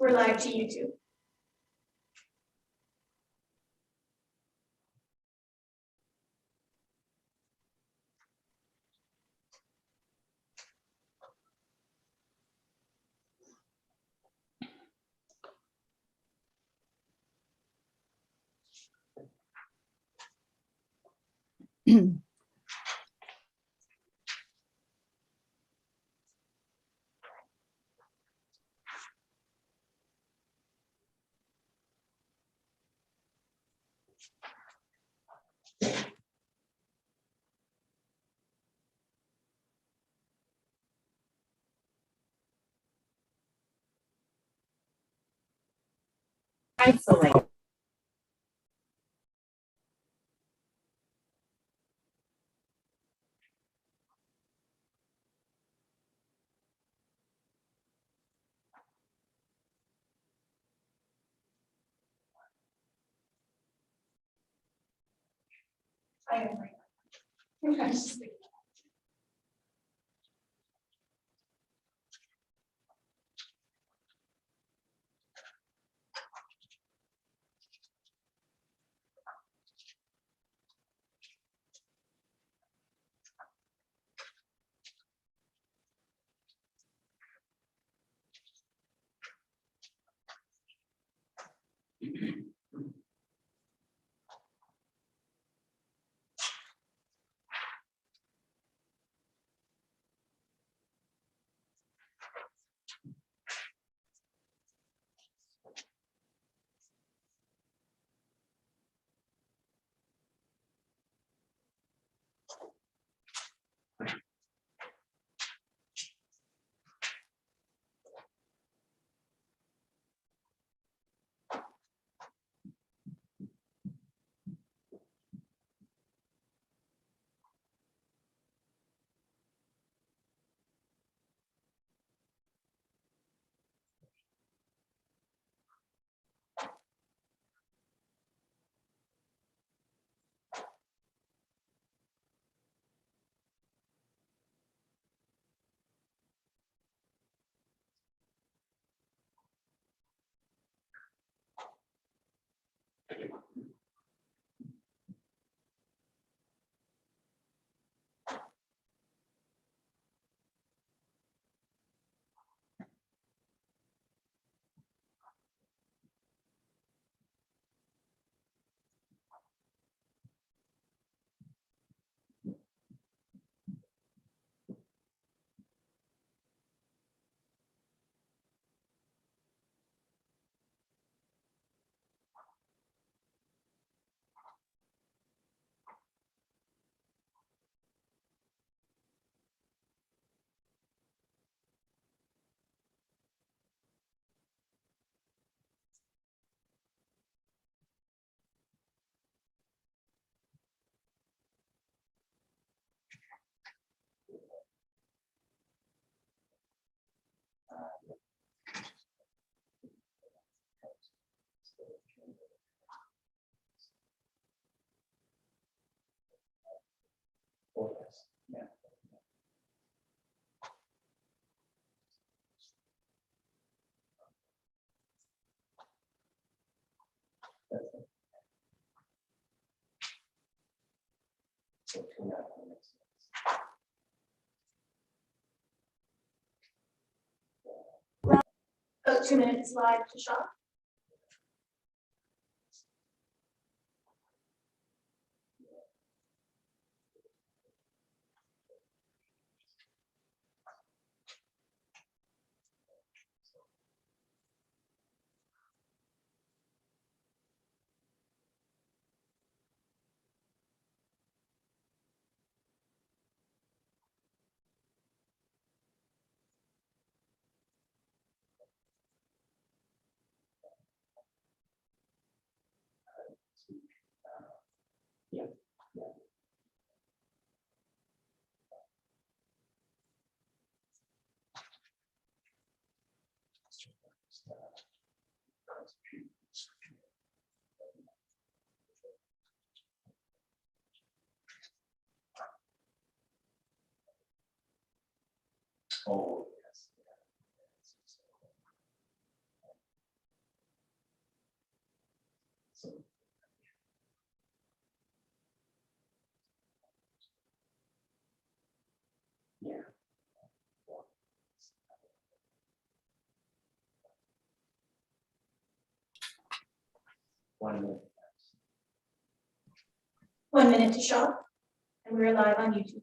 We're live to YouTube. Isolate. I am right. I'm just thinking. About 2 minutes live to shop. Oh, yes. 1 minute. 1 minute to shop, and we're live on YouTube.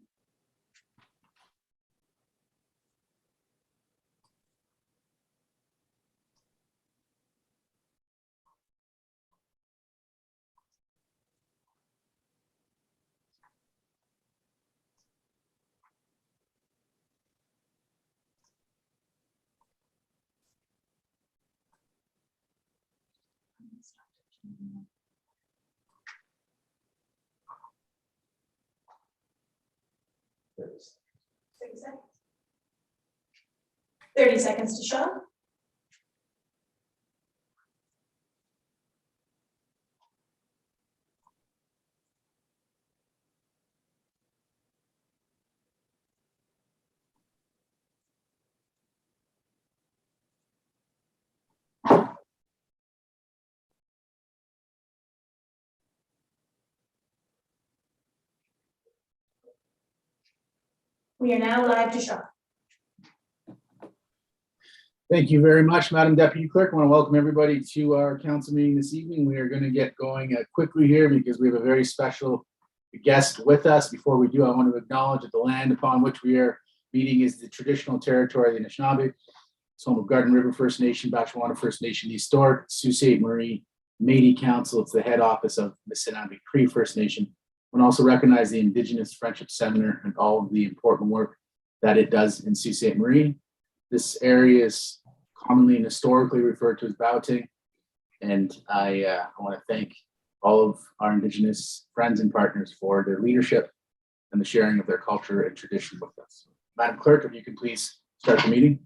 There's 30 seconds. 30 seconds to shop. We are now live to shop. Thank you very much, Madam Deputy Clerk. I want to welcome everybody to our council meeting this evening. We are going to get going quickly here because we have a very special guest with us. Before we do, I want to acknowledge that the land upon which we are meeting is the traditional territory of the Anishinaabe. It's home of Garden River First Nation, Batchewana First Nation, the historic Sault Ste. Marie Métis Council. It's the head office of the Missinaibi Cree First Nation. And also recognize the Indigenous Friendship Center and all of the important work that it does in Sault Ste. Marie. This area is commonly and historically referred to as Bouting. And I want to thank all of our Indigenous friends and partners for their leadership and the sharing of their culture and tradition with us. Madam Clerk, if you could please start the meeting.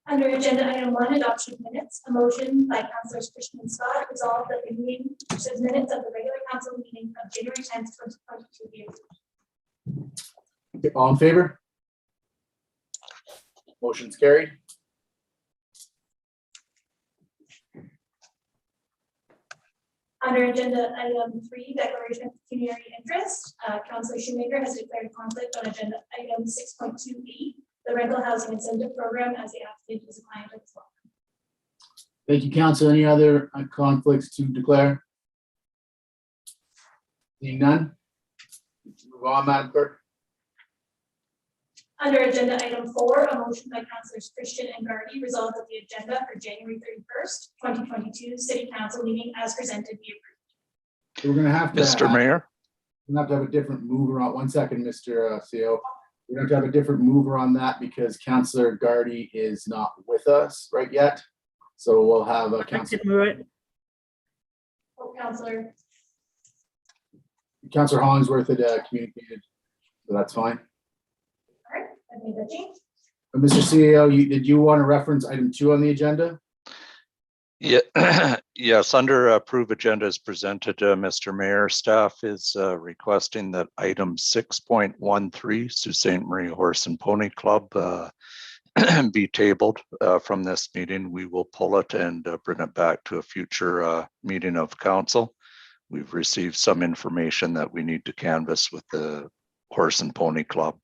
Under agenda item 1, adoption of minutes, a motion by Councillors Christian and Scott resolved that the meeting, which is minutes of the regular council meeting of January 10th, 2022 be approved. Okay, all in favor? Motion's carried. Under agenda item 3, declaration of pecuniary interest, Councillor Shoemaker has declared conflict on agenda item 6.2B, the rental housing incentive program, as the applicant is a client of this law. Thank you, Council. Any other conflicts to declare? Seeing none? Move on, Madam Clerk. Under agenda item 4, a motion by Councillors Christian and Gardy resolved that the agenda for January 31st, 2022 City Council meeting as presented be approved. So we're going to have to Mr. Mayor, have a different mover on. 1 second, Mr. CO. We're going to have a different mover on that because Councillor Gardy is not with us right yet. So we'll have a Councillor Hollingsworth had communicated, so that's fine. All right, I've made that change. Mr. CEO, did you want to reference item 2 on the agenda? yeah, yes, under approved agenda as presented, Mr. Mayor, staff is requesting that item 6.13, Sault Ste. Marie Horse and Pony Club, be tabled from this meeting. We will pull it and bring it back to a future meeting of council. We've received some information that we need to canvass with the Horse and Pony Club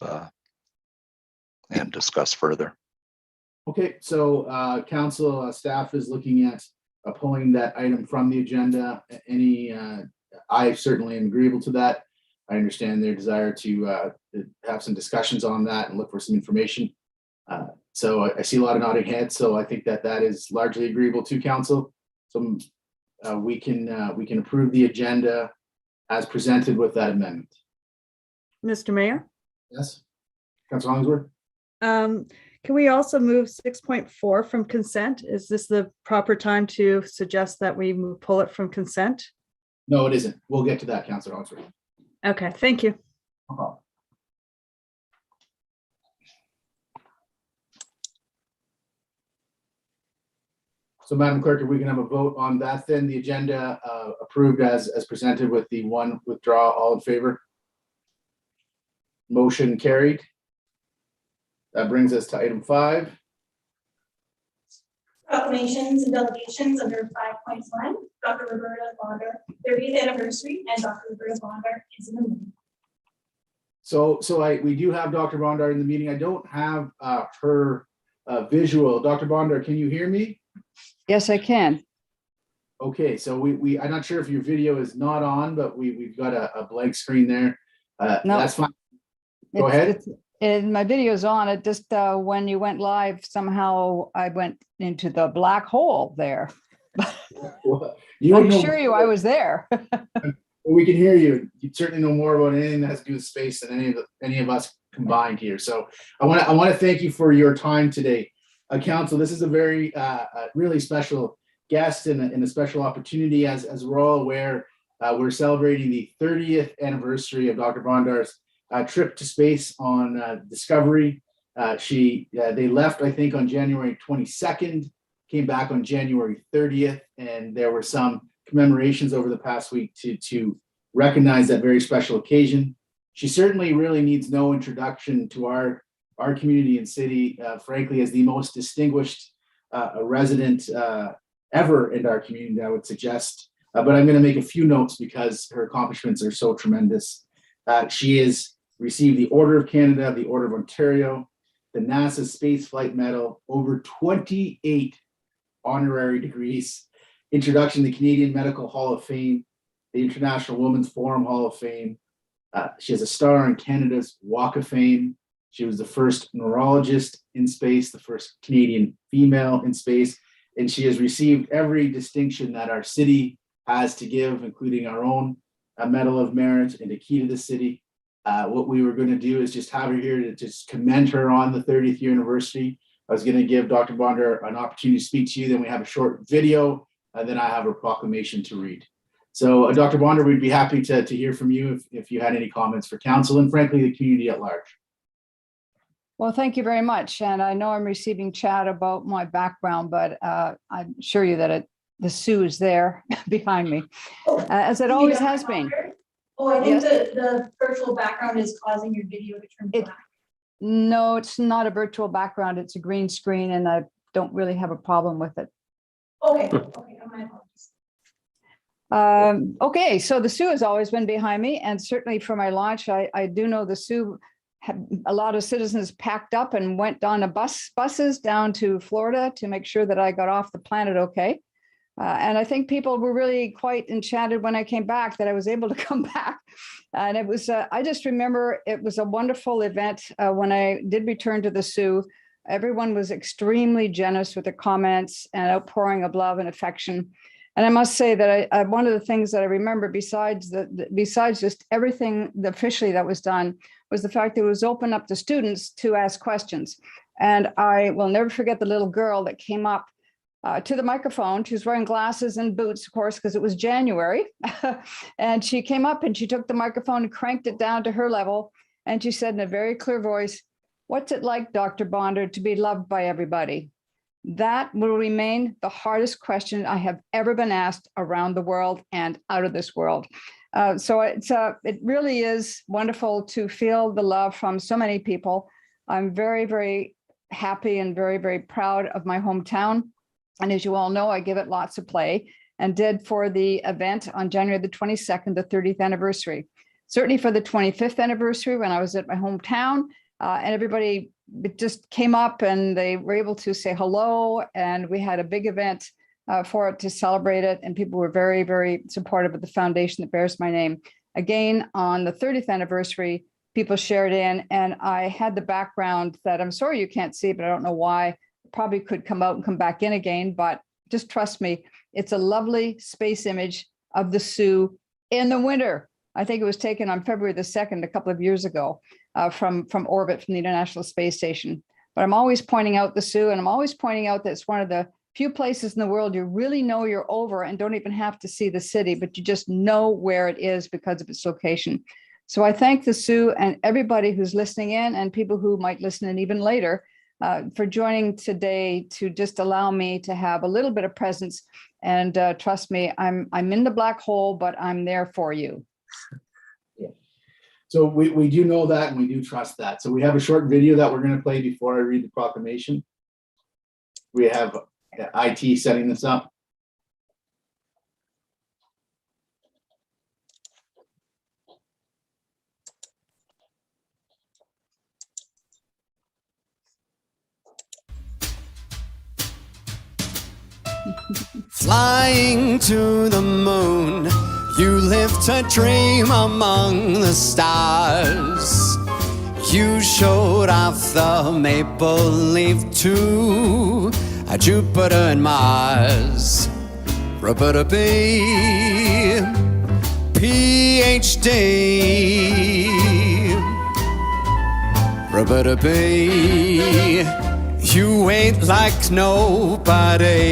and discuss further. Okay, so council staff is looking at pulling that item from the agenda. I certainly am agreeable to that. I understand their desire to have some discussions on that and look for some information. So I see a lot of nodding heads, so I think that is largely agreeable to council. So we can approve the agenda as presented with that amendment. Mr. Mayor, Yes, Councilor Hollingsworth. can we also move 6.4 from consent? Is this the proper time to suggest that we pull it from consent? No, it isn't. We'll get to that, Councilor Hollingsworth. Okay, thank you. No problem. So, Madam Clerk, if we can have a vote on that, then the agenda approved as presented with the one withdrawal. All in favor? Motion carried. That brings us to item 5. Proclamations and delegations under 5.1, Dr. Roberta Bondar, 30th anniversary, and Dr. Roberta Bondar is in the room. So we do have Dr. Bondar in the meeting. I don't have her visual. Dr. Bondar, can you hear me? Yes, I can. Okay, so I'm not sure if your video is not on, but we've got a blank screen there. No. That's fine. Go ahead. And my video's on. It just when you went live, somehow I went into the black hole there. Well, I would can know assure you I was there. we can hear you. You certainly know more about anything that has to do with space than any of us combined here. So I want to thank you for your time today, Council. This is a very really special guest and a special opportunity. As we're all aware, we're celebrating the 30th anniversary of Dr. Bondar's trip to space on Discovery. They left, I think, on January 22nd, came back on January 30th, and there were some commemorations over the past week to recognize that very special occasion. She certainly really needs no introduction to our community and city, frankly, as the most distinguished resident ever in our community, I would suggest. But I'm going to make a few notes because her accomplishments are so tremendous. She has received the Order of Canada, the Order of Ontario, the NASA Space Flight Medal, over 28 honorary degrees, introduction to the Canadian Medical Hall of Fame, the International Women's Forum Hall of Fame. She has a star on Canada's Walk of Fame. She was the first neurologist in space, the first Canadian female in space, and she has received every distinction that our city has to give, including our own Medal of Merit and a key to the city. What we were going to do is just have her here to just commend her on the 30th year anniversary. I was going to give Dr. Bondar an opportunity to speak to you. Then we have a short video, and then I have a proclamation to read. So Dr. Bondar, we'd be happy to hear from you if you had any comments for council and frankly, the community at large. Well, thank you very much. And I know I'm receiving chat about my background, but I assure you that the Sioux is there behind me, as it always has been. Oh, I think Yes. the virtual background is causing your video to turn black. No, it's not a virtual background. It's a green screen, and I don't really have a problem with it. Okay, my apologies. Okay, so the Sioux has always been behind me, and certainly for my launch, I do know the Sioux had a lot of citizens packed up and went on a buses down to Florida to make sure that I got off the planet okay. And I think people were really quite enchanted when I came back that I was able to come back. And it was, I just remember it was a wonderful event when I did return to the Sioux. Everyone was extremely generous with their comments and outpouring of love and affection. And I must say that one of the things that I remember besides just everything officially that was done was the fact that it was open up to students to ask questions. And I will never forget the little girl that came up to the microphone. She was wearing glasses and boots, of course, because it was January. And she came up and she took the microphone and cranked it down to her level. And she said in a very clear voice, "What's it like, Dr. Bondar, to be loved by everybody?" That will remain the hardest question I have ever been asked around the world and out of this world. So it really is wonderful to feel the love from so many people. I'm very, very happy and very, very proud of my hometown. And as you all know, I give it lots of play and did for the event on January the 22nd, the 30th anniversary. Certainly for the 25th anniversary when I was at my hometown, and everybody just came up and they were able to say hello. And we had a big event for it to celebrate it. And people were very, very supportive of the foundation that bears my name. Again, on the 30th anniversary, people shared in, and I had the background that I'm sorry you can't see, but I don't know why. Probably could come out and come back in again, but just trust me, it's a lovely space image of the Sioux in the winter. I think it was taken on February the 2nd, a couple of years ago, from orbit from the International Space Station. But I'm always pointing out the Sioux, and I'm always pointing out that it's one of the few places in the world you really know you're over and don't even have to see the city, but you just know where it is because of its location. So I thank the Sioux and everybody who's listening in and people who might listen in even later for joining today to just allow me to have a little bit of presence. And trust me, I'm in the black hole, but I'm there for you. Yeah. So we do know that, and we do trust that. So we have a short video that we're going to play before I read the proclamation. We have IT setting this up. Flying to the moon, you lived a dream among the stars. You showed off the maple leaf to Jupiter and Mars. Roberta B, PhD. Roberta B, you ain't like nobody.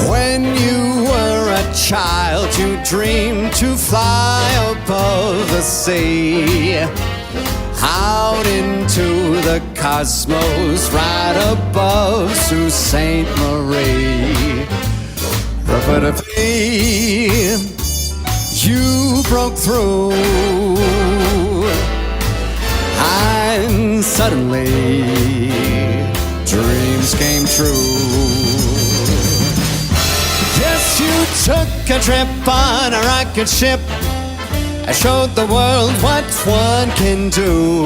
When you were a child, you dreamed to fly above the sea, out into the cosmos, right above Sault Ste. Marie. Roberta B, you broke through, and suddenly dreams came true. Yes, you took a trip on a rocket ship. I showed the world what one can do.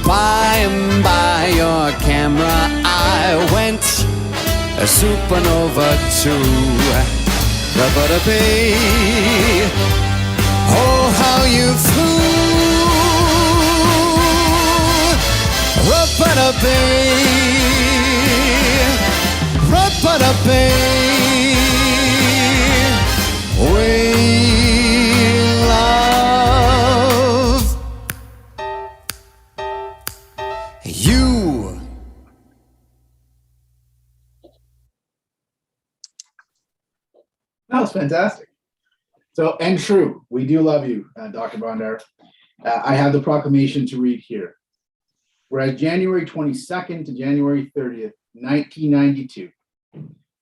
By and by your camera I went a supernova too. Roberta B, oh how you flew. Roberta B, Roberta B, we love you. That was fantastic. So, and true, we do love you, Dr. Bondar. I have the proclamation to read here. Whereas January 22nd to January 30th, 1992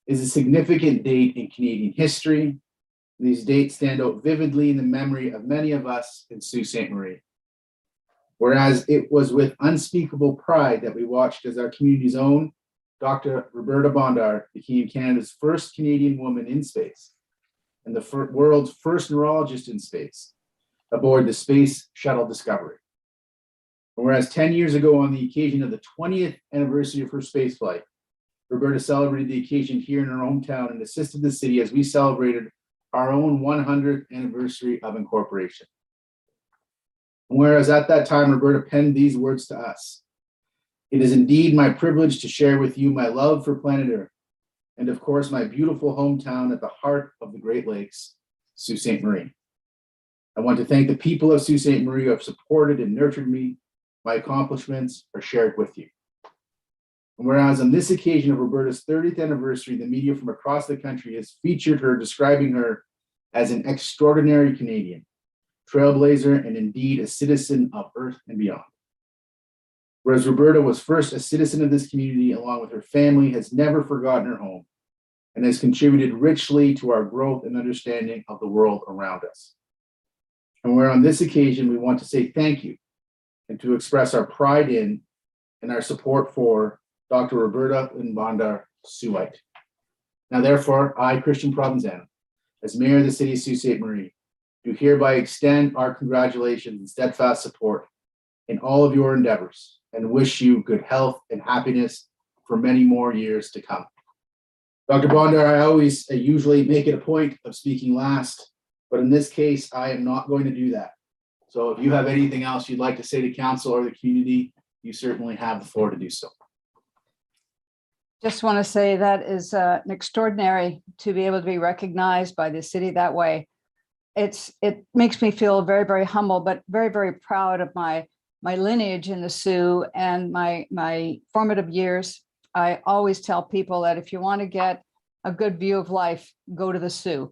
is a significant date in Canadian history. These dates stand out vividly in the memory of many of us in Sault Ste. Marie. Whereas it was with unspeakable pride that we watched as our community's own Dr. Roberta Bondar became Canada's first Canadian woman in space and the world's first neurologist in space aboard the Space Shuttle Discovery. Whereas 10 years ago, on the occasion of the 20th anniversary of her spaceflight, Roberta celebrated the occasion here in her hometown and assisted the city as we celebrated our own 100th anniversary of incorporation. Whereas at that time, Roberta penned these words to us: "It is indeed my privilege to share with you my love for planet Earth, and of course, my beautiful hometown at the heart of the Great Lakes, Sault Ste. Marie. I want to thank the people of Sault Ste. Marie who have supported and nurtured me. My accomplishments are shared with you." And whereas on this occasion of Roberta's 30th anniversary, the media from across the country has featured her, describing her as an extraordinary Canadian, trailblazer, and indeed a citizen of Earth and beyond. Whereas Roberta was first a citizen of this community, along with her family, has never forgotten her home, and has contributed richly to our growth and understanding of the world around us. And where on this occasion, we want to say thank you and to express our pride in and our support for Dr. Roberta Bondar Suite. Now, therefore, I, Christian Provenzano, as Mayor of the City of Sault Ste. Marie, do hereby extend our congratulations and steadfast support in all of your endeavors and wish you good health and happiness for many more years to come. Dr. Bondar, I always usually make it a point of speaking last, but in this case, I am not going to do that. So if you have anything else you'd like to say to council or the community, you certainly have the floor to do so. Just want to say that is an extraordinary to be able to be recognized by the city that way. It makes me feel very, very humble, but very, very proud of my lineage in the Sioux and my formative years. I always tell people that if you want to get a good view of life, go to the Sioux.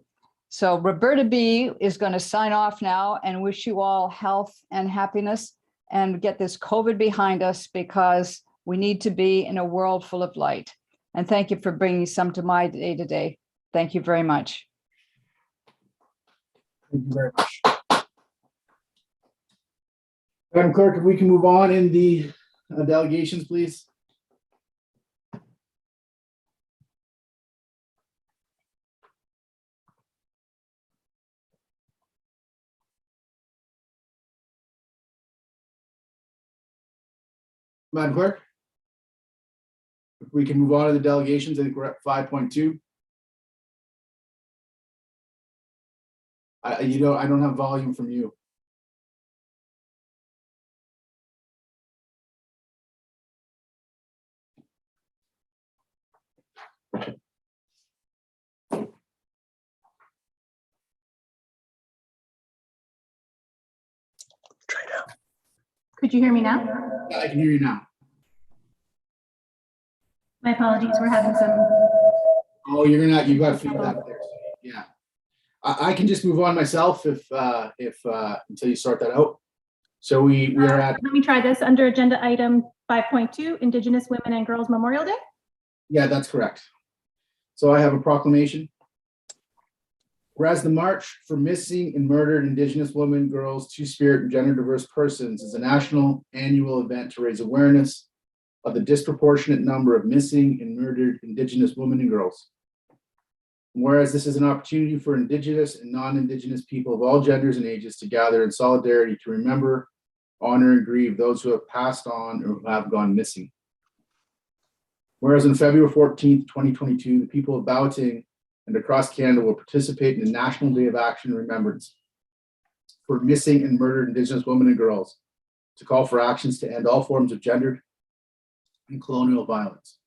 So Roberta B is going to sign off now and wish you all health and happiness and get this COVID behind us, because we need to be in a world full of light. And thank you for bringing some to my day today. Thank you very much. Thank you very much. Madam Clerk, if we can move on in the delegations, please. Madam Clerk? We can move on to the delegations. I think we're at 5.2. I don't have volume from you. Could you hear me now? I can hear you now. My apologies, we're having some. Oh, you got feedback there. Yeah. I can just move on myself if until you sort that out. So we are at. Let me try this under agenda item 5.2, Indigenous Women and Girls Memorial Day. Yeah, that's correct. So I have a proclamation. Whereas the March for Missing and Murdered Indigenous Women, Girls, Two-Spirit, and Gender Diverse Persons is a national annual event to raise awareness of the disproportionate number of missing and murdered Indigenous women and girls. And whereas this is an opportunity for Indigenous and non-Indigenous people of all genders and ages to gather in solidarity to remember, honor, and grieve those who have passed on or who have gone missing. Whereas on February 14th, 2022, the people of Bowting and across Canada will participate in the National Day of Action and Remembrance for missing and murdered Indigenous women and girls to call for actions to end all forms of gendered and colonial violence.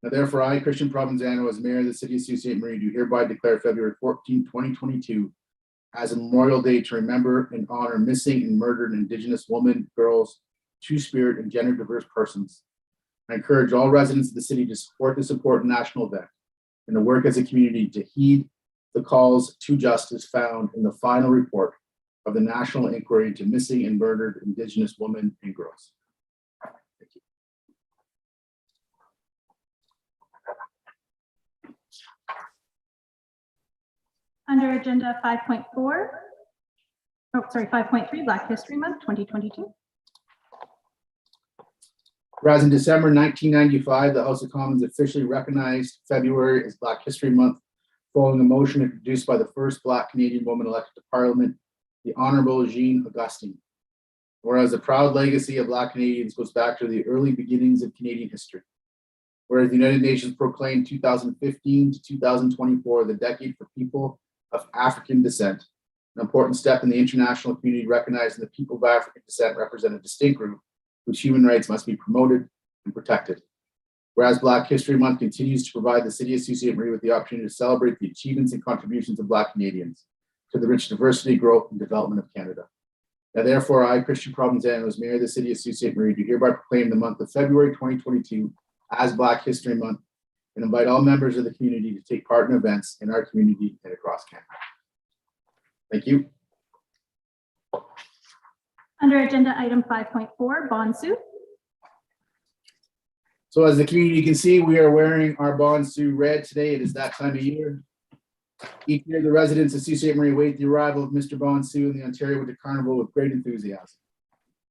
Now, therefore, I, Christian Provenzano, as Mayor of the City of Sault Ste. Marie, do hereby declare February 14, 2022 as a Memorial Day to remember and honor missing and murdered Indigenous women, girls, Two-Spirit, and gender diverse persons. I encourage all residents of the city to support this important national event and to work as a community to heed the calls to justice found in the final report of the National Inquiry into Missing and Murdered Indigenous Women and Girls. Thank you. Under agenda 5.3, Black History Month 2022. Whereas in December 1995, the House of Commons officially recognized February as Black History Month, following a motion introduced by the first Black Canadian woman elected to Parliament, the Honorable Jean Augustine. Whereas the proud legacy of Black Canadians goes back to the early beginnings of Canadian history. Whereas the United Nations proclaimed 2015 to 2024 the decade for people of African descent, an important step in the international community recognizing the people of African descent represent a distinct group whose human rights must be promoted and protected. Whereas Black History Month continues to provide the City of Sault Ste. Marie with the opportunity to celebrate the achievements and contributions of Black Canadians to the rich diversity, growth, and development of Canada. Now, therefore, I, Christian Provenzano, as Mayor of the City of Sault Ste. Marie, do hereby proclaim the month of February 2022 as Black History Month and invite all members of the community to take part in events in our community and across Canada. Thank you. Under agenda item 5.4, bond suit. So as the community can see, we are wearing our bond suit red today. It is that time of year. Each year, the residents of Sault Ste. Marie await the arrival of Mr. Bonsu and the Ontario Winter Carnival with great enthusiasm.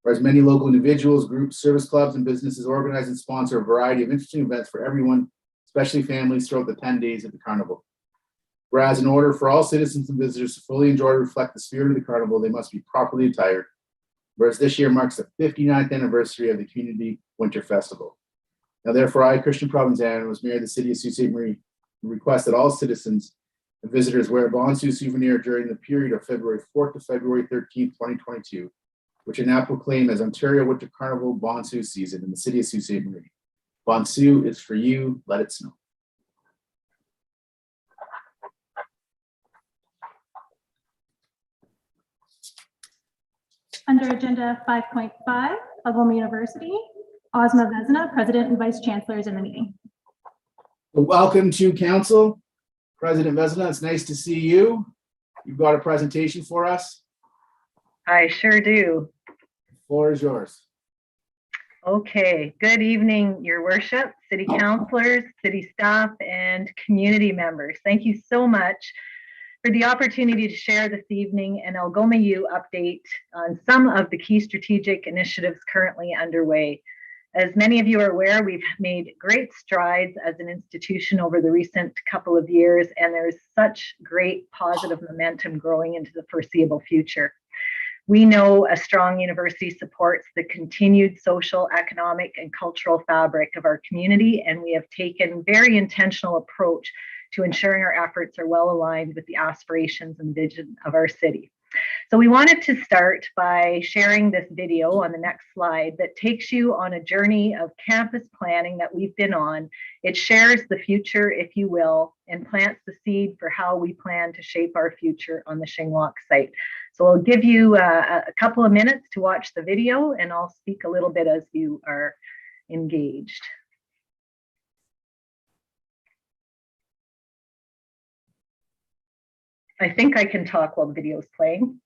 Whereas many local individuals, groups, service clubs, and businesses organize and sponsor a variety of interesting events for everyone, especially families, throughout the 10 days of the carnival. Whereas in order for all citizens and visitors to fully enjoy and reflect the spirit of the carnival, they must be properly attired. Whereas this year marks the 59th anniversary of the Community Winter Festival. Now, therefore, I, Christian Provenzano, as Mayor of the City of Sault Ste. Marie, request that all citizens and visitors wear a Bonsu souvenir during the period of February 4th to February 13th, 2022, which I now proclaim as Ontario Winter Carnival Bonsu season in the City of Sault Ste. Marie. Bonsu is for you, let it snow. Under agenda 5.5, Algoma University, Ozma Vesna, President and Vice Chancellor, is in the meeting. Welcome to Council. President Vesna, it's nice to see you. You've got a presentation for us. I sure do. The floor is yours. Okay, good evening, Your Worship, City Councilors, City staff, and community members. Thank you so much for the opportunity to share this evening an Algoma U update on some of the key strategic initiatives currently underway. As many of you are aware, we've made great strides as an institution over the recent couple of years, and there's such great positive momentum growing into the foreseeable future. We know a strong university supports the continued social, economic, and cultural fabric of our community, and we have taken a very intentional approach to ensuring our efforts are well aligned with the aspirations and vision of our city. So we wanted to start by sharing this video on the next slide that takes you on a journey of campus planning that we've been on. It shares the future, if you will, and plants the seed for how we plan to shape our future on the Shingwalk site. So I'll give you a couple of minutes to watch the video, and I'll speak a little bit as you are engaged. I think I can talk while the video is playing.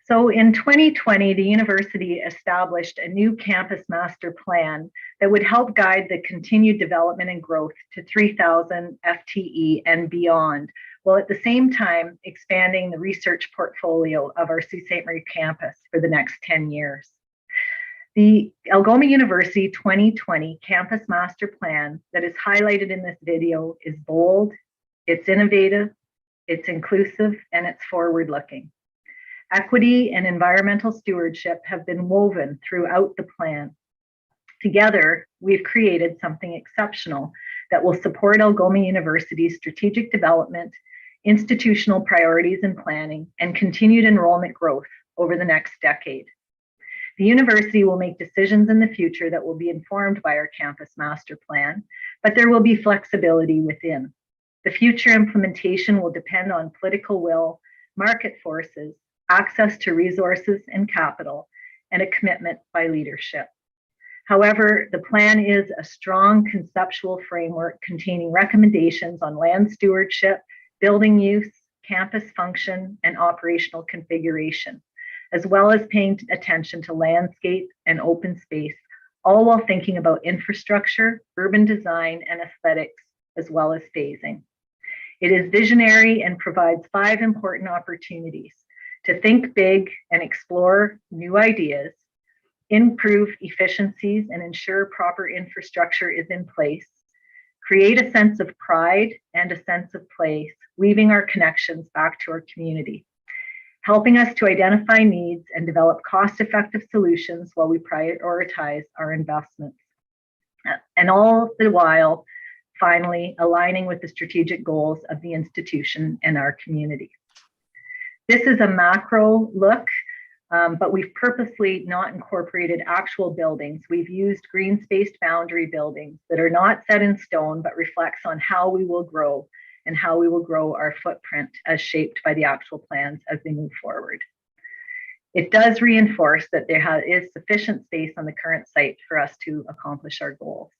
So in 2020, the university established a new campus master plan that would help guide the continued development and growth to 3,000 FTE and beyond, while at the same time expanding the research portfolio of our Sault Ste. Marie campus for the next 10 years. The Algoma University 2020 Campus Master Plan that is highlighted in this video is bold, it's innovative, it's inclusive, and it's forward-looking. Equity and environmental stewardship have been woven throughout the plan. Together, we've created something exceptional that will support Algoma University's strategic development, institutional priorities and planning, and continued enrollment growth over the next decade. The university will make decisions in the future that will be informed by our campus master plan, but there will be flexibility within. The future implementation will depend on political will, market forces, access to resources and capital, and a commitment by leadership. However, the plan is a strong conceptual framework containing recommendations on land stewardship, building use, campus function, and operational configuration, as well as paying attention to landscape and open space, all while thinking about infrastructure, urban design, and aesthetics, as well as phasing. It is visionary and provides 5 important opportunities: to think big and explore new ideas, improve efficiencies and ensure proper infrastructure is in place, create a sense of pride and a sense of place, weaving our connections back to our community, helping us to identify needs and develop cost-effective solutions while we prioritize our investments. And all the while, finally, aligning with the strategic goals of the institution and our community. This is a macro look, but we've purposely not incorporated actual buildings. We've used green spaced boundary buildings that are not set in stone, but reflects on how we will grow and how we will grow our footprint as shaped by the actual plans as they move forward. It does reinforce that there is sufficient space on the current site for us to accomplish our goals.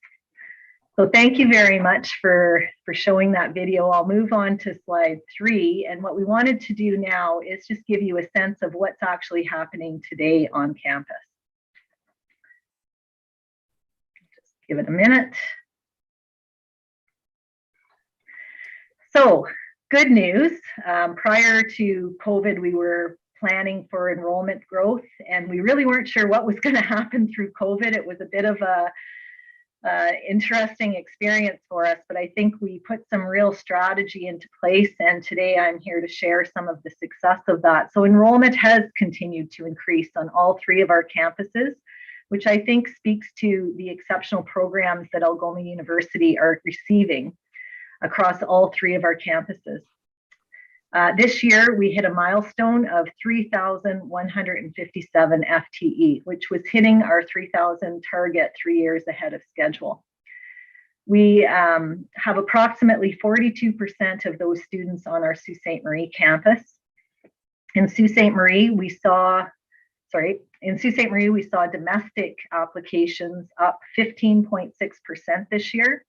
So thank you very much for showing that video. I'll move on to slide 3. And what we wanted to do now is just give you a sense of what's actually happening today on campus. Just give it a minute. So good news, prior to COVID, we were planning for enrollment growth, and we really weren't sure what was going to happen through COVID. It was a bit of a interesting experience for us, but I think we put some real strategy into place, and today I'm here to share some of the success of that. So enrollment has continued to increase on all 3 of our campuses, which I think speaks to the exceptional programs that Algoma University are receiving across all 3 of our campuses. This year, we hit a milestone of 3,157 FTE, which was hitting our 3,000 target 3 years ahead of schedule. We have approximately 42% of those students on our Sault Ste. Marie campus. In Sault Ste. Marie, we saw domestic applications up 15.6% this year,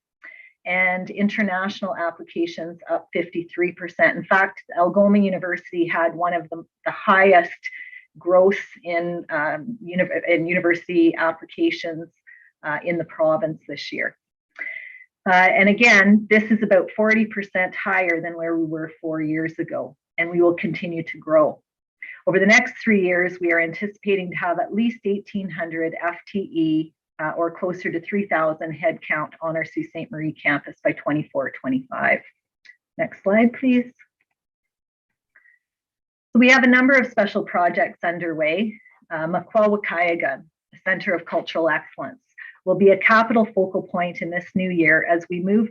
and international applications up 53%. In fact, Algoma University had one of the highest growth in university applications in the province this year. And again, this is about 40% higher than where we were 4 years ago, and we will continue to grow. Over the next 3 years, we are anticipating to have at least 1,800 FTE or closer to 3,000 headcount on our Sault Ste. Marie campus by 24-25. Next slide, please. We have a number of special projects underway. Makwawakayaga, the Center of Cultural Excellence, will be a capital focal point in this new year as we move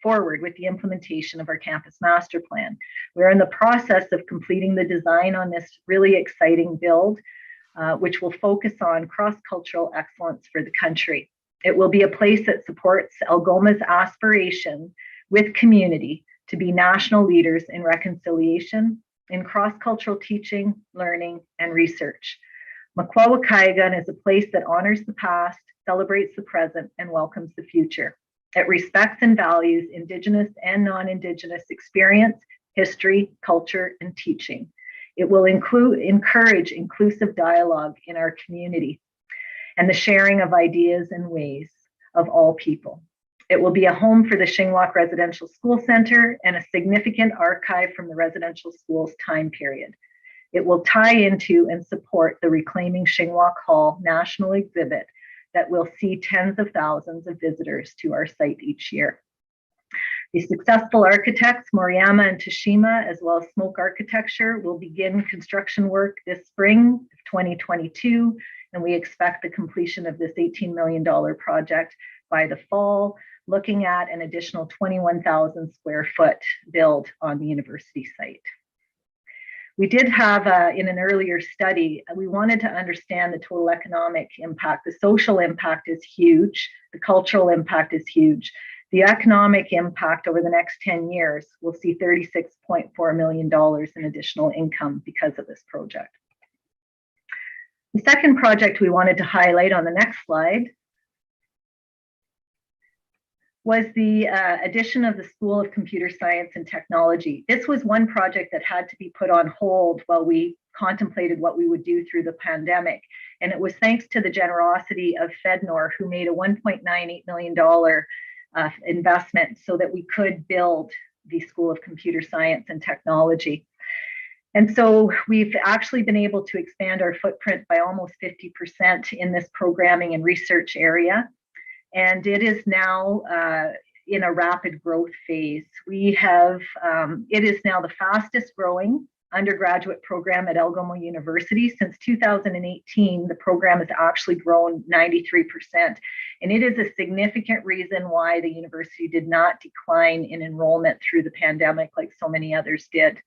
forward with the implementation of our campus master plan. We're in the process of completing the design on this really exciting build, which will focus on cross-cultural excellence for the country. It will be a place that supports Algoma's aspiration with community to be national leaders in reconciliation, in cross-cultural teaching, learning, and research. Makwawakayaga is a place that honors the past, celebrates the present, and welcomes the future. It respects and values Indigenous and non-Indigenous experience, history, culture, and teaching. It will encourage inclusive dialogue in our community and the sharing of ideas and ways of all people. It will be a home for the Shingwalk Residential School Center and a significant archive from the residential school's time period. It will tie into and support the Reclaiming Shingwalk Hall national exhibit that will see tens of thousands of visitors to our site each year. The successful architects, Moriyama and Tashima, as well as Smoke Architecture, will begin construction work this spring of 2022, and we expect the completion of this $18 million project by the fall, looking at an additional 21,000 square foot build on the university site. We did have, in an earlier study, we wanted to understand the total economic impact. The social impact is huge. The cultural impact is huge. The economic impact over the next 10 years, we'll see $36.4 million in additional income because of this project. The second project we wanted to highlight on the next slide was the addition of the School of Computer Science and Technology. This was one project that had to be put on hold while we contemplated what we would do through the pandemic. And it was thanks to the generosity of FedNor, who made a $1.98 million investment so that we could build the School of Computer Science and Technology. And so we've actually been able to expand our footprint by almost 50% in this programming and research area. And it is now in a rapid growth phase. It is now the fastest growing undergraduate program at Algoma University. Since 2018, the program has actually grown 93%. And it is a significant reason why the university did not decline in enrollment through the pandemic like so many others did.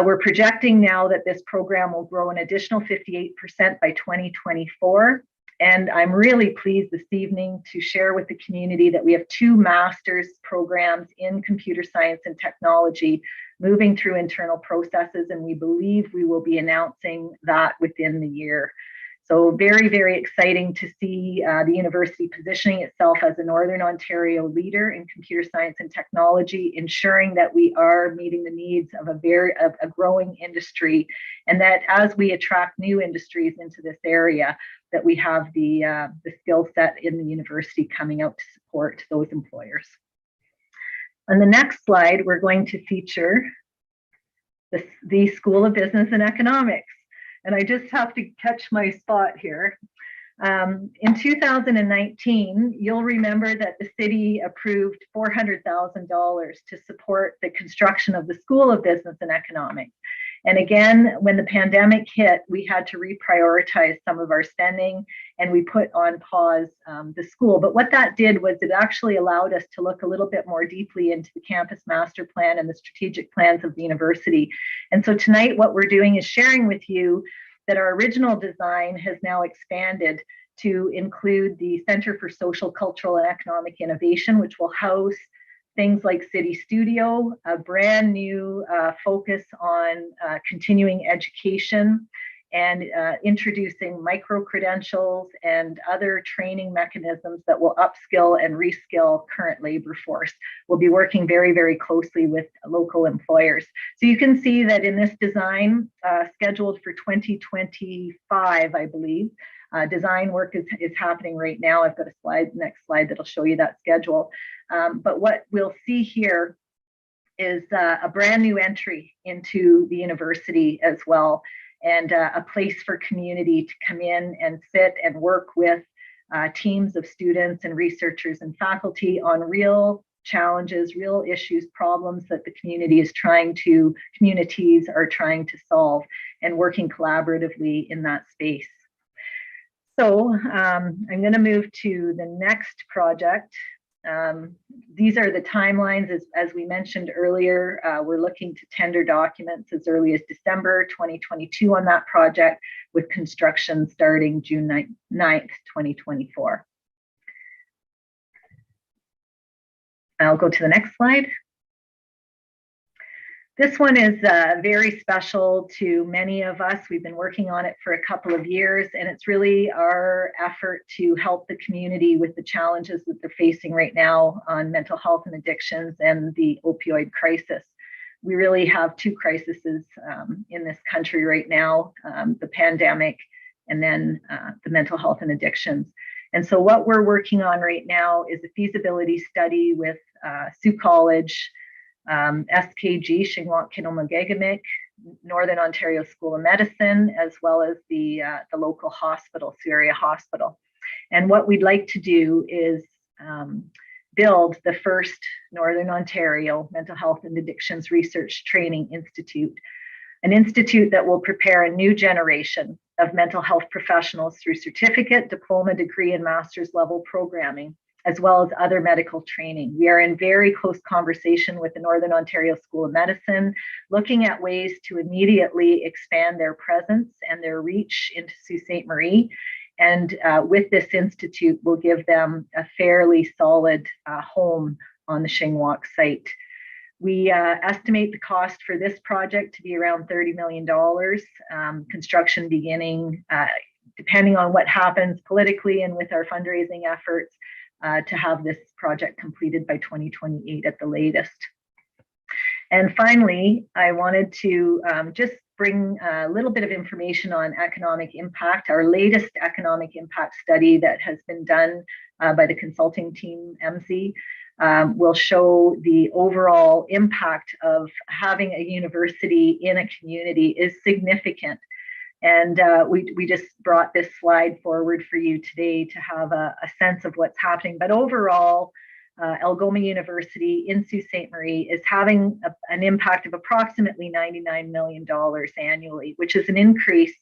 We're projecting now that this program will grow an additional 58% by 2024. And I'm really pleased this evening to share with the community that we have 2 master's programs in computer science and technology moving through internal processes, and we believe we will be announcing that within the year. So very, very exciting to see the university positioning itself as a Northern Ontario leader in computer science and technology, ensuring that we are meeting the needs of a growing industry, and that as we attract new industries into this area, that we have the skill set in the university coming out to support those employers. On the next slide, we're going to feature the School of Business and Economics. And I just have to catch my spot here. In 2019, you'll remember that the city approved $400,000 to support the construction of the School of Business and Economics. And again, when the pandemic hit, we had to reprioritize some of our spending and we put on pause the school. But what that did was it actually allowed us to look a little bit more deeply into the campus master plan and the strategic plans of the university. And so tonight, what we're doing is sharing with you that our original design has now expanded to include the Center for Social, Cultural, and Economic Innovation, which will house things like City Studio, a brand new focus on continuing education and introducing micro-credentials and other training mechanisms that will upskill and reskill current labor force. We'll be working very, very closely with local employers. So you can see that in this design, scheduled for 2025, I believe, design work is happening right now. I've got a slide, next slide, that'll show you that schedule. But what we'll see here is a brand new entry into the university as well, and a place for community to come in and sit and work with teams of students and researchers and faculty on real challenges, real issues, problems that the communities are trying to solve, and working collaboratively in that space. So I'm going to move to the next project. These are the timelines. As we mentioned earlier, we're looking to tender documents as early as December 2022 on that project, with construction starting June 9th, 2024. I'll go to the next slide. This one is very special to many of us. We've been working on it for a couple of years, and it's really our effort to help the community with the challenges that they're facing right now on mental health and addictions and the opioid crisis. We really have two crises in this country right now, the pandemic and then the mental health and addictions. And so what we're working on right now is a feasibility study with Sioux College, SKG, Shingwak Kinomagegamic, Northern Ontario School of Medicine, as well as the local hospital, Sioux Area Hospital. And what we'd like to do is build the first Northern Ontario Mental Health and Addictions Research Training Institute, an institute that will prepare a new generation of mental health professionals through certificate, diploma, degree, and master's level programming, as well as other medical training. We are in very close conversation with the Northern Ontario School of Medicine, looking at ways to immediately expand their presence and their reach into Sault Ste. Marie. And with this institute, we'll give them a fairly solid home on the Shingwak site. We estimate the cost for this project to be around $30 million, construction beginning, depending on what happens politically and with our fundraising efforts, to have this project completed by 2028 at the latest. And finally, I wanted to just bring a little bit of information on economic impact. Our latest economic impact study that has been done by the consulting team, MC, will show the overall impact of having a university in a community is significant. And we just brought this slide forward for you today to have a sense of what's happening. But overall, Algoma University in Sault Ste. Marie is having an impact of approximately $99 million annually, which is an increase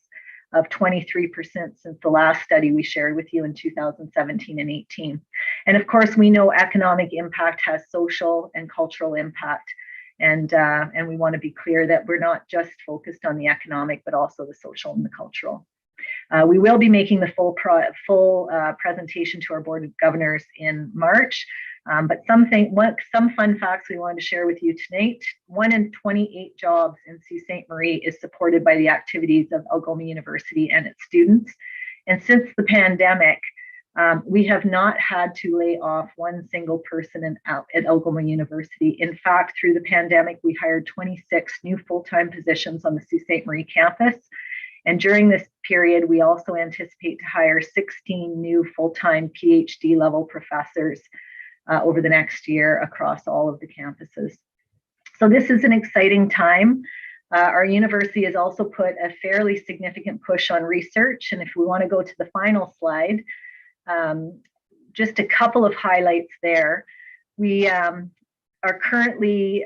of 23% since the last study we shared with you in 2017 and 18. And of course, we know economic impact has social and cultural impact. And we want to be clear that we're not just focused on the economic, but also the social and the cultural. We will be making the full presentation to our Board of Governors in March. But some fun facts we wanted to share with you tonight. 1 in 28 jobs in Sault Ste. Marie is supported by the activities of Algoma University and its students. And since the pandemic, we have not had to lay off one single person at Algoma University. In fact, through the pandemic, we hired 26 new full-time positions on the Sault Ste. Marie campus. And during this period, we also anticipate to hire 16 new full-time PhD level professors over the next year across all of the campuses. So this is an exciting time. Our university has also put a fairly significant push on research. And if we want to go to the final slide, just a couple of highlights there. We are currently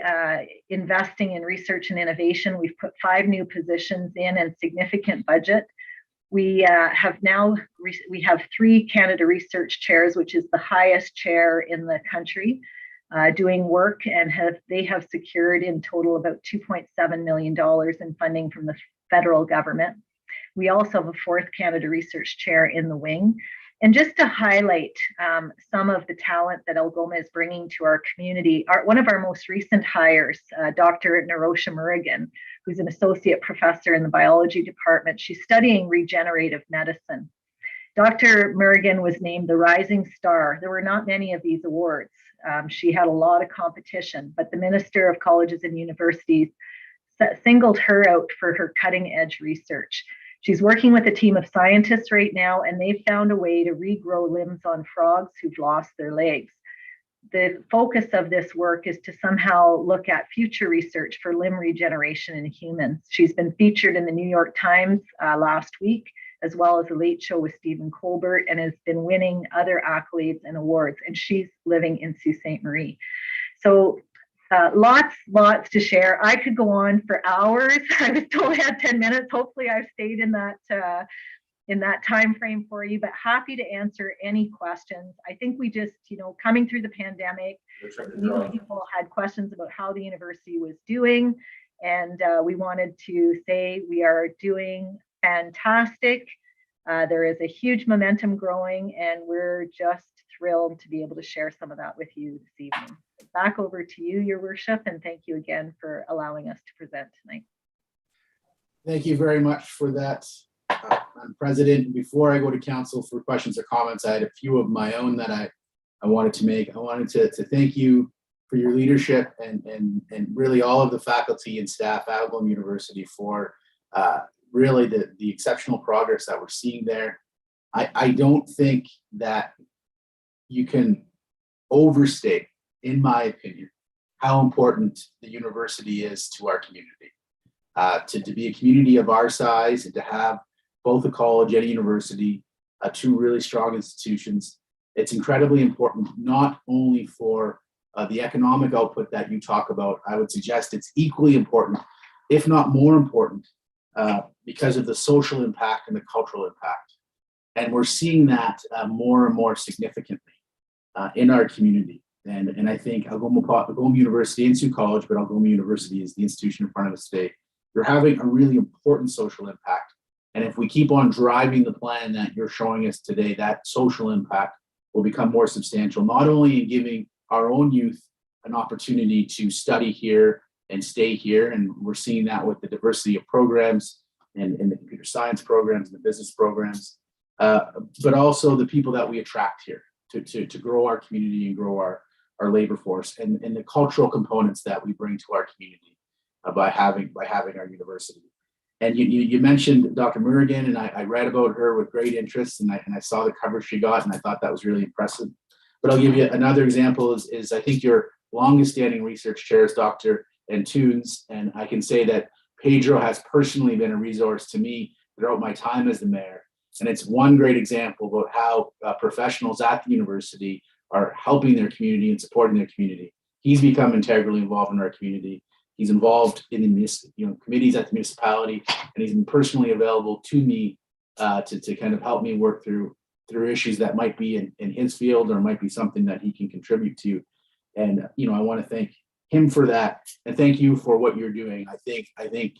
investing in research and innovation. We've put 5 new positions in and significant budget. We have 3 Canada Research Chairs, which is the highest chair in the country, doing work, and they have secured in total about $2.7 million in funding from the federal government. We also have a 4th Canada Research Chair in the wing. And just to highlight some of the talent that Algoma is bringing to our community, one of our most recent hires, Dr. Narosha Murrigan, who's an associate professor in the biology department. She's studying regenerative medicine. Dr. Murrigan was named the Rising Star. There were not many of these awards. She had a lot of competition, but the Minister of Colleges and Universities singled her out for her cutting edge research. She's working with a team of scientists right now, and they've found a way to regrow limbs on frogs who've lost their legs. the focus of this work is to somehow look at future research for limb regeneration in humans. She's been featured in the New York Times last week, as well as The Late Show with Stephen Colbert, and has been winning other accolades and awards. And she's living in Sault Ste. Marie. So lots to share. I could go on for hours. I was told I had 10 minutes. Hopefully I've stayed in that time frame for you, but happy to answer any questions. I think we just, coming through the pandemic, many people had questions about how the university was doing, and we wanted to say we are doing fantastic. There is a huge momentum growing, and we're just thrilled to be able to share some of that with you this evening. Back over to you, Your Worship, and thank you again for allowing us to present tonight. Thank you very much for that, Madam President. Before I go to council for questions or comments, I had a few of my own that I wanted to make. I wanted to thank you for your leadership and really all of the faculty and staff at Algoma University for really the exceptional progress that we're seeing there. I don't think that you can overstate, in my opinion, how important the university is to our community. To be a community of our size and to have both a college and a university, two really strong institutions, it's incredibly important, not only for the economic output that you talk about. I would suggest it's equally important, if not more important, because of the social impact and the cultural impact. And we're seeing that more and more significantly in our community. And I think Algoma University and Sioux College, but Algoma University is the institution in front of us today. You're having a really important social impact. And if we keep on driving the plan that you're showing us today, that social impact will become more substantial, not only in giving our own youth an opportunity to study here and stay here. And we're seeing that with the diversity of programs and the computer science programs and the business programs, but also the people that we attract here to grow our community and grow our labor force and the cultural components that we bring to our community by having our university. And you mentioned Dr. Murrigan, and I read about her with great interest, and I saw the coverage she got, and I thought that was really impressive. But I'll give you another example is I think your longest standing research chair is Dr. Antunes, and I can say that Pedro has personally been a resource to me throughout my time as the mayor. And it's one great example about how professionals at the university are helping their community and supporting their community. He's become integrally involved in our community. He's involved in the committees at the municipality, and he's been personally available to me to kind of help me work through issues that might be in his field or might be something that he can contribute to. And I want to thank him for that, and thank you for what you're doing. I think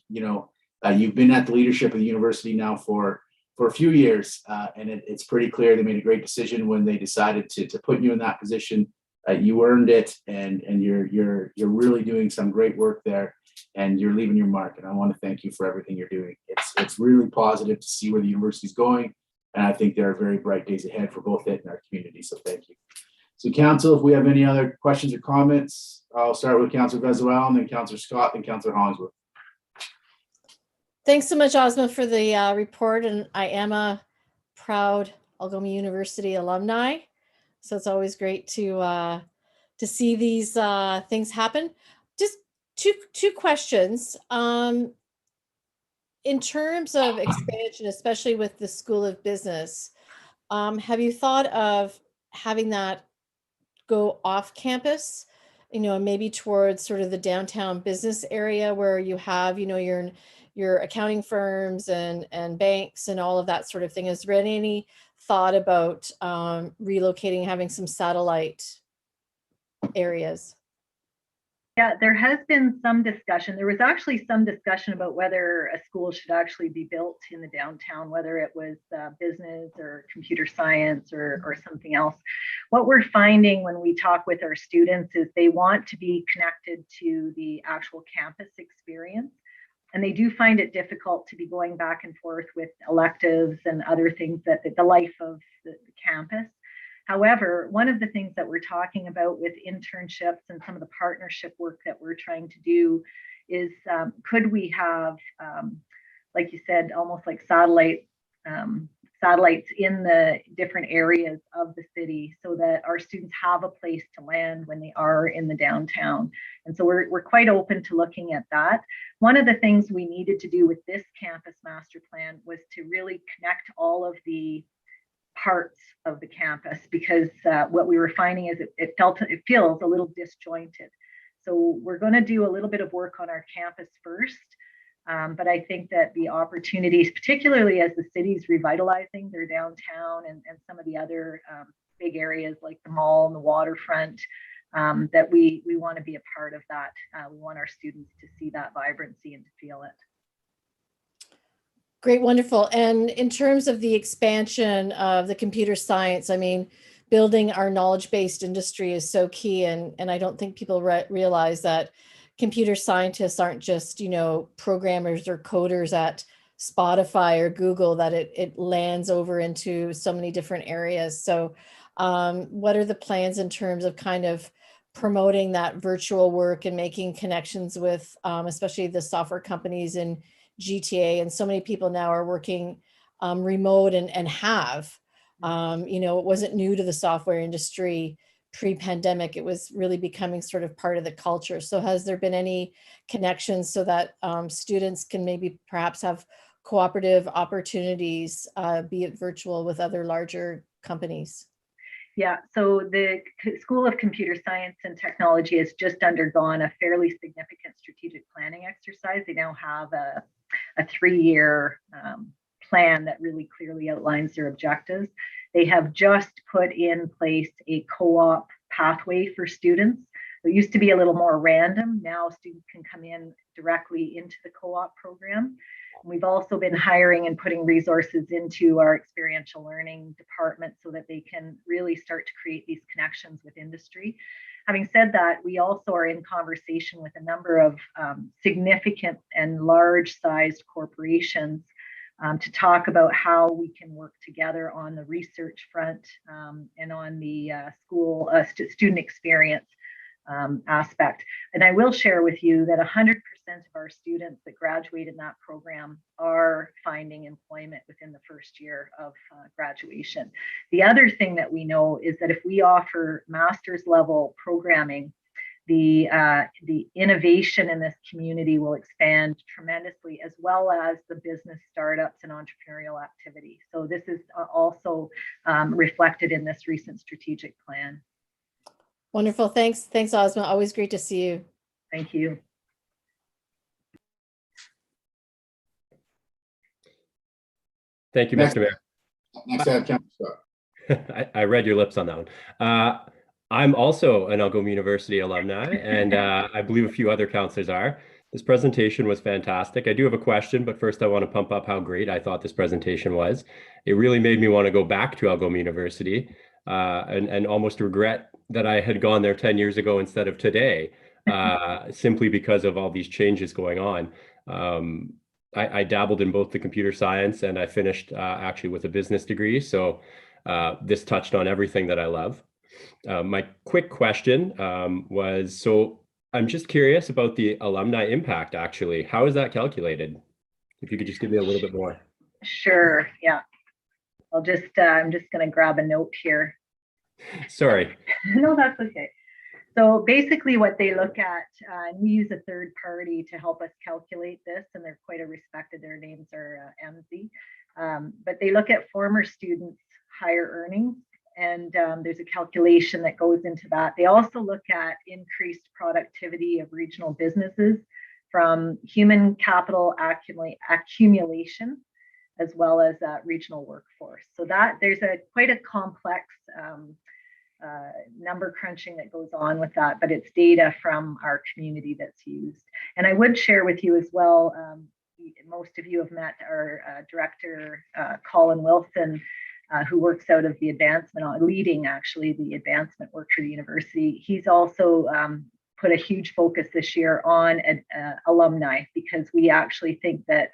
you've been at the leadership of the university now for a few years, and it's pretty clear they made a great decision when they decided to put you in that position. You earned it, and you're really doing some great work there, and you're leaving your mark. And I want to thank you for everything you're doing. It's really positive to see where the university is going, and I think there are very bright days ahead for both it and our community. So thank you. So council, if we have any other questions or comments, I'll start with Councillor Vezuel, and then Councillor Scott, then Councillor Hollingsworth. Thanks so much, Ozma, for the report. And I am a proud Algoma University alumni, so it's always great to see these things happen. Just two questions. In terms of expansion, especially with the School of Business, have you thought of having that go off campus? Maybe towards sort of the downtown business area where you have, your accounting firms and banks and all of that sort of thing. Is there any thought about relocating, having some satellite areas? Yeah, there has been some discussion. There was actually some discussion about whether a school should actually be built in the downtown, whether it was business or computer science or something else. What we're finding when we talk with our students is they want to be connected to the actual campus experience. And they do find it difficult to be going back and forth with electives and other things that the life of the campus. However, one of the things that we're talking about with internships and some of the partnership work that we're trying to do is could we have, like you said, almost like satellite satellites in the different areas of the city so that our students have a place to land when they are in the downtown. And so we're quite open to looking at that. One of the things we needed to do with this campus master plan was to really connect all of the parts of the campus, because what we were finding is it feels a little disjointed. So we're going to do a little bit of work on our campus first. But I think that the opportunities, particularly as the city's revitalizing their downtown and some of the other big areas like the mall and the waterfront, that we want to be a part of that. We want our students to see that vibrancy and to feel it. Great, wonderful. And in terms of the expansion of the computer science, I mean, building our knowledge-based industry is so key. And I don't think people realize that computer scientists aren't just, you know, programmers or coders at Spotify or Google, that it lands over into so many different areas. So what are the plans in terms of kind of promoting that virtual work and making connections with especially the software companies in GTA? And so many people now are working remote and have, you know, it wasn't new to the software industry pre-pandemic. It was really becoming sort of part of the culture. So has there been any connections so that students can maybe perhaps have cooperative opportunities, be it virtual, with other larger companies? Yeah, so the School of Computer Science and Technology has just undergone a fairly significant strategic planning exercise. They now have a 3-year plan that really clearly outlines their objectives. They have just put in place a co-op pathway for students. It used to be a little more random. Now students can come in directly into the co-op program. We've also been hiring and putting resources into our experiential learning department so that they can really start to create these connections with industry. Having said that, we also are in conversation with a number of significant and large-sized corporations to talk about how we can work together on the research front and on the student experience aspect. And I will share with you that 100% of our students that graduate in that program are finding employment within the first year of graduation. The other thing that we know is that if we offer master's level programming, the innovation in this community will expand tremendously, as well as the business startups and entrepreneurial activity. So this is also reflected in this recent strategic plan. Wonderful. Thanks, Ozma. Always great to see you. Thank you. Thank you, Mr. Mayor. Next, I have Councilor Scott. I read your lips on that one. I'm also an Algoma University alumni, and I believe a few other councillors are. This presentation was fantastic. I do have a question, but first I want to pump up how great I thought this presentation was. It really made me want to go back to Algoma University and almost regret that I had gone there 10 years ago instead of today, simply because of all these changes going on. I dabbled in both the computer science and I finished actually with a business degree. So this touched on everything that I love. My quick question was, so I'm just curious about the alumni impact, actually. How is that calculated? If you could just give me a little bit more. Sure, yeah. I'm just going to grab a note here. Sorry. No, that's okay. So basically what they look at, and we use a third party to help us calculate this, and they're quite a respected, their names are MZ, but they look at former students' higher earnings, and there's a calculation that goes into that. They also look at increased productivity of regional businesses from human capital accumulation, as well as regional workforce. So that there's quite a complex number crunching that goes on with that, but it's data from our community that's used. And I would share with you as well, most of you have met our director, Colin Wilson, who works out of the advancement, leading actually the advancement work for the university. He's also put a huge focus this year on alumni, because we actually think that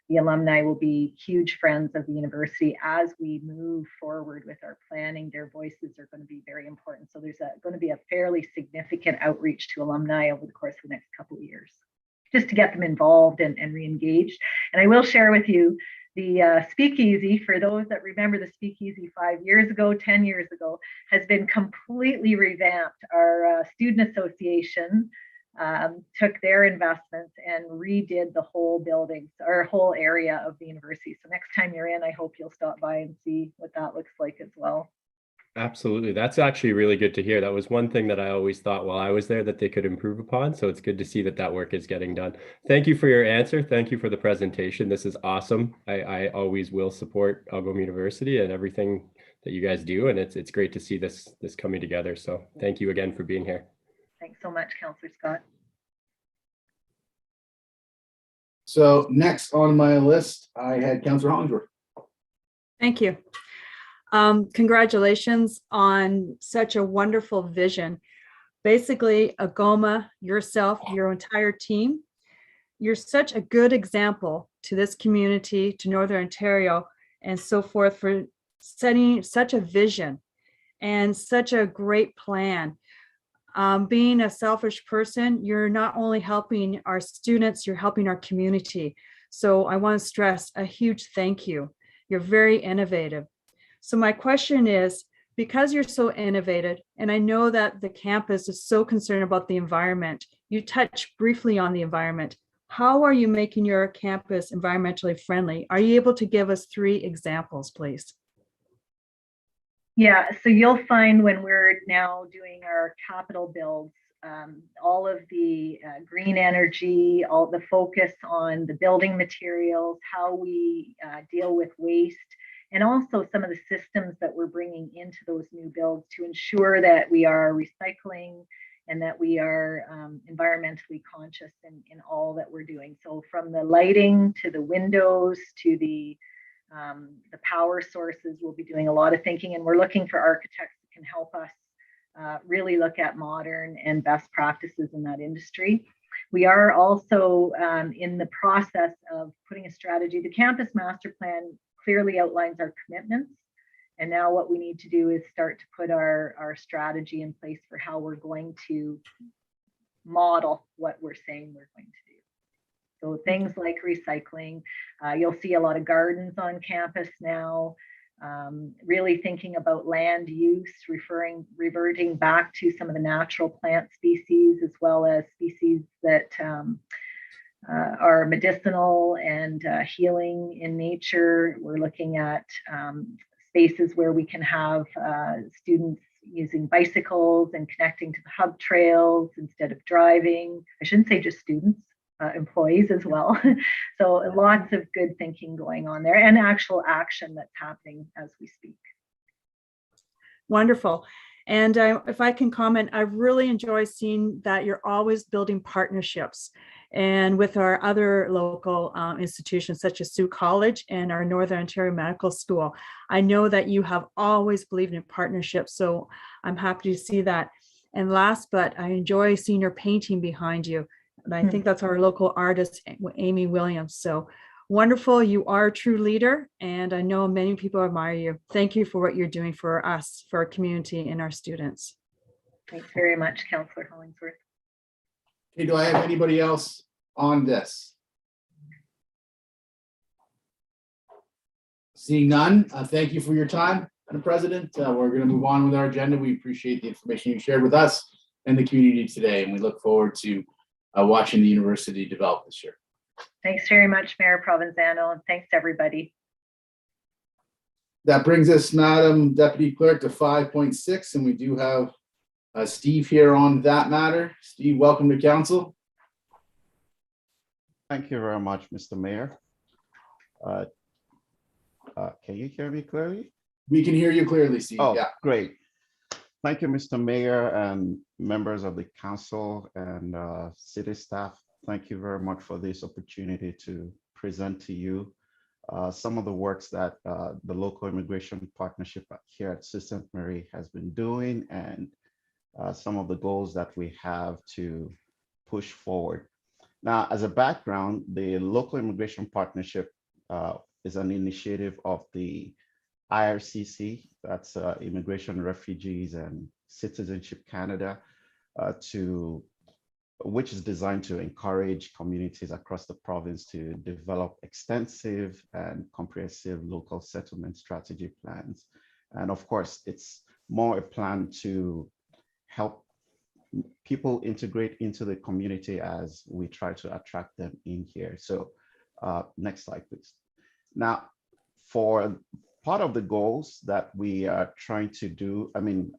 the alumni will be huge friends of the university as we move forward with our planning. Their voices are going to be very important. So there's going to be a fairly significant outreach to alumni over the course of the next couple of years, just to get them involved and re-engaged. And I will share with you The speakeasy, for those that remember the speakeasy 5 years ago, 10 years ago, has been completely revamped. Our student association took their investments and redid the whole building or whole area of the university. So next time you're in, I hope you'll stop by and see what that looks like as well. Absolutely. That's actually really good to hear. That was one thing that I always thought while I was there that they could improve upon. So it's good to see that that work is getting done. Thank you for your answer. Thank you for the presentation. This is awesome. I always will support Algoma University and everything that you guys do. And it's great to see this coming together. So thank you again for being here. Thanks so much, Councillor Scott. So next on my list, I had Councillor Hollingsworth. Thank you. Congratulations on such a wonderful vision. Basically, Algoma, yourself, your entire team, you're such a good example to this community, to Northern Ontario, and so forth for setting such a vision and such a great plan. Being a selfish person, you're not only helping our students, you're helping our community. So I want to stress a huge thank you. You're very innovative. So my question is, because you're so innovative, and I know that the campus is so concerned about the environment, you touched briefly on the environment. How are you making your campus environmentally friendly? Are you able to give us 3 examples, please? Yeah, so you'll find when we're now doing our capital builds, all of the green energy, all the focus on the building materials, how we deal with waste, and also some of the systems that we're bringing into those new builds to ensure that we are recycling and that we are environmentally conscious in all that we're doing. So from the lighting to the windows to the power sources, we'll be doing a lot of thinking, and we're looking for architects that can help us really look at modern and best practices in that industry. We are also in the process of putting a strategy. The campus master plan clearly outlines our commitments, and now what we need to do is start to put our strategy in place for how we're going to model what we're saying we're going to do. So things like recycling, you'll see a lot of gardens on campus now, really thinking about land use, reverting back to some of the natural plant species, as well as species that are medicinal and healing in nature. We're looking at spaces where we can have students using bicycles and connecting to the hub trails instead of driving. I shouldn't say just students, employees as well. So lots of good thinking going on there and actual action that's happening as we speak. Wonderful. And if I can comment, I really enjoy seeing that you're always building partnerships and with our other local institutions such as Sioux College and our Northern Ontario Medical School. I know that you have always believed in partnerships, so I'm happy to see that. And last, but I enjoy seeing your painting behind you. And I think that's our local artist, Amy Williams. So wonderful. You are a true leader, and I know many people admire you. Thank you for what you're doing for us, for our community and our students. Thanks very much, Councillor Hollingsworth. Okay, do I have anybody else on this? Seeing none, thank you for your time, Madam President. We're going to move on with our agenda. We appreciate the information you shared with us and the community today, and we look forward to watching the university develop this year. Thanks very much, Mayor Provenzano, and thanks everybody. That brings us, Madam Deputy Clerk, to 5.6, and we do have Steve here on that matter. Steve, welcome to council. Thank you very much, Mr. Mayor. Can you hear me clearly? We can hear you clearly, Steve. Oh, yeah. Great. Thank you, Mr. Mayor and members of the council and city staff. Thank you very much for this opportunity to present to you some of the works that the local immigration partnership here at Sault Ste. Marie has been doing, and some of the goals that we have to push forward. Now, as a background, the local immigration partnership is an initiative of the IRCC, that's Immigration, Refugees and Citizenship Canada, to which is designed to encourage communities across the province to develop extensive and comprehensive local settlement strategy plans. And of course, it's more a plan to help people integrate into the community as we try to attract them in here. So next slide, please. Now, for part of the goals that we are trying to do, I mean,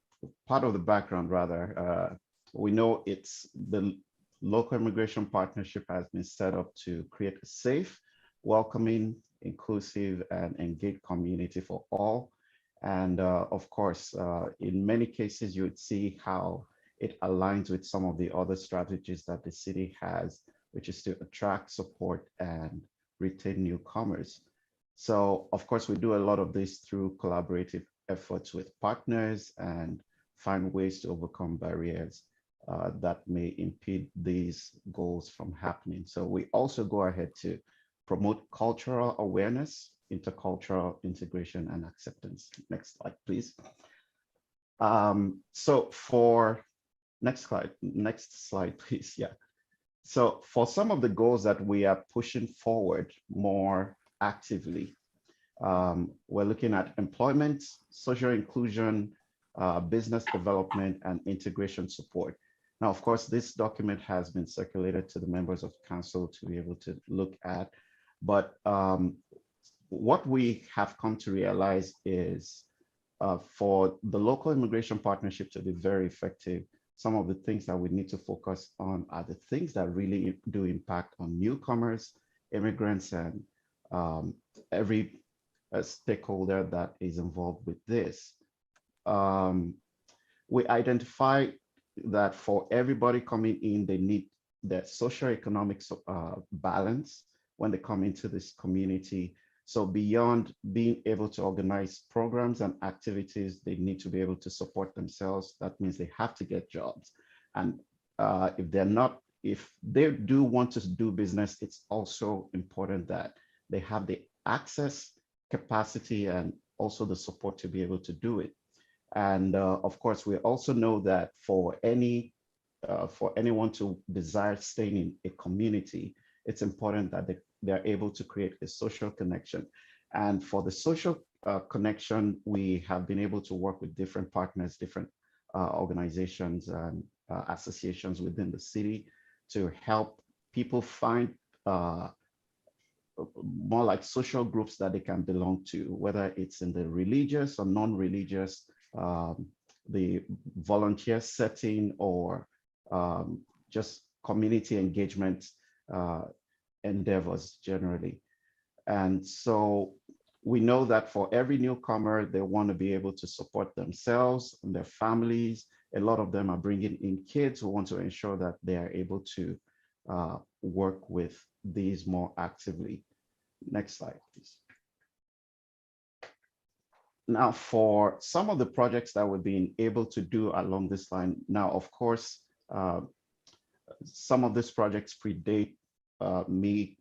part of the background rather, we know it's the local immigration partnership has been set up to create a safe, welcoming, inclusive, and engaged community for all. And of course, in many cases, you would see how it aligns with some of the other strategies that the city has, which is to attract, support, and retain newcomers. So of course, we do a lot of this through collaborative efforts with partners and find ways to overcome barriers that may impede these goals from happening. So we also go ahead to promote cultural awareness, intercultural integration, and acceptance. Next slide, please. So for next slide, please. Yeah. So for some of the goals that we are pushing forward more actively, we're looking at employment, social inclusion, business development, and integration support. Now, of course, this document has been circulated to the members of council to be able to look at, but what we have come to realize is for the local immigration partnership to be very effective, some of the things that we need to focus on are the things that really do impact on newcomers, immigrants, and every stakeholder that is involved with this. We identify that for everybody coming in, they need that socioeconomic balance when they come into this community. So beyond being able to organize programs and activities, they need to be able to support themselves. That means they have to get jobs. And if they do want to do business, it's also important that they have the access, capacity, and also the support to be able to do it. And of course, we also know that for anyone to desire staying in a community, it's important that they're able to create a social connection. And for the social connection, we have been able to work with different partners, different organizations and associations within the city to help people find more like social groups that they can belong to, whether it's in the religious or non-religious, the volunteer setting, or just community engagement endeavors generally. And so we know that for every newcomer, they want to be able to support themselves and their families. A lot of them are bringing in kids who want to ensure that they are able to work with these more actively. Next slide, please. Now, for some of the projects that we've been able to do along this line, now, of course, some of these projects predate me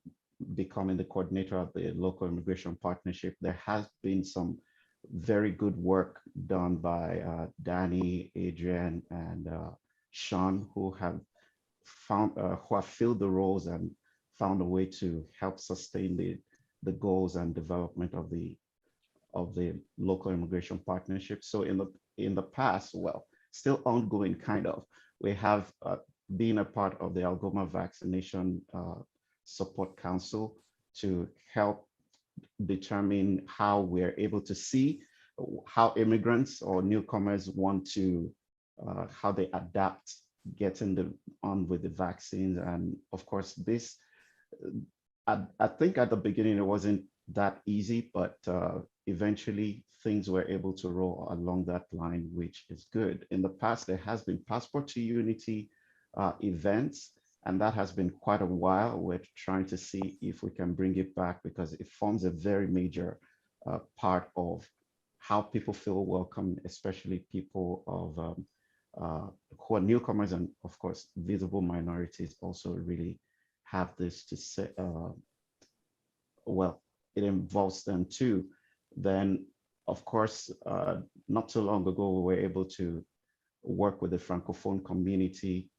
becoming the coordinator of the local immigration partnership. There has been some very good work done by Danny, Adrian, and Sean, who have filled the roles and found a way to help sustain the goals and development of the local immigration partnership. So in the past, well, still ongoing kind of, we have been a part of the Algoma Vaccination Support Council to help determine how we're able to see how immigrants or newcomers want to, how they adapt getting on with the vaccines. And of course, this, I think at the beginning, it wasn't that easy, but eventually things were able to roll along that line, which is good. In the past, there has been Passport to Unity events, and that has been quite a while. We're trying to see if we can bring it back because it forms a very major part of how people feel welcome, especially people of who are newcomers, and of course, visible minorities also really have this to say, well, it involves them too. Then, of course, not too long ago, we were able to work with the Francophone community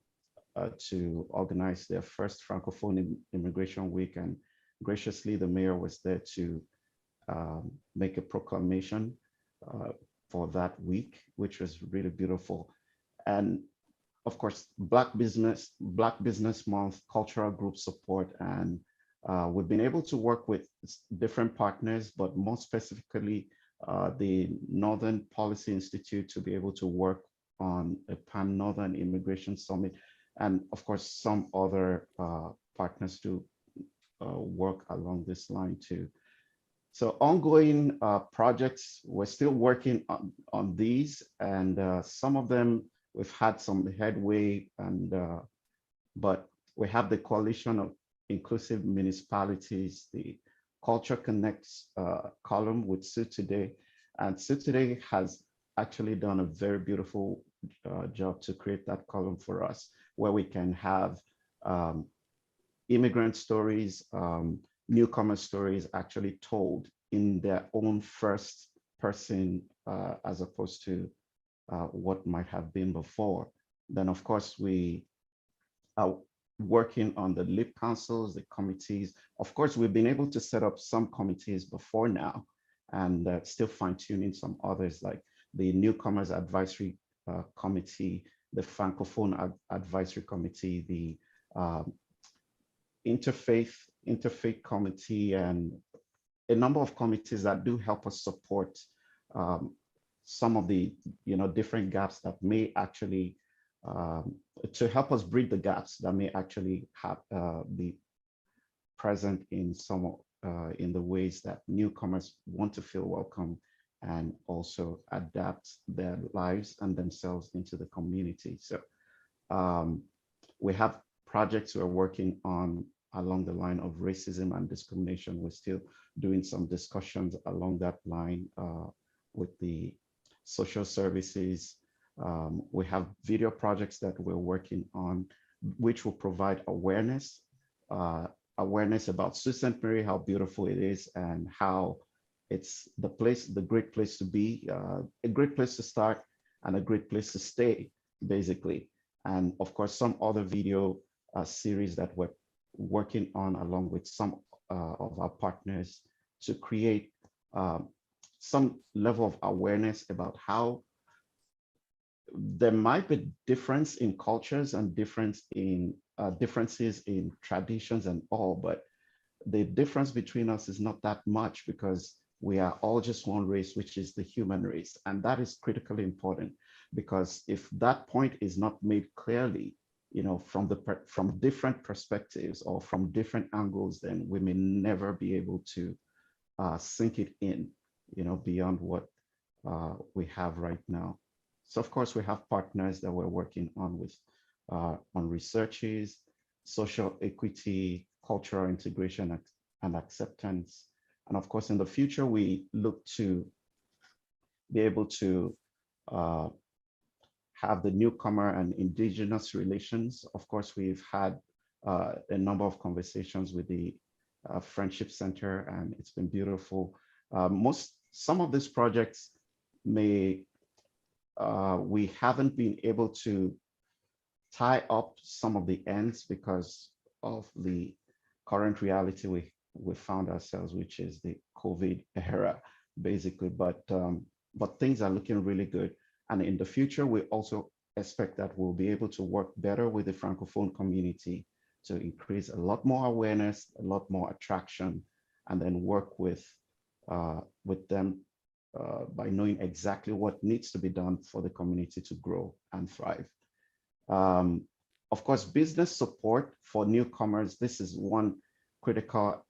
to organize their first Francophone Immigration Week, and graciously the mayor was there to make a proclamation for that week, which was really beautiful. And of course, Black Business Month, cultural group support, and we've been able to work with different partners, but more specifically, the Northern Policy Institute to be able to work on a Pan-Northern Immigration Summit, and of course, some other partners to work along this line too. So ongoing projects, we're still working on these, and some of them we've had some headway, and but we have the Coalition of Inclusive Municipalities, the Culture Connects column with Sue Today, and Sue Today has actually done a very beautiful job to create that column for us, where we can have immigrant stories, newcomer stories actually told in their own first person, as opposed to what might have been before. Then of course we are working on the LIP councils, the committees. Of course, we've been able to set up some committees before now, and still fine tuning some others, like the Newcomers Advisory Committee, the Francophone Advisory Committee, the Interfaith Committee, and a number of committees that do help us support some of the different gaps that may actually to help us bridge the gaps that may actually have be present in some in the ways that newcomers want to feel welcome and also adapt their lives and themselves into the community. So we have projects we're working on along the line of racism and discrimination. We're still doing some discussions along that line with the social services. We have video projects that we're working on, which will provide awareness about Sault Ste. Marie, how beautiful it is, and how it's the great place to be, a great place to start, and a great place to stay, basically. And of course, some other video series that we're working on along with some of our partners to create some level of awareness about how there might be difference in cultures and differences in traditions and all, but the difference between us is not that much, because we are all just one race, which is the human race. And that is critically important, because if that point is not made clearly, from different perspectives or from different angles, then we may never be able to sink it in, beyond what we have right now. So of course, we have partners that we're working on with on researches, social equity, cultural integration and acceptance. And of course, in the future, we look to be able to have the newcomer and Indigenous relations. Of course, we've had a number of conversations with the Friendship Center, and it's been beautiful. Some of these projects we haven't been able to tie up some of the ends because of the current reality we found ourselves, which is the COVID era, basically. But things are looking really good. And in the future, we also expect that we'll be able to work better with the Francophone community to increase a lot more awareness, a lot more attraction, and then work with them by knowing exactly what needs to be done for the community to grow and thrive. Of course, business support for newcomers. This is one critical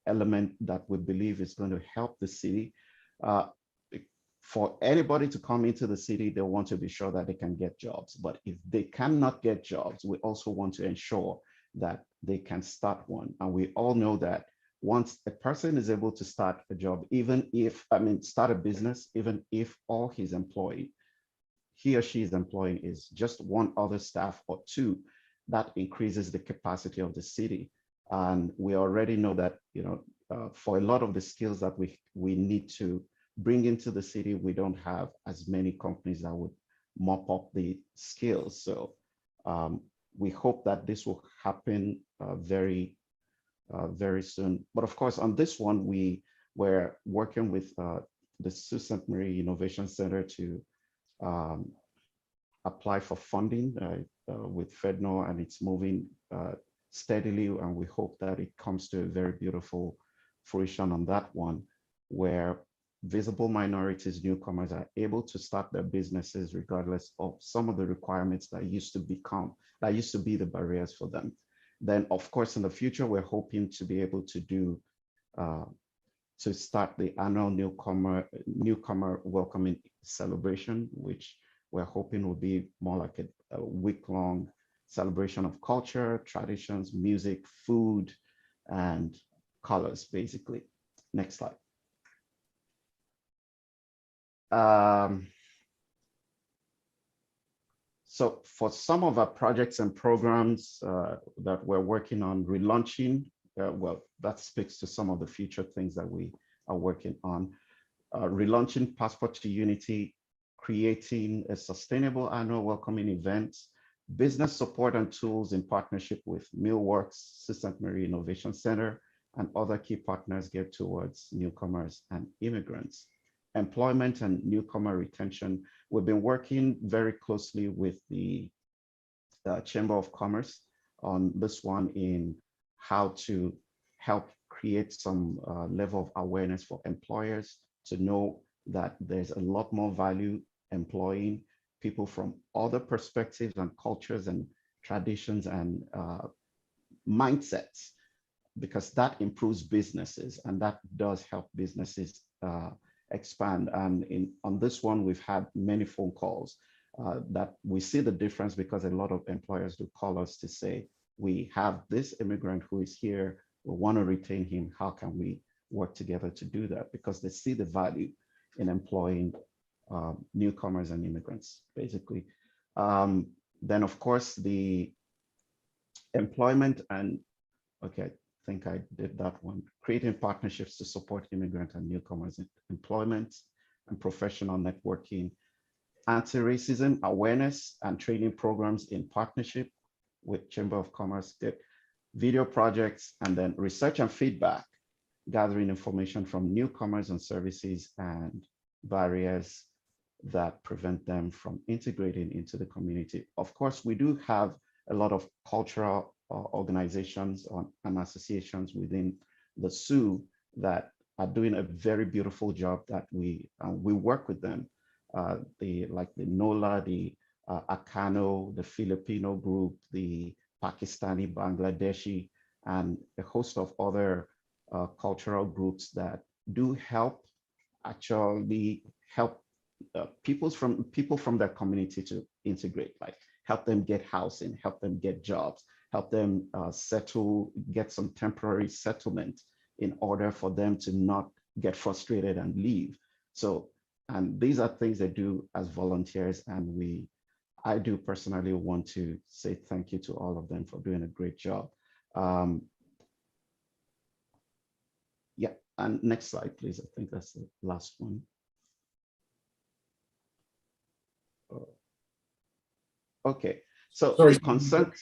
element that we believe is going to help the city. For anybody to come into the city, they want to be sure that they can get jobs. But if they cannot get jobs, we also want to ensure that they can start one. And we all know that once a person is able to start a job, start a business, even if all he or she is employing is just one other staff or two, that increases the capacity of the city. And we already know that, for a lot of the skills that we need to bring into the city, we don't have as many companies that would mop up the skills. So We hope that this will happen very soon. But of course, on this one, we were working with the Sault Ste. Marie Innovation Center to apply for funding with FedNo, and it's moving steadily, and we hope that it comes to a very beautiful fruition on that one, where visible minorities, newcomers are able to start their businesses regardless of some of the requirements that used to be the barriers for them. Then, of course, in the future, we're hoping to be able to do to start the annual newcomer welcoming celebration, which we're hoping will be more like a week-long celebration of culture, traditions, music, food, and colors, basically. Next slide. So for some of our projects and programs that we're working on relaunching, well, that speaks to some of the future things that we are working on. Relaunching Passport to Unity, creating a sustainable annual welcoming event, business support and tools in partnership with Millworks, Sault Ste. Marie Innovation Center, and other key partners geared towards newcomers and immigrants. Employment and newcomer retention. We've been working very closely with the Chamber of Commerce on this one in how to help create some level of awareness for employers to know that there's a lot more value employing people from other perspectives and cultures and traditions and mindsets, because that improves businesses and that does help businesses expand. And on this one, we've had many phone calls that we see the difference, because a lot of employers do call us to say, we have this immigrant who is here, we want to retain him. How can we work together to do that? Because they see the value in employing newcomers and immigrants, basically. Then, of course, the employment and, okay, I think I did that one. Creating partnerships to support immigrant and newcomers in employment and professional networking, anti-racism awareness and training programs in partnership with Chamber of Commerce, video projects, and then research and feedback, gathering information from newcomers on services and barriers that prevent them from integrating into the community. Of course, we do have a lot of cultural organizations and associations within the Sioux that are doing a very beautiful job that we work with them. Like the NOLA, the Akano, the Filipino group, the Pakistani, Bangladeshi, and a host of other cultural groups that do actually help people from their community to integrate, like help them get housing, help them get jobs, help them settle, get some temporary settlement in order for them to not get frustrated and leave. So, and these are things they do as volunteers, and I do personally want to say thank you to all of them for doing a great job. Yeah, and next slide, please. I think that's the last one. Okay, so sorry, consent.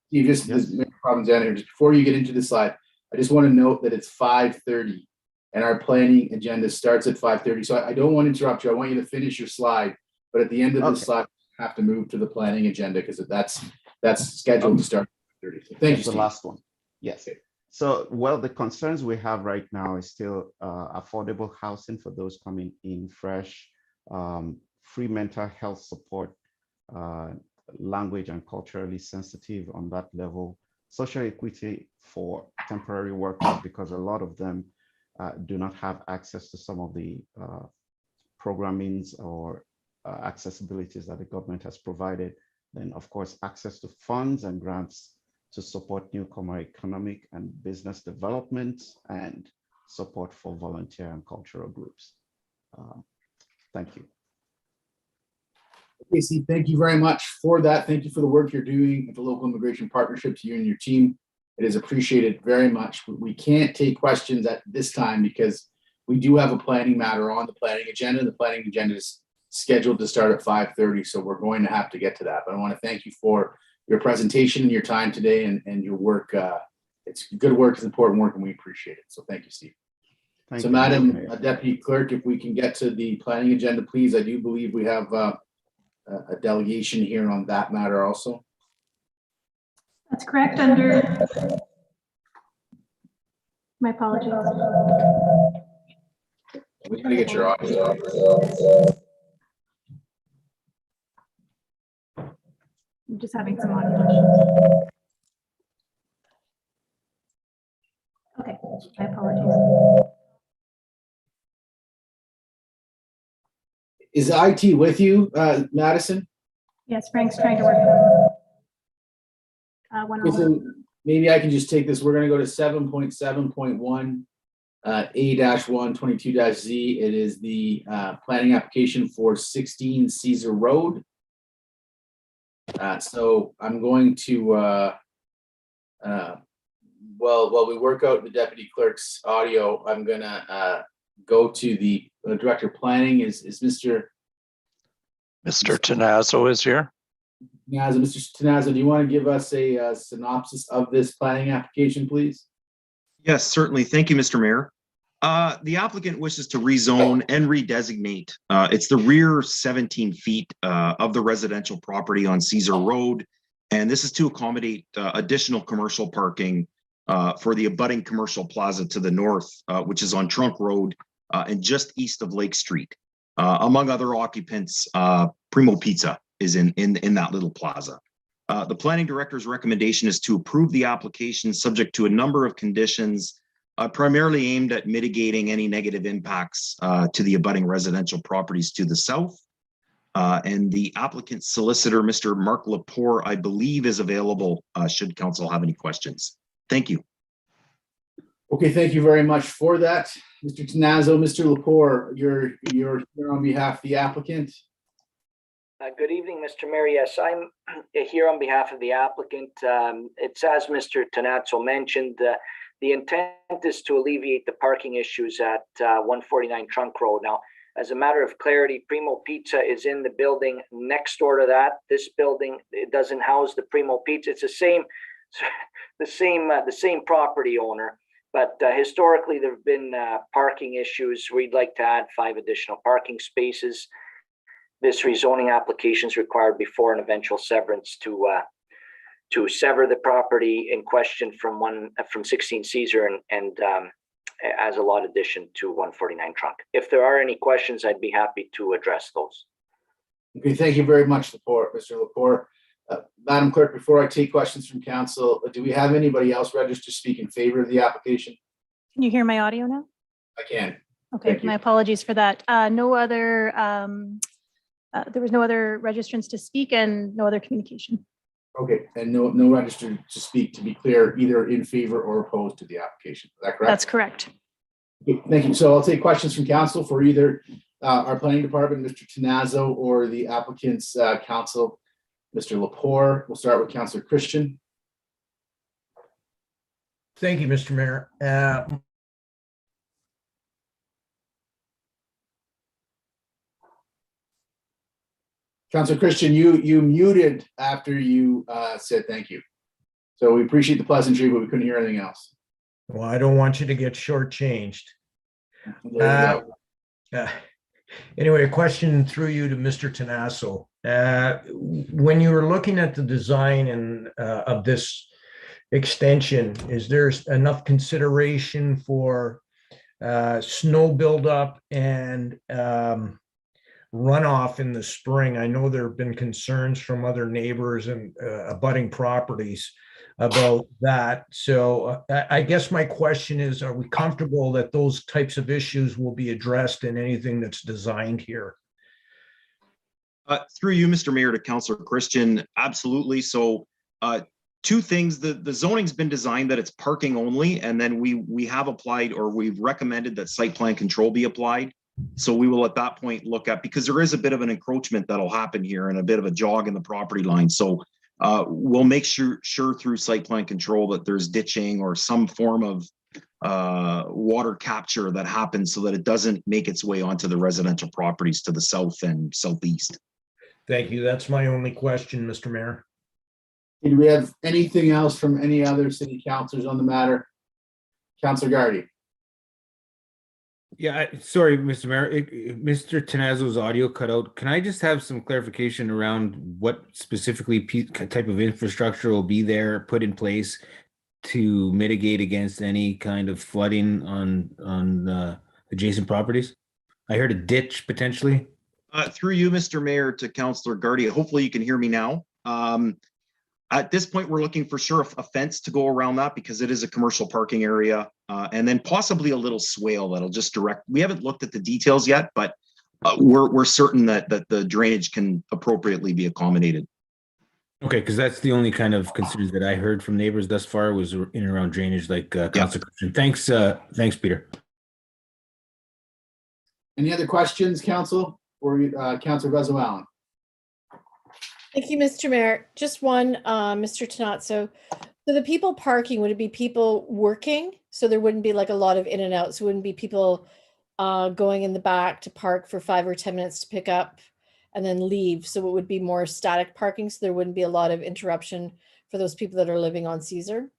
You just, Yes. there's problems down here. Just before you get into the slide, I just want to note that it's 5:30 and our planning agenda starts at 5:30. So I don't want to interrupt you. I want you to finish your slide, but at the end of the slide, you have to move to the planning agenda because that's scheduled to start at 5:30. So thank you, The Steve. last one. Yes. So, well, the concerns we have right now is still affordable housing for those coming in fresh, free mental health support, language and culturally sensitive on that level, social equity for temporary workers, because a lot of them do not have access to some of the programmings or accessibilities that the government has provided. Then, of course, access to funds and grants to support newcomer economic and business development, and support for volunteer and cultural groups. Thank you. Okay, Steve, thank you very much for that. Thank you for the work you're doing at the local immigration partnership, to you and your team. It is appreciated very much. We can't take questions at this time because we do have a planning matter on the planning agenda. The planning agenda is scheduled to start at 5:30, so we're going to have to get to that. But I want to thank you for your presentation and your time today and your work. It's good work, it's important work, and we appreciate it. So thank you, Steve. Thank So you, Mr. Madam Mayor. Deputy Clerk, if we can get to the planning agenda, please. I do believe we have a delegation here on that matter also. That's correct under. My apologies. We gotta get your audio. I'm just having some audio issues. Okay, my apologies. Is IT with you, Madison? Yes, Frank's trying to work on one on one. Listen, maybe I can just take this. We're gonna go to 7.7.1, A-122-Z. It is the planning application for 16 Caesar Road. So I'm going to, while we work out the deputy clerk's audio, I'm gonna go to the director of planning. Is Mr. Tenazzo is here. Tenazzo. Mr. Tenazzo, do you want to give us a synopsis of this planning application, please? Yes, certainly. Thank you, Mr. Mayor. The applicant wishes to rezone and redesignate. It's the rear 17 feet of the residential property on Caesar Road. And this is to accommodate additional commercial parking for the abutting commercial plaza to the north, which is on Trunk Road and just east of Lake Street. Among other occupants, Primo Pizza is in that little plaza. The planning director's recommendation is to approve the application subject to a number of conditions, primarily aimed at mitigating any negative impacts to the abutting residential properties to the south. And the applicant's solicitor, Mr. Mark Lepore, I believe is available should council have any questions. Thank you. Okay, thank you very much for that. Mr. Tenazzo, Mr. Lepore, you're here on behalf of the applicant. Good evening, Mr. Mayor. Yes, I'm here on behalf of the applicant. It's as Mr. Tenazzo mentioned, the intent is to alleviate the parking issues at 149 Trunk Road. Now, as a matter of clarity, Primo Pizza is in the building next door to that. This building, it doesn't house the Primo Pizza. It's the same property owner. But historically, there have been parking issues. We'd like to add 5 additional parking spaces. This rezoning application is required before an eventual severance to sever the property in question from 16 Caesar and as a lot addition to 149 Trunk. If there are any questions, I'd be happy to address those. Okay, thank you very much, Lepore, Mr. Lepore. Madam Clerk, before I take questions from council, do we have anybody else registered to speak in favor of the application? Can you hear my audio now? I can. Okay, Thank you. my apologies for that. No other, there was no other registrants to speak and no other communication. Okay, and no registered to speak, to be clear, either in favor or opposed to the application. Is that correct? That's correct. Okay, thank you. So I'll take questions from council for either our planning department, Mr. Tenazzo, or the applicant's counsel, Mr. Lepore. We'll start with Councillor Christian. Thank you, Mr. Mayor. Councillor Christian, you muted after you said thank you. So we appreciate the pleasantry, but we couldn't hear anything else. Well, I don't want you to get shortchanged. There you go. Anyway, a question through you to Mr. Tenazzo. When you were looking at the design and of this extension, is there enough consideration for snow buildup and runoff in the spring? I know there have been concerns from other neighbors and abutting properties about that. So I guess my question is, are we comfortable that those types of issues will be addressed in anything that's designed here? Through you, Mr. Mayor, to Councillor Christian, absolutely. So 2 things, the zoning's been designed that it's parking only, and then we have applied, or we've recommended that site plan control be applied. So we will at that point look at, because there is a bit of an encroachment that'll happen here and a bit of a jog in the property line. So we'll make sure through site plan control that there's ditching or some form of water capture that happens so that it doesn't make its way onto the residential properties to the south and southeast. Thank you. That's my only question, Mr. Mayor. Do we have anything else from any other city councilors on the matter? Councilor Gardy. Yeah, sorry, Mr. Mayor, Mr. Tenazzo's audio cut out. Can I just have some clarification around what specifically type of infrastructure will be there, put in place to mitigate against any kind of flooding on adjacent properties? I heard a ditch potentially. Through you, Mr. Mayor, to Councillor Gardia. Hopefully you can hear me now. At this point, we're looking for sure a fence to go around that because it is a commercial parking area, and then possibly a little swale that'll just direct. We haven't looked at the details yet, but we're certain that the drainage can appropriately be accommodated. Okay, because that's the only kind of concerns that I heard from neighbors thus far was in and around drainage, like Councilor Christian. Thanks, Peter. Any other questions, council, or Councilor Bezo-Allen? Thank you, Mr. Mayor. Just one, Mr. Tenazzo. So the people parking, would it be people working? So there wouldn't be like a lot of in and out. So it wouldn't be people going in the back to park for 5 or 10 minutes to pick up and then leave. So it would be more static parking. So there wouldn't be a lot of interruption for those people that are living on Caesar.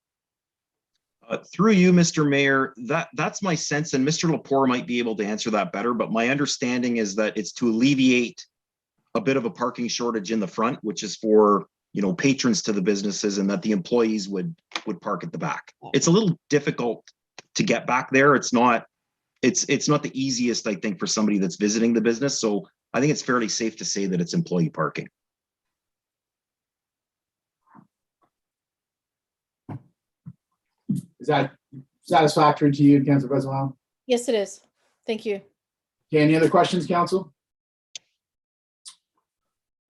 Through you, Mr. Mayor, that's my sense, and Mr. Lepore might be able to answer that better, but my understanding is that it's to alleviate a bit of a parking shortage in the front, which is for, you know, patrons to the businesses, and that the employees would park at the back. It's a little difficult to get back there. It's not the easiest, I think, for somebody that's visiting the business. So I think it's fairly safe to say that it's employee parking. Is that satisfactory to you, Councilor Bezo-Allen? Yes, it is. Thank you. Okay, any other questions, council?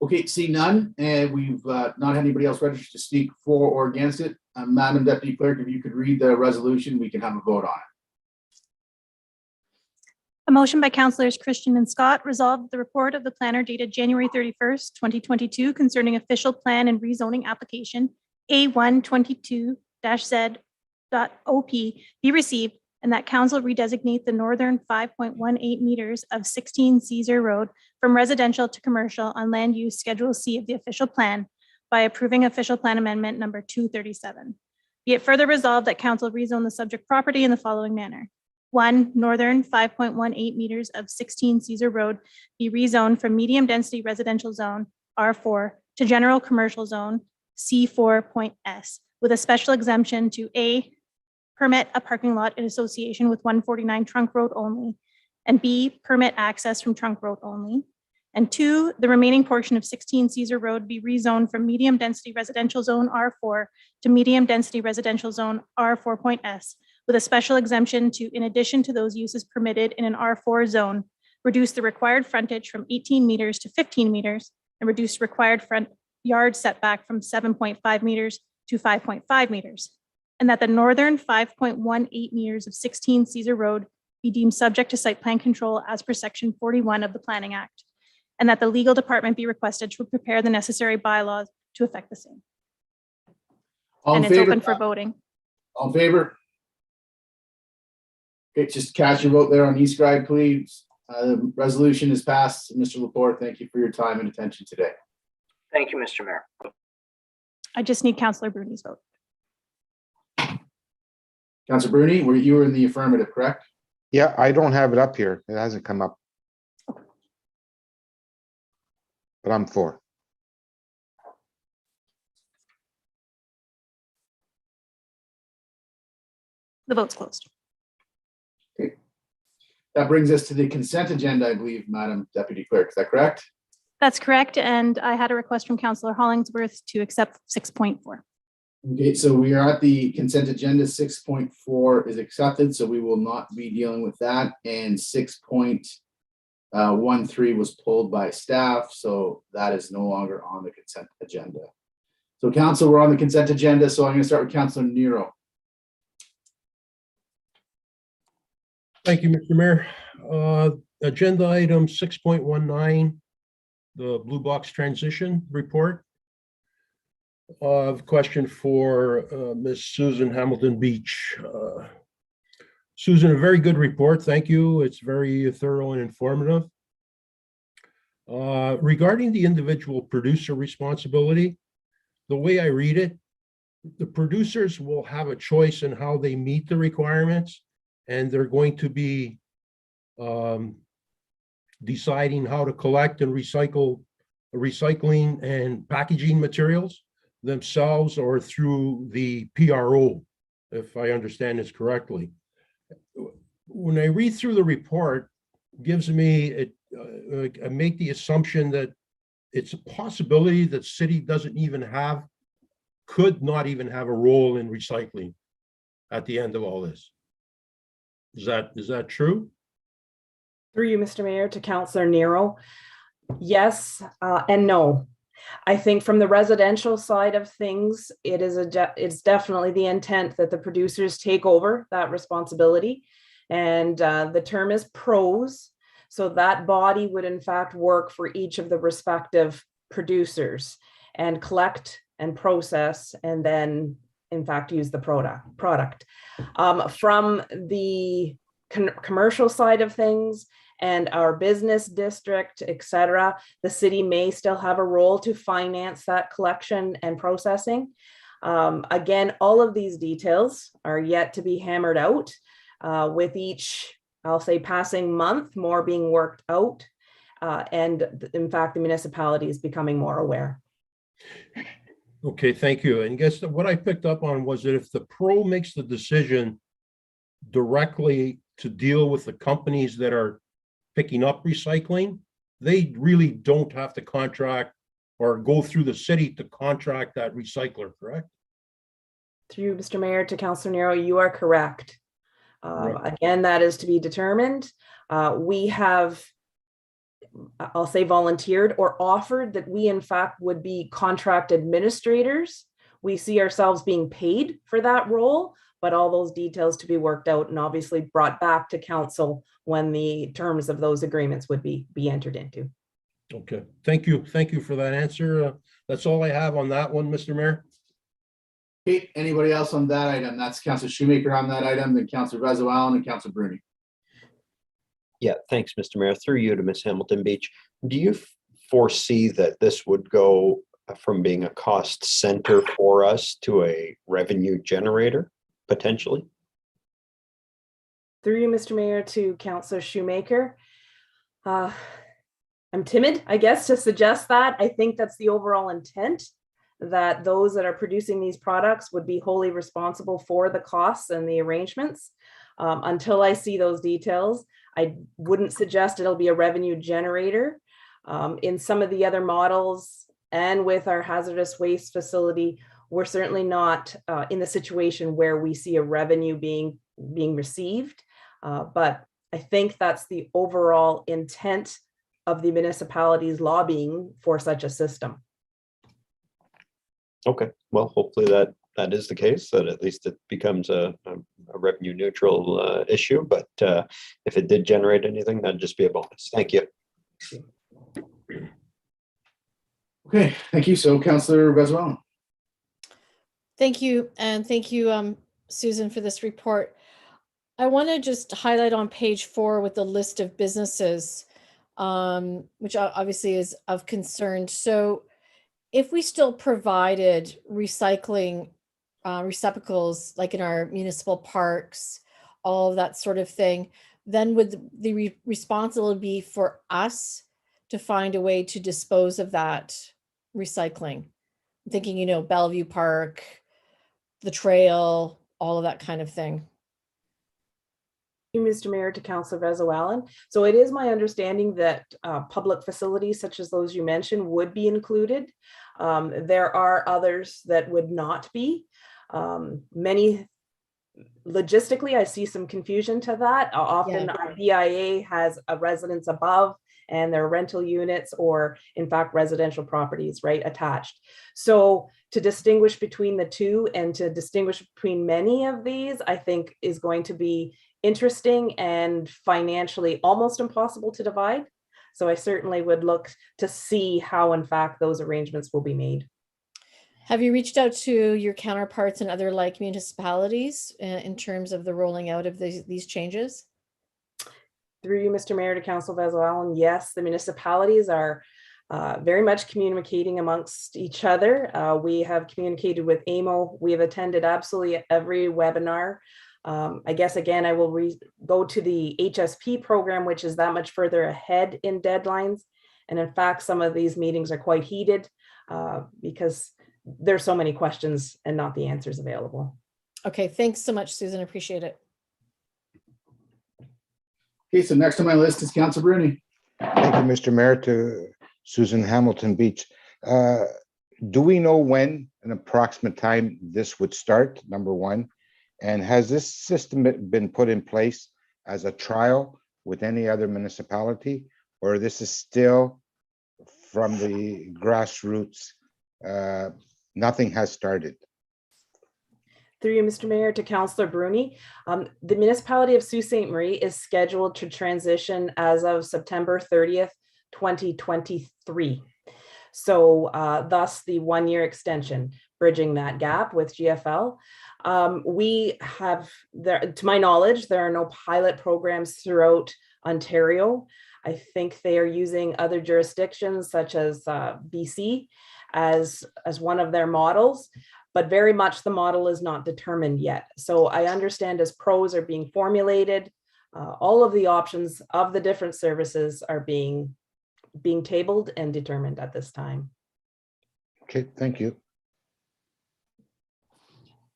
Okay, see none, and we've not had anybody else registered to speak for or against it. Madam Deputy Clerk, if you could read the resolution, we can have a vote on it. A motion by Councillors Christian and Scott resolved the report of the planner dated January 31st, 2022 concerning official plan and rezoning application A122-Z.OP be received, and that council redesignate the northern 5.18 meters of 16 Caesar Road from residential to commercial on land use Schedule C of the official plan by approving official plan amendment number 237. Be it further resolved that council rezone the subject property in the following manner. 1, northern 5.18 meters of 16 Caesar Road be rezoned from medium density residential zone R4 to general commercial zone C4.S with a special exemption to A, permit a parking lot in association with 149 Trunk Road only, and B, permit access from Trunk Road only. And 2, the remaining portion of 16 Caesar Road be rezoned from medium density residential zone R4 to medium density residential zone R4.S with a special exemption to, in addition to those uses permitted in an R4 zone, reduce the required frontage from 18 meters to 15 meters and reduce required front yard setback from 7.5 meters to 5.5 meters. And that the northern 5.18 meters of 16 Caesar Road be deemed subject to site plan control as per section 41 of the Planning Act. And that the legal department be requested to prepare the necessary bylaws to affect the same. All in And it's favor? open for voting. All in favor? Okay, just cast your vote there on e-scribe, please. The resolution is passed. Mr. Lepore, thank you for your time and attention today. Thank you, Mr. Mayor. I just need Councillor Bruni's vote. Councilor Bruni, you were in the affirmative, correct? Yeah, I don't have it up here. It hasn't come up. But I'm for. The vote's closed. Okay. That brings us to the consent agenda, I believe, Madam Deputy Clerk. Is that correct? That's correct. And I had a request from Councillor Hollingsworth to accept 6.4. Okay, so we are at the consent agenda. 6.4 is accepted, so we will not be dealing with that. And 6.13 was pulled by staff, so that is no longer on the consent agenda. So council, we're on the consent agenda, so I'm going to start with Councilor Nero. Thank you, Mr. Mayor. Agenda item 6.19, the Blue Box Transition Report. Question for Ms. Susan Hamilton Beach. Susan, a very good report. Thank you. It's very thorough and informative. Regarding the individual producer responsibility, the way I read it, the producers will have a choice in how they meet the requirements, and they're going to be deciding how to collect and recycling and packaging materials themselves or through the PRO, if I understand this correctly. When I read through the report, gives me, I make the assumption that it's a possibility that city could not even have a role in recycling at the end of all this. Is that true? Through you, Mr. Mayor, to Councillor Nero. Yes and no. I think from the residential side of things, it's definitely the intent that the producers take over that responsibility. And the term is pros. So that body would in fact work for each of the respective producers and collect and process and then in fact use the product. From the commercial side of things and our business district, etc., the city may still have a role to finance that collection and processing. Again, all of these details are yet to be hammered out with each, I'll say, passing month, more being worked out. And in fact, the municipality is becoming more aware. Okay, thank you. And guess what I picked up on was that if the pro makes the decision directly to deal with the companies that are picking up recycling, they really don't have to contract or go through the city to contract that recycler, correct? Through Mr. Mayor to Councillor Nero, you are correct. Right. Again, that is to be determined. We have, I'll say, volunteered or offered that we in fact would be contract administrators. We see ourselves being paid for that role, but all those details to be worked out and obviously brought back to council when the terms of those agreements would be entered into. Okay, thank you. Thank you for that answer. That's all I have on that one, Mr. Mayor. Okay, anybody else on that item? That's Councillor Shoemaker on that item, then Councillor Vezow and Councillor Bruni. Yeah, thanks, Mr. Mayor. Through you to Ms. Hamilton Beach. Do you foresee that this would go from being a cost center for us to a revenue generator, potentially? Through you, Mr. Mayor, to Councillor Shoemaker. I'm timid, I guess, to suggest that. I think that's the overall intent, that those that are producing these products would be wholly responsible for the costs and the arrangements. Until I see those details, I wouldn't suggest it'll be a revenue generator. In some of the other models and with our hazardous waste facility, we're certainly not in the situation where we see a revenue being received. But I think that's the overall intent of the municipalities lobbying for such a system. Okay, well, hopefully that is the case, that at least it becomes a revenue neutral issue. But if it did generate anything, that'd just be a bonus. Thank you. Okay, thank you. So Councillor Vezow. Thank you. And thank you, Susan, for this report. I want to just highlight on page 4 with the list of businesses, which obviously is of concern. So if we still provided recycling receptacles, like in our municipal parks, all of that sort of thing, then would the responsibility be for us to find a way to dispose of that recycling? I'm thinking, Bellevue Park, the trail, all of that kind of thing. Mr. Mayor, to Councillor Vezow. So it is my understanding that public facilities such as those you mentioned would be included. There are others that would not be. Many, logistically, I see some confusion to that. Often our BIA has a residence above and their rental units or in fact residential properties, right, attached. So to distinguish between the two and to distinguish between many of these, I think is going to be interesting and financially almost impossible to divide. So I certainly would look to see how in fact those arrangements will be made. Have you reached out to your counterparts in other like municipalities in terms of the rolling out of these changes? Through you, Mr. Mayor, to Councillor Vezow, yes, the municipalities are very much communicating amongst each other. We have communicated with AMO. We have attended absolutely every webinar. I guess, again, I will go to the HSP program, which is that much further ahead in deadlines. And in fact, some of these meetings are quite heated because there's so many questions and not the answers available. Okay, thanks so much, Susan. Appreciate it. Okay, so next on my list is Councilor Bruni. Thank you, Mr. Mayor, to Susan Hamilton Beach. Do we know when an approximate time this would start, number one? And has this system been put in place as a trial with any other municipality, or this is still from the grassroots? Nothing has started. Through you, Mr. Mayor, to Councillor Bruni. The municipality of Sault Ste. Marie is scheduled to transition as of September 30th, 2023. So thus the 1-year extension, bridging that gap with GFL. We have, to my knowledge, there are no pilot programs throughout Ontario. I think they are using other jurisdictions such as BC as one of their models, but very much the model is not determined yet. So I understand as pros are being formulated, all of the options of the different services are being tabled and determined at this time. Okay, thank you.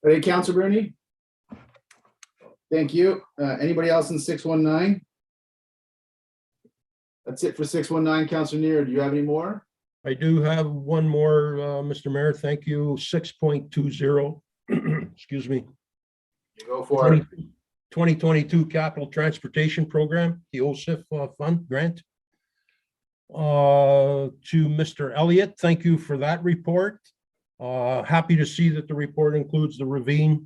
Ready, Councilor Bruni? Thank you. Anybody else in 619? That's it for 619. Councilor Neer, do you have any more? I do have one more, Mr. Mayor. Thank you. 6.20. Excuse me. You go for it. 2022 Capital Transportation Program, the OSIF fund grant. To Mr. Elliott, thank you for that report. Happy to see that the report includes the ravine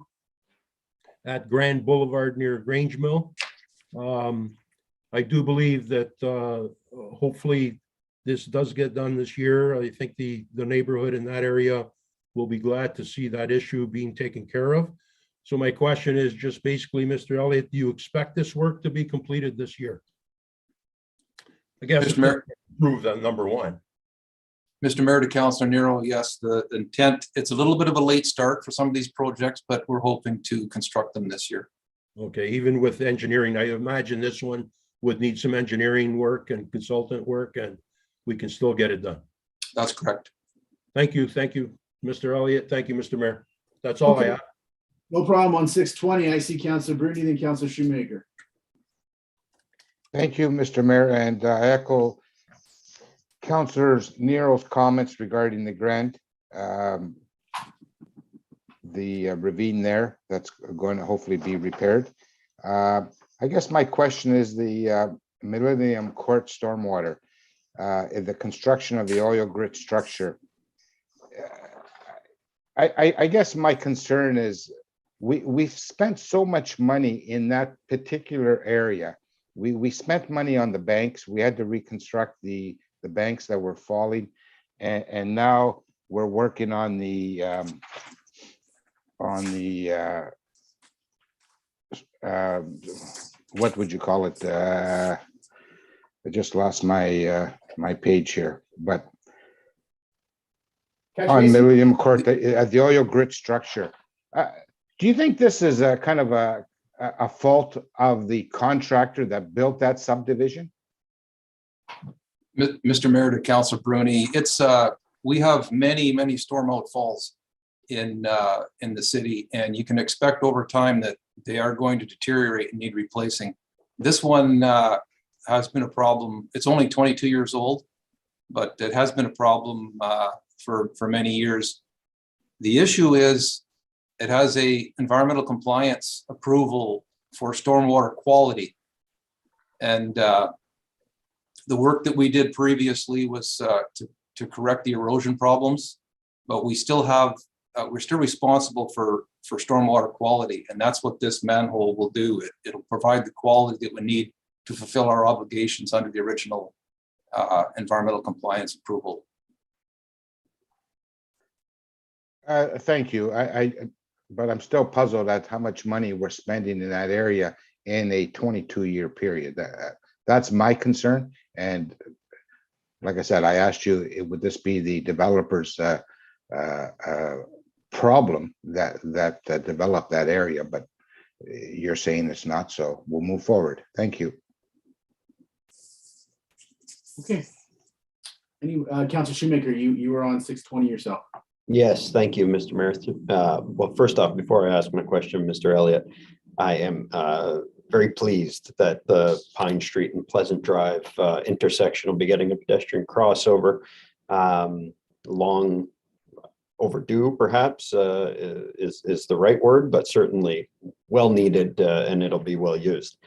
at Grand Boulevard near Grange Mill. I do believe that hopefully this does get done this year. I think the neighborhood in that area will be glad to see that issue being taken care of. So my question is just basically, Mr. Elliott, do you expect this work to be completed this year? I guess Mr. Mayor, prove that number one. Mr. Mayor, to Councilor Nero, yes, the intent, it's a little bit of a late start for some of these projects, but we're hoping to construct them this year. Okay, even with engineering, I imagine this one would need some engineering work and consultant work, and we can still get it done. That's correct. Thank you, Mr. Elliott. Thank you, Mr. Mayor. That's all I have. No problem. On 620, I see Councilor Bruni, then Councilor Shoemaker. Thank you, Mr. Mayor, and I echo Councilor Nero's comments regarding the grant. The ravine there, that's going to hopefully be repaired. I guess my question is the Millennium Court stormwater, the construction of the oil grit structure. I guess my concern is we've spent so much money in that particular area. We spent money on the banks. We had to reconstruct the banks that were falling, and now we're working on the what would you call it? I just lost my my page here, but on Millennium Court, the oil grit structure. Do you think this is a kind of a fault of the contractor that built that subdivision? Mr. Mayor, to Councilor Bruni, it's we have many storm outfalls in the city, and you can expect over time that they are going to deteriorate and need replacing. This one has been a problem. It's only 22 years old, but it has been a problem for many years. The issue is it has a environmental compliance approval for stormwater quality, and the work that we did previously was to correct the erosion problems, but we still have we're still responsible for stormwater quality, and that's what this manhole will do. It'll provide the quality that we need to fulfill our obligations under the original environmental compliance approval. Thank you. But I'm still puzzled at how much money we're spending in that area in a 22-year period. That's my concern. And like I said, I asked you, would this be the developer's problem that developed that area? But you're saying it's not, so we'll move forward. Thank you. Okay. Any, Councilor Shoemaker, you were on 620 yourself. Yes, thank you, Mr. Mayor. Well, first off, before I ask my question, Mr. Elliott, I am very pleased that the Pine Street and Pleasant Drive intersection will be getting a pedestrian crossover. Long overdue, perhaps, is the right word, but certainly well needed, and it'll be well used.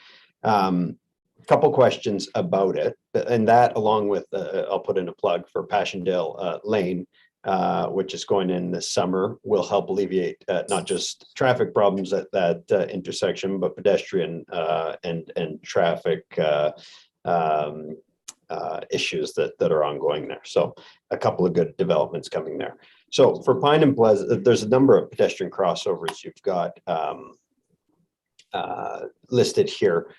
Couple questions about it, and that along with, I'll put in a plug for Passchendaele Lane, which is going in this summer, will help alleviate not just traffic problems at that intersection, but pedestrian and traffic issues that are ongoing there. So a couple of good developments coming there. So for Pine and Pleasant, there's a number of pedestrian crossovers you've got listed here.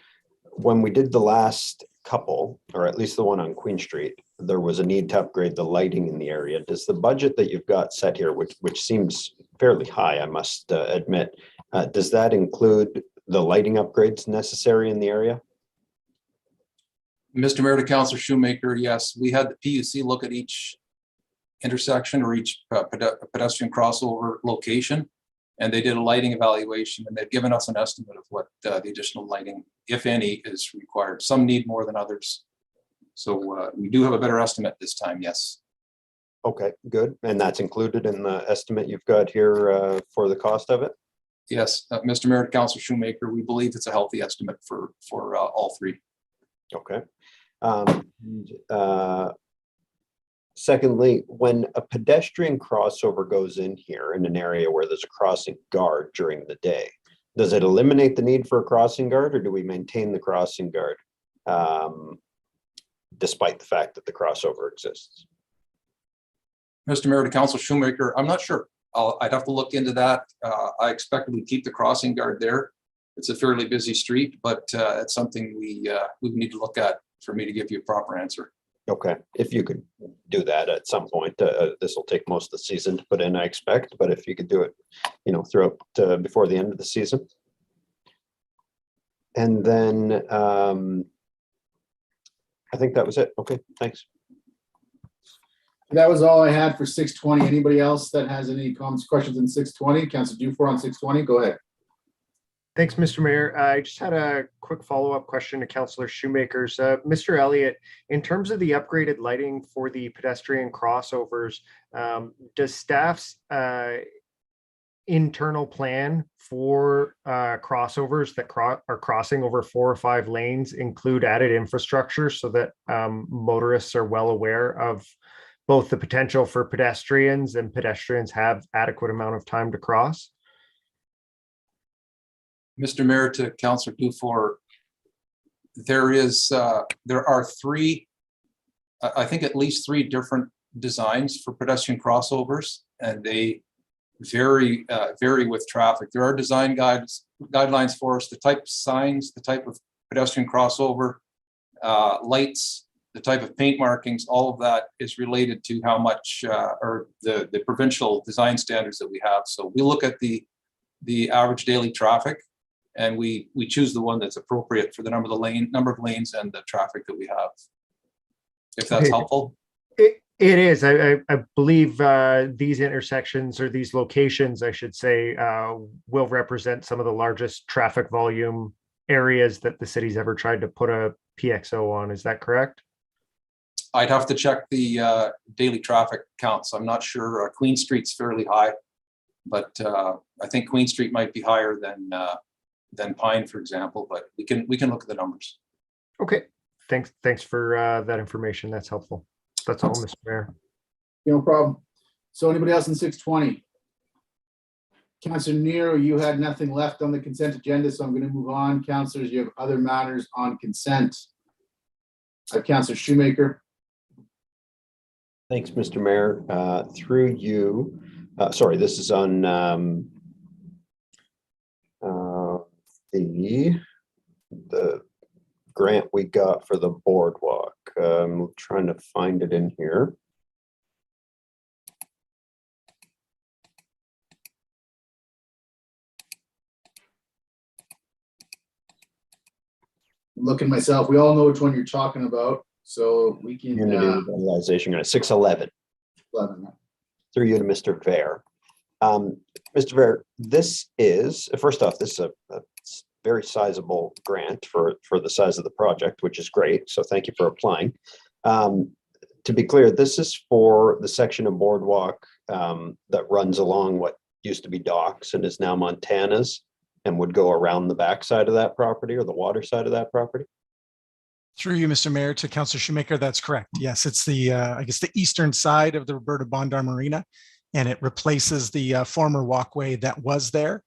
When we did the last couple, or at least the one on Queen Street, there was a need to upgrade the lighting in the area. Does the budget that you've got set here, which seems fairly high, I must admit, does that include the lighting upgrades necessary in the area? Mr. Mayor, to Councilor Shoemaker, yes, we had the PUC look at each intersection or each pedestrian crossover location, and they did a lighting evaluation, and they've given us an estimate of what the additional lighting, if any, is required. Some need more than others. So we do have a better estimate this time, yes. Okay, good. And that's included in the estimate you've got here for the cost of it? Yes, Mr. Mayor, Councilor Shoemaker, we believe it's a healthy estimate for all three. Okay. Secondly, when a pedestrian crossover goes in here in an area where there's a crossing guard during the day, does it eliminate the need for a crossing guard, or do we maintain the crossing guard despite the fact that the crossover exists? Mr. Mayor, to Councilor Shoemaker, I'm not sure. I'd have to look into that. I expect we keep the crossing guard there. It's a fairly busy street, but it's something we need to look at for me to give you a proper answer. Okay, if you could do that at some point, this will take most of the season to put in, I expect, but if you could do it, throughout before the end of the season. And then I think that was it. Okay, thanks. That was all I had for 620. Anybody else that has any comments, questions in 620? Councilor Dufour on 620, go ahead. Thanks, Mr. Mayor. I just had a quick follow-up question to Councillor Shoemaker's. Mr. Elliott, in terms of the upgraded lighting for the pedestrian crossovers, does staff's internal plan for crossovers that are crossing over 4 or 5 lanes include added infrastructure so that motorists are well aware of both the potential for pedestrians and pedestrians have adequate amount of time to cross? Mr. Mayor, to Councilor Dufour, there are 3, I think at least 3 different designs for pedestrian crossovers, and they vary with traffic. There are design guidelines for us, the type of signs, the type of pedestrian crossover, lights, the type of paint markings, all of that is related to how much, or the provincial design standards that we have. So we look at the average daily traffic, and we choose the one that's appropriate for the number of lanes and the traffic that we have. If that's helpful. It is. I believe these intersections, or these locations, I should say, will represent some of the largest traffic volume areas that the city's ever tried to put a PXO on. Is that correct? I'd have to check the daily traffic counts. I'm not sure. Queen Street's fairly high, but I think Queen Street might be higher than Pine, for example. But we can look at the numbers. Okay, thanks for that information. That's helpful. That's all, Mr. Mayor. No problem. So anybody else in 620? Councilor Nero, you had nothing left on the consent agenda, so I'm going to move on. Councilors, you have other matters on consent. Councilor Shoemaker. Thanks, Mr. Mayor. Through you, sorry, this is on the grant we got for the boardwalk. I'm trying to find it in here. Looking myself, we all know which one you're talking about, so we can. Community revitalization grant, 611. 11. Through you to Mr. Vare. Mr. Vare, this is, first off, this is a very sizable grant for the size of the project, which is great. So thank you for applying. To be clear, this is for the section of boardwalk that runs along what used to be docks and is now Montana's and would go around the back side of that property or the water side of that property. Through you, Mr. Mayor, to Councilor Shoemaker, that's correct. Yes, it's the, I guess, the eastern side of the Roberta Bondar Marina, and it replaces the former walkway that was there,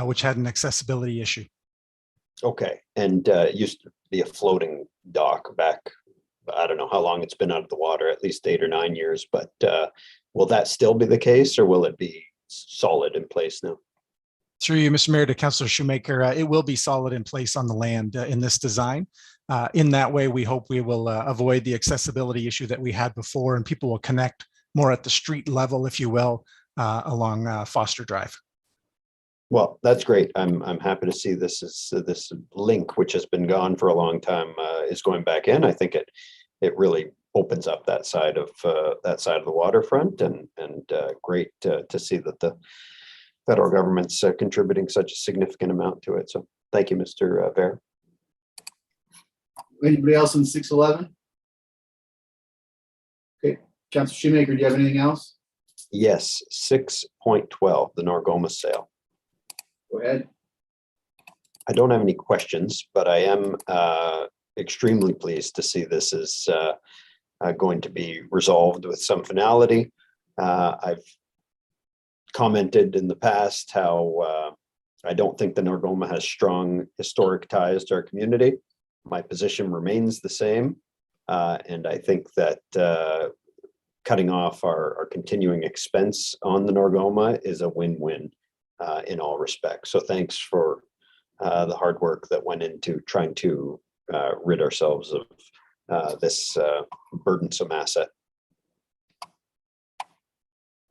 which had an accessibility issue. Okay, and it used to be a floating dock back, I don't know how long it's been out of the water, at least 8 or 9 years, but will that still be the case or will it be solid in place now? Through you, Mr. Mayor, to Councilor Shoemaker, it will be solid in place on the land in this design. In that way, we hope we will avoid the accessibility issue that we had before, and people will connect more at the street level, if you will, along Foster Drive. Well, that's great. I'm happy to see this is this link, which has been gone for a long time, is going back in. I think it really opens up that side of the waterfront, and great to see that the federal government's contributing such a significant amount to it. So thank you, Mr. Vare. Anybody else in 611? Okay, Councilor Shoemaker, do you have anything else? Yes, 6.12, the Algoma sale. Go ahead. I don't have any questions, but I am extremely pleased to see this is going to be resolved with some finality. I've commented in the past how I don't think the Algoma has strong historic ties to our community. My position remains the same. And I think that cutting off our continuing expense on the Algoma is a win-win in all respects. So thanks for the hard work that went into trying to rid ourselves of this burdensome asset.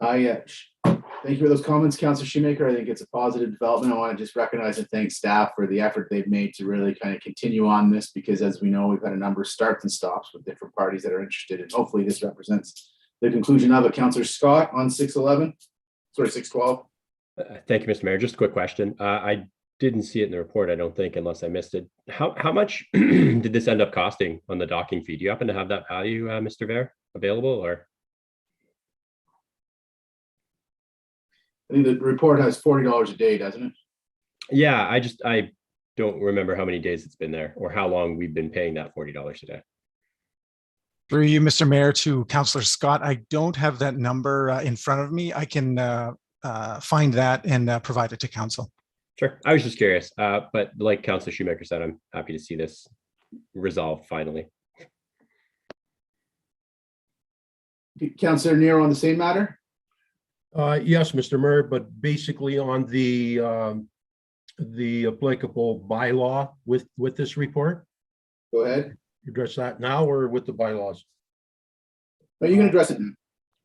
Thank you for those comments, Councilor Shoemaker. I think it's a positive development. I want to just recognize and thank staff for the effort they've made to really kind of continue on this, because as we know, we've had a number of starts and stops with different parties that are interested, and hopefully this represents the conclusion of it. Councilor Scott on 611, sorry, 612. Thank you, Mr. Mayor. Just a quick question. I didn't see it in the report, I don't think, unless I missed it. How much did this end up costing on the docking fee? Do you happen to have that value, Mr. Vare, available, or? I think the report has $40 a day, doesn't it? Yeah, I don't remember how many days it's been there or how long we've been paying that $40 a day. Through you, Mr. Mayor, to Councilor Scott, I don't have that number in front of me. I can find that and provide it to council. Sure, I was just curious, but like Councilor Shoemaker said, I'm happy to see this resolved finally. Councilor Nero on the same matter? Yes, Mr. Mayor, but basically on the applicable bylaw with this report. Go ahead. Address that now or with the bylaws? No, you can address it now.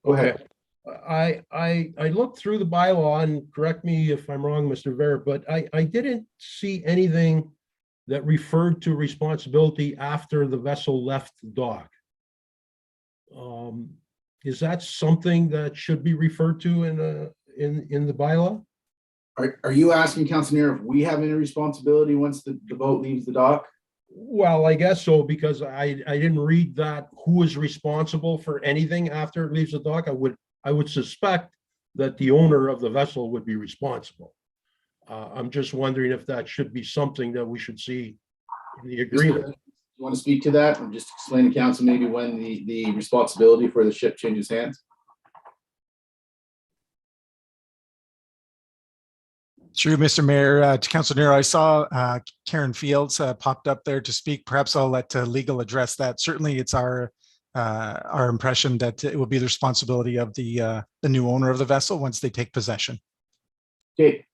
Go ahead. I looked through the bylaw, and correct me if I'm wrong, Mr. Vare, but I didn't see anything that referred to responsibility after the vessel left the dock. Is that something that should be referred to in the bylaw? Are you asking, Councilor Nero, if we have any responsibility once the boat leaves the dock? Well, I guess so, because I didn't read that who is responsible for anything after it leaves the dock. I would suspect that the owner of the vessel would be responsible. I'm just wondering if that should be something that we should see in the agreement. You want to speak to that and just explain to council maybe when the responsibility for the ship changes hands? Through Mr. Mayor, to Councilor Nero, I saw Karen Fields popped up there to speak. Perhaps I'll let legal address that. Certainly, it's our impression that it will be the responsibility of the new owner of the vessel once they take possession. Okay,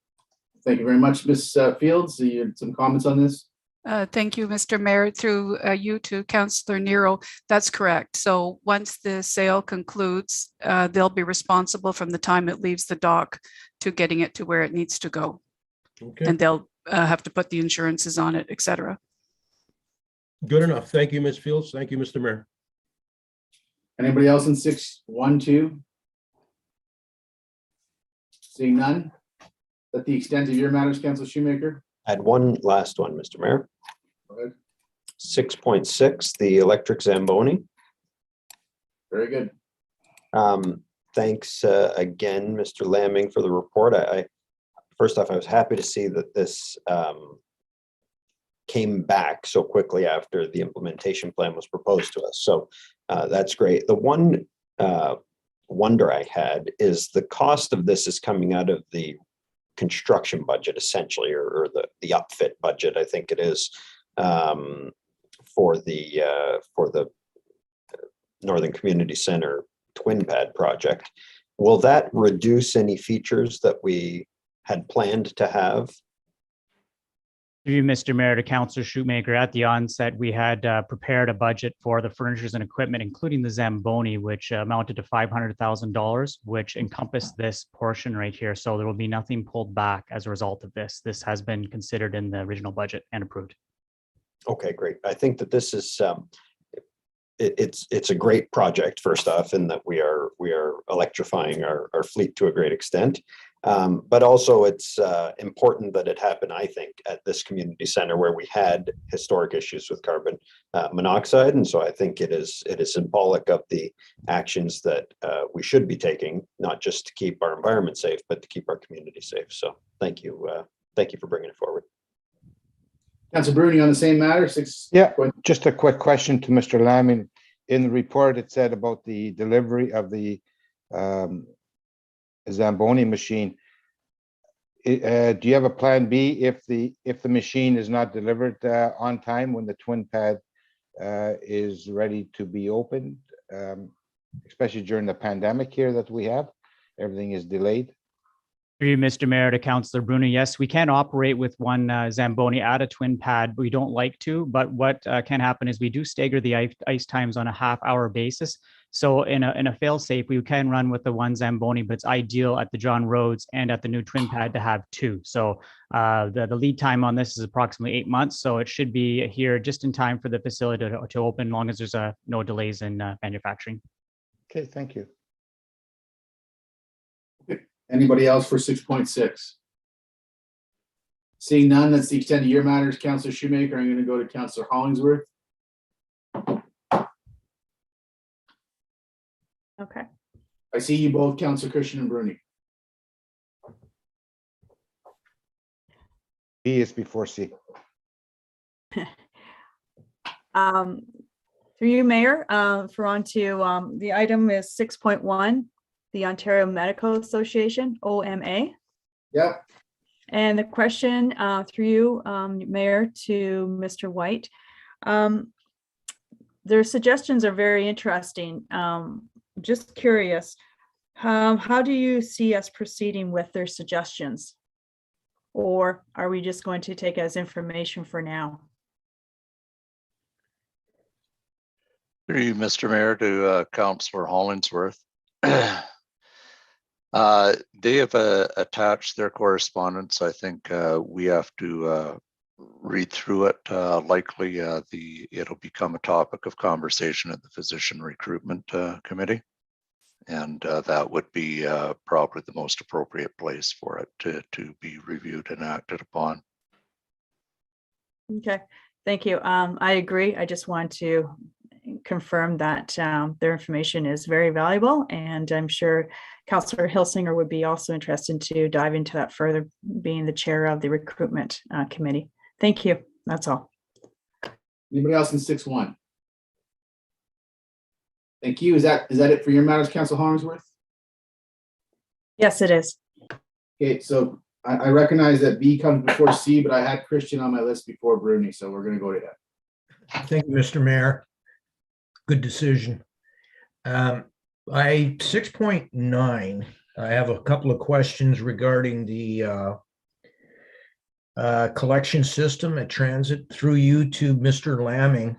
thank you very much, Ms. Fields. You had some comments on this? Thank you, Mr. Mayor. Through you to Councillor Nero. That's correct. So once the sale concludes, they'll be responsible from the time it leaves the dock to getting it to where it needs to go. Okay, And they'll have to put the insurances on it, et cetera. good enough. Thank you, Ms. Fields. Thank you, Mr. Mayor. Anybody else in 6.1.2? Seeing none? That the extent of your matters, Councillor Shoemaker? I had one last one, Mr. Mayor. Go ahead. 6.6, the electric Zamboni. Very good. Thanks again, Mr. Lamming, for the report. First off, I was happy to see that this came back so quickly after the implementation plan was proposed to us. So that's great. The one wonder I had is the cost of this is coming out of the construction budget, essentially, or the upfit budget, I think it is, for the Northern Community Center twin pad project. Will that reduce any features that we had planned to have? Through you, Mr. Mayor, to Councillor Shoemaker, at the onset, we had prepared a budget for the furnitures and equipment, including the Zamboni, which amounted to $500,000, which encompassed this portion right here. So there will be nothing pulled back as a result of this. This has been considered in the original budget and approved. Okay, great. I think that this is it's a great project, first off, in that we are electrifying our fleet to a great extent. But also it's important that it happened, I think, at this community center where we had historic issues with carbon monoxide. And so I think it is symbolic of the actions that we should be taking, not just to keep our environment safe, but to keep our community safe. So thank you. Thank you for bringing it forward. Councillor Bruni on the same matter. Yeah, just a quick question to Mr. Lamming. In the report, it said about the delivery of the Zamboni machine. Do you have a plan B if the machine is not delivered on time when the twin pad is ready to be opened, especially during the pandemic here that we have? Everything is delayed. Through you, Mr. Mayor, to Councillor Bruno. Yes, we can operate with one Zamboni at a twin pad. We don't like to, but what can happen is we do stagger the ice times on a half-hour basis. So in a fail-safe, we can run with the one Zamboni, but it's ideal at the John Rhodes and at the new twin pad to have two. So the lead time on this is approximately 8 months. So it should be here just in time for the facility to open, as long as there's no delays in manufacturing. Okay, thank you. Anybody else for 6.6? Seeing none, that's the extent of your matters, Councillor Shoemaker. I'm going to go to Councillor Hollingsworth. Okay. I see you both, Councillor Christian and Bruni. B is before C. Through you, Mayor, for on to the item is 6.1, the Ontario Medical Association, OMA. Yeah. And the question through you, Mayor, to Mr. White. Their suggestions are very interesting. Just curious, how do you see us proceeding with their suggestions? Or are we just going to take as information for now? Through you, Mr. Mayor, to Councillor Hollingsworth. They have attached their correspondence. I think we have to read through it. Likely it'll become a topic of conversation at the Physician Recruitment Committee. And that would be probably the most appropriate place for it to be reviewed and acted upon. Okay, thank you. I agree. I just want to confirm that their information is very valuable, and I'm sure Councillor Hilsinger would be also interested to dive into that further, being the chair of the recruitment committee. Thank you. That's all. Anybody else in 6.1? Thank you. Is that it for your matters, Councillor Hollingsworth? Yes, it is. Okay, so I recognize that B comes before C, but I had Christian on my list before Bruni, so we're going to go to that. Thank you, Mr. Mayor. Good decision. I 6.9, I have a couple of questions regarding the collection system at transit through you to Mr. Lamming.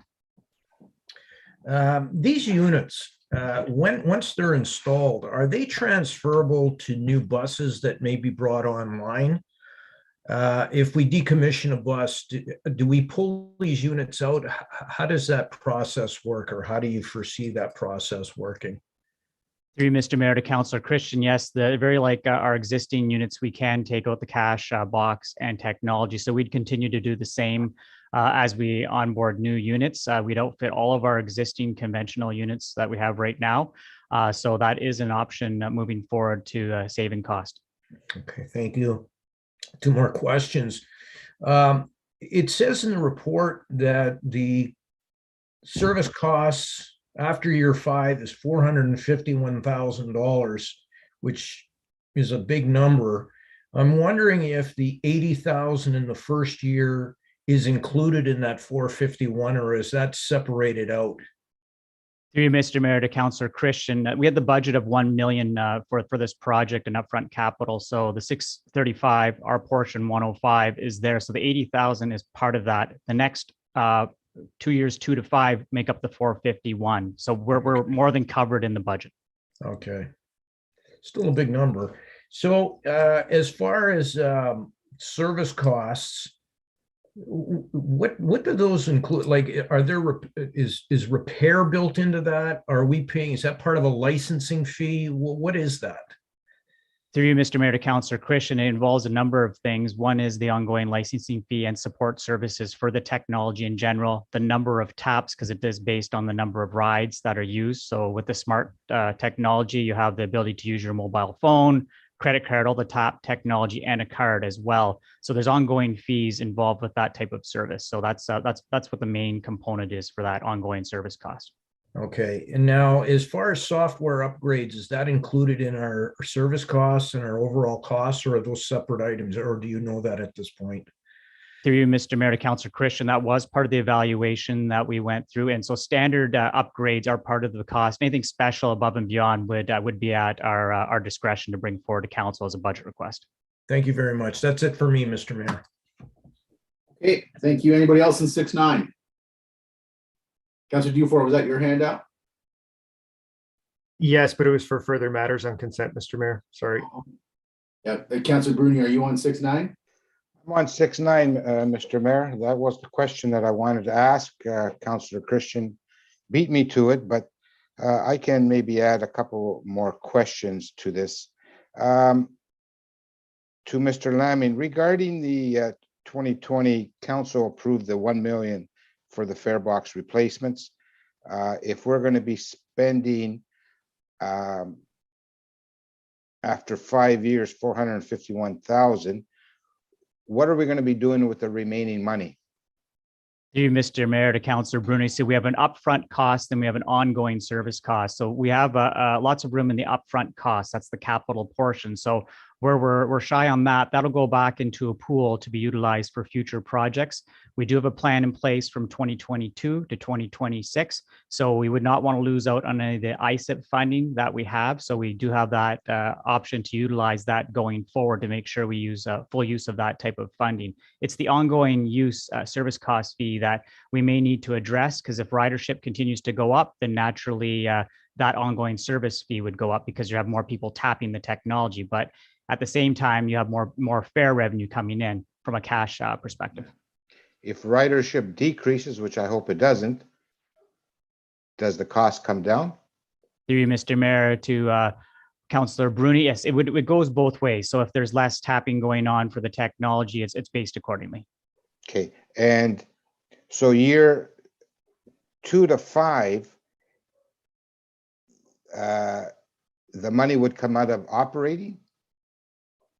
These units, once they're installed, are they transferable to new buses that may be brought online? If we decommission a bus, do we pull these units out? How does that process work, or how do you foresee that process working? Through Mr. Mayor to Councillor Christian, yes, the very like our existing units, we can take out the cash box and technology. So we'd continue to do the same as we onboard new units. We'd outfit all of our existing conventional units that we have right now. So that is an option moving forward to save in cost. Okay, thank you. Two more questions. It says in the report that the service costs after year 5 is $451,000, which is a big number. I'm wondering if the 80,000 in the first year is included in that 451, or is that separated out? Through you, Mr. Mayor to Councillor Christian, we had the budget of 1 million for this project and upfront capital. So the 635, our portion 105 is there. So the 80,000 is part of that. The next 2 years, 2 to 5, make up the 451. So we're more than covered in the budget. Okay, still a big number. So as far as service costs, what do those include? Like, are there is repair built into that? Are we paying? Is that part of a licensing fee? What is that? Through you, Mr. Mayor to Councillor Christian, it involves a number of things. One is the ongoing licensing fee and support services for the technology in general, the number of taps, because it is based on the number of rides that are used. So with the smart technology, you have the ability to use your mobile phone, credit card, all the tap technology, and a card as well. So there's ongoing fees involved with that type of service. So that's what the main component is for that ongoing service cost. Okay, and now as far as software upgrades, is that included in our service costs and our overall costs, or are those separate items, or do you know that at this point? Through you, Mr. Mayor to Councillor Christian, that was part of the evaluation that we went through. And so standard upgrades are part of the cost. Anything special above and beyond would be at our discretion to bring forward to council as a budget request. Thank you very much. That's it for me, Mr. Mayor. Okay, thank you. Anybody else in 6-9? Councillor Dufour, was that your handout? Yes, but it was for further matters on consent, Mr. Mayor. Sorry. Yeah, Councillor Bruni, are you on 6-9? I'm on 6-9, Mr. Mayor. That was the question that I wanted to ask. Councillor Christian beat me to it, but I can maybe add a couple more questions to this. To Mr. Lamming, regarding the 2020 council approved the 1 million for the fare box replacements. If we're going to be spending after 5 years, 451,000, what are we going to be doing with the remaining money? Through you, Mr. Mayor to Councillor Bruni, so we have an upfront cost and we have an ongoing service cost. So we have lots of room in the upfront cost. That's the capital portion. So where we're shy on that, that'll go back into a pool to be utilized for future projects. We do have a plan in place from 2022 to 2026. So we would not want to lose out on any of the ISIP funding that we have. So we do have that option to utilize that going forward to make sure we use full use of that type of funding. It's the ongoing use service cost fee that we may need to address, because if ridership continues to go up, then naturally that ongoing service fee would go up because you have more people tapping the technology. But at the same time, you have more fare revenue coming in from a cash perspective. If ridership decreases, which I hope it doesn't, does the cost come down? Through you, Mr. Mayor, to Councillor Bruni, yes, it goes both ways. So if there's less tapping going on for the technology, it's based accordingly. Okay, and so year 2 to 5, the money would come out of operating?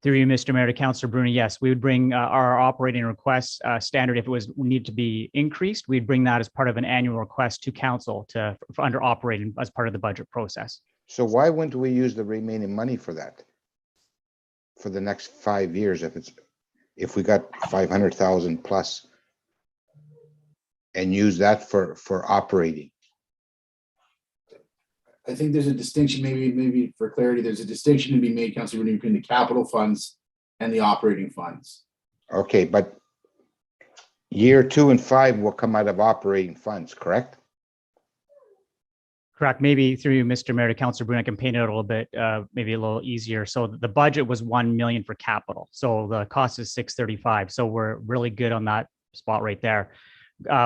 Through you, Mr. Mayor, to Councillor Bruni, yes, we would bring our operating requests standard. If it was need to be increased, we'd bring that as part of an annual request to council for under operating as part of the budget process. So why wouldn't we use the remaining money for that for the next 5 years if we got 500,000 plus and use that for operating? I think there's a distinction, maybe for clarity, there's a distinction to be made, Councillor Bruni, between the capital funds and the operating funds. Okay, but year 2 and 5 will come out of operating funds, correct? Correct. Maybe through you, Mr. Mayor, to Councillor Boone, I can paint it a little bit, maybe a little easier. So the budget was 1 million for capital. So the cost is 635. So we're really good on that spot right there.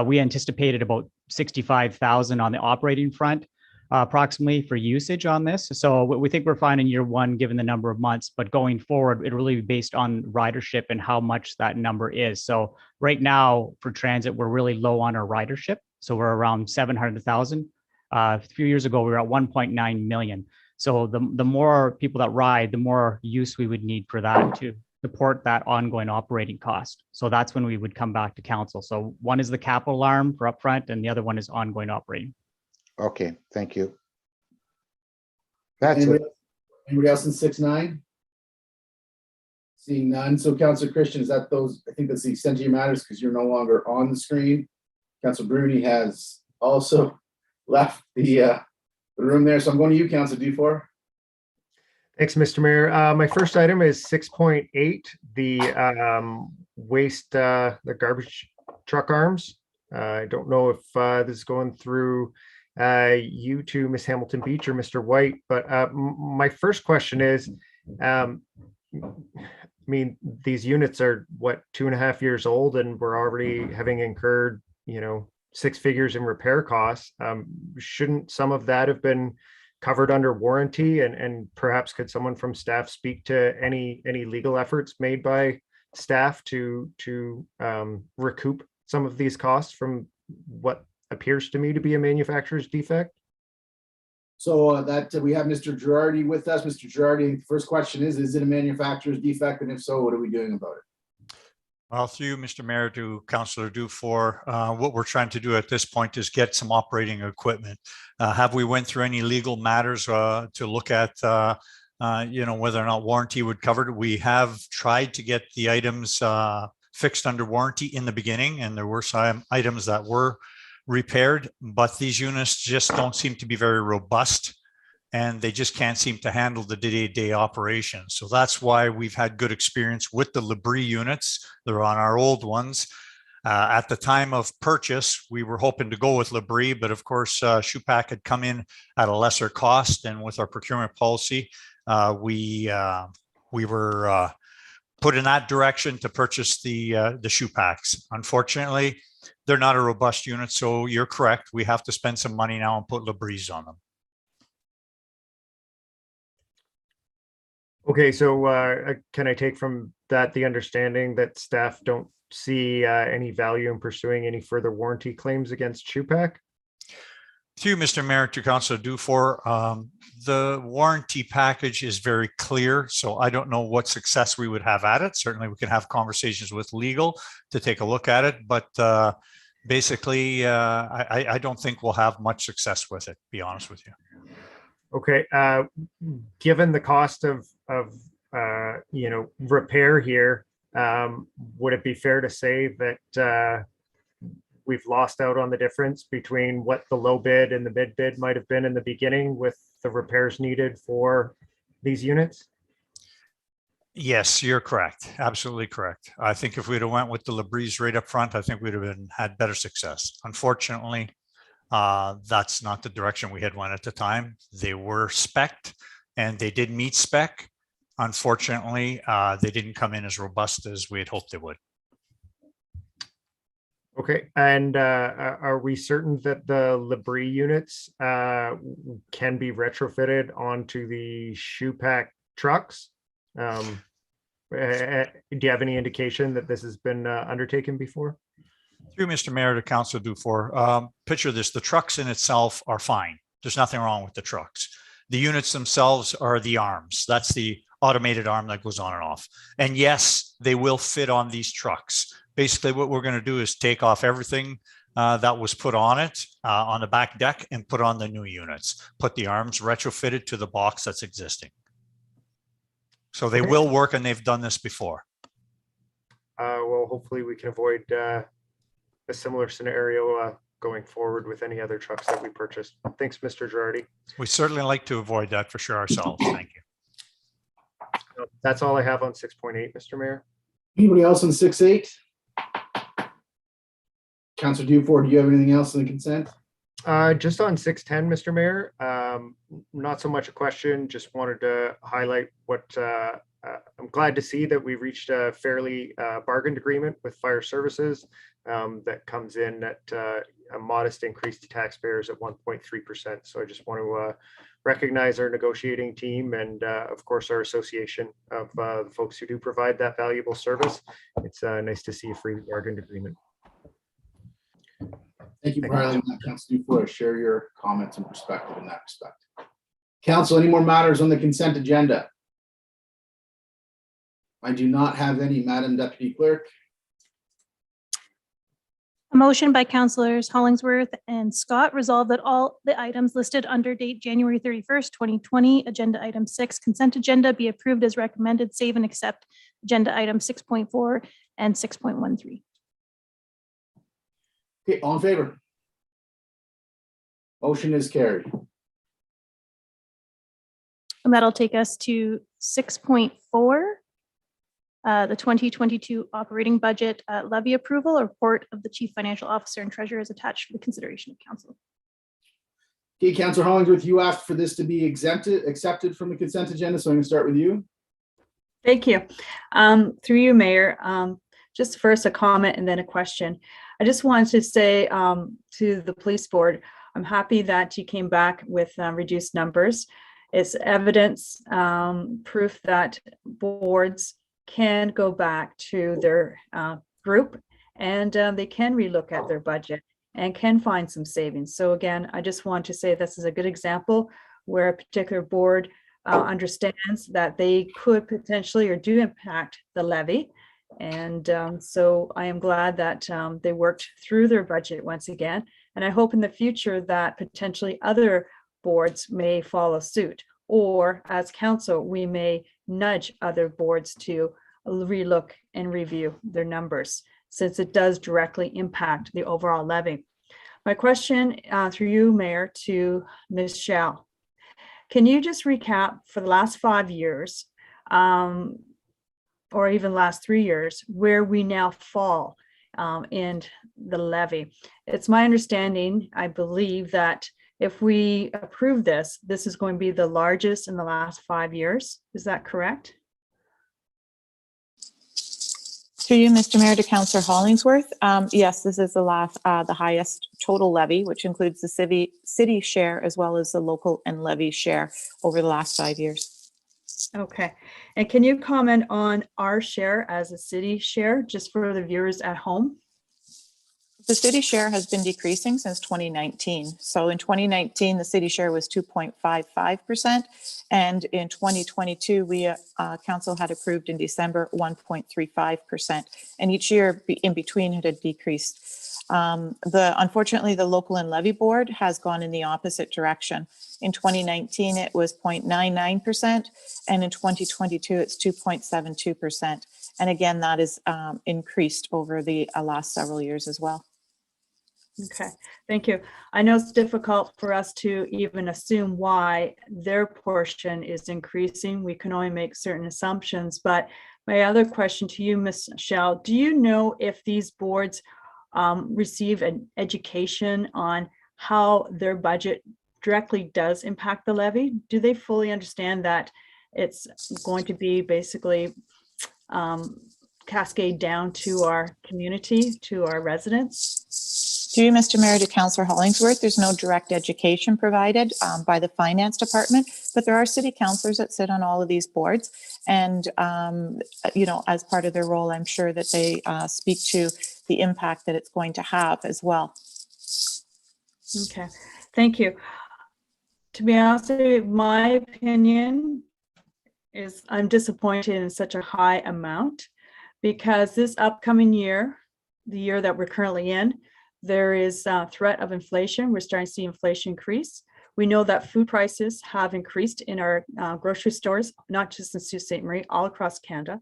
We anticipated about 65,000 on the operating front, approximately for usage on this. So we think we're fine in year 1, given the number of months, but going forward, it really be based on ridership and how much that number is. So right now for transit, we're really low on our ridership. So we're around 700,000. A few years ago, we were at 1.9 million. So the more people that ride, the more use we would need for that to support that ongoing operating cost. So that's when we would come back to council. So one is the capital arm for upfront and the other one is ongoing operating. Okay, thank you. That's it. Anybody else in 6-9? Seeing none. So Councillor Christian, is that those, I think that's the extent of your matters because you're no longer on the screen. Councillor Bruni has also left the room there. So I'm going to you, Councillor Dufour. Thanks, Mr. Mayor. My first item is 6.8, the waste, the garbage truck arms. I don't know if this is going through you to Ms. Hamilton Beach or Mr. White, but my first question is, I mean, these units are what, 2.5 years old, and we're already having incurred, 6 figures in repair costs. Shouldn't some of that have been covered under warranty? And perhaps could someone from staff speak to any legal efforts made by staff to recoup some of these costs from what appears to me to be a manufacturer's defect? So that we have Mr. Girardi with us. Mr. Girardi, the first question is it a manufacturer's defect? And if so, what are we doing about it? Well, through you, Mr. Mayor, to Councillor Dufour, what we're trying to do at this point is get some operating equipment. Have we went through any legal matters to look at, whether or not warranty would cover it? We have tried to get the items fixed under warranty in the beginning, and there were some items that were repaired, but these units just don't seem to be very robust, and they just can't seem to handle the day-to-day operation. So that's why we've had good experience with the Labrie units. They're on our old ones. At the time of purchase, we were hoping to go with Labrie, but of course, Shupak had come in at a lesser cost, and with our procurement policy, we were put in that direction to purchase the Shupaks. Unfortunately, they're not a robust unit, so you're correct. We have to spend some money now and put Labries on them. Okay, so can I take from that the understanding that staff don't see any value in pursuing any further warranty claims against Shupak? Through Mr. Mayor, to Councillor Dufour, the warranty package is very clear, so I don't know what success we would have at it. Certainly we can have conversations with legal to take a look at it, but basically I don't think we'll have much success with it, to be honest with you. Okay, given the cost of repair here, would it be fair to say that we've lost out on the difference between what the low bid and the mid bid might have been in the beginning with the repairs needed for these units? Yes, you're correct. Absolutely correct. I think if we'd have went with the Labries right up front, I think we'd have had better success. Unfortunately, that's not the direction we had went at the time. They were spec'd and they did meet spec. Unfortunately, they didn't come in as robust as we had hoped they would. Okay, and are we certain that the Labrie units can be retrofitted onto the Shupak trucks? Do you have any indication that this has been undertaken before? Through Mr. Mayor, to Councillor Dufour, picture this: the trucks in itself are fine. There's nothing wrong with the trucks. The units themselves are the arms. That's the automated arm that goes on and off. And yes, they will fit on these trucks. Basically, what we're going to do is take off everything that was put on it on the back deck and put on the new units. Put the arms retrofitted to the box that's existing. So they will work, and they've done this before. Well, hopefully we can avoid a similar scenario going forward with any other trucks that we purchase. Thanks, Mr. Girardi. We certainly like to avoid that for sure ourselves. Thank you. That's all I have on 6.8, Mr. Mayor. Anybody else on 6.8? Councillor Dufour, do you have anything else on the consent? Just on 6.10, Mr. Mayor, not so much a question, just wanted to highlight what I'm glad to see that we reached a fairly bargained agreement with fire services that comes in at a modest increase to taxpayers at 1.3%. So I just want to recognize our negotiating team and of course our association of the folks who do provide that valuable service. It's nice to see a free bargained agreement. Thank you, Brian. Councillor Dufour, share your comments and perspective in that respect. Council, any more matters on the consent agenda? I do not have any, Madam Deputy Clerk. A motion by Councillors Hollingsworth and Scott resolve that all the items listed under date January 31st, 2020, agenda item 6, consent agenda be approved as recommended, save and accept agenda item 6.4 and 6.13. Okay, all in favor? Motion is carried. And that'll take us to 6.4. The 2022 operating budget levy approval. A report of the Chief Financial Officer and Treasurer is attached for the consideration of Council. Okay, Councillor Hollingsworth, you asked for this to be accepted from the consent agenda, so I'm going to start with you. Thank you. Through you, Mayor, just first a comment and then a question. I just wanted to say to the police board, I'm happy that you came back with reduced numbers. It's evidence, proof that boards can go back to their group and they can relook at their budget and can find some savings. So again, I just want to say this is a good example where a particular board understands that they could potentially or do impact the levy. And so I am glad that they worked through their budget once again. And I hope in the future that potentially other boards may follow suit, or as council, we may nudge other boards to relook and review their numbers, since it does directly impact the overall levy. My question through you, Mayor, to Ms. Shell. Can you just recap for the last 5 years, or even last 3 years, where we now fall in the levy? It's my understanding, I believe, that if we approve this, this is going to be the largest in the last 5 years. Is that correct? Through you, Mr. Mayor, to Councillor Hollingsworth. Yes, this is the highest total levy, which includes the city share as well as the local and levy share over the last 5 years. Okay. And can you comment on our share as a city share, just for the viewers at home? The city share has been decreasing since 2019. So in 2019, the city share was 2.55%. And in 2022, we council had approved in December 1.35%. And each year in between it had decreased. Unfortunately, the local and levy board has gone in the opposite direction. In 2019, it was 0.99%. And in 2022, it's 2.72%. And again, that is increased over the last several years as well. Okay, thank you. I know it's difficult for us to even assume why their portion is increasing. We can only make certain assumptions, but my other question to you, Ms. Shell, do you know if these boards receive an education on how their budget directly does impact the levy? Do they fully understand that it's going to be basically cascade down to our community, to our residents? To you, Mr. Mayor, to Councillor Hollingsworth, there's no direct education provided by the finance department, but there are city councillors that sit on all of these boards. And, you know, as part of their role, I'm sure that they speak to the impact that it's going to have as well. Okay, thank you. To be honest with you, my opinion is I'm disappointed in such a high amount, because this upcoming year, the year that we're currently in, there is a threat of inflation. We're starting to see inflation increase. We know that food prices have increased in our grocery stores, not just in Sault Ste. Marie, all across Canada.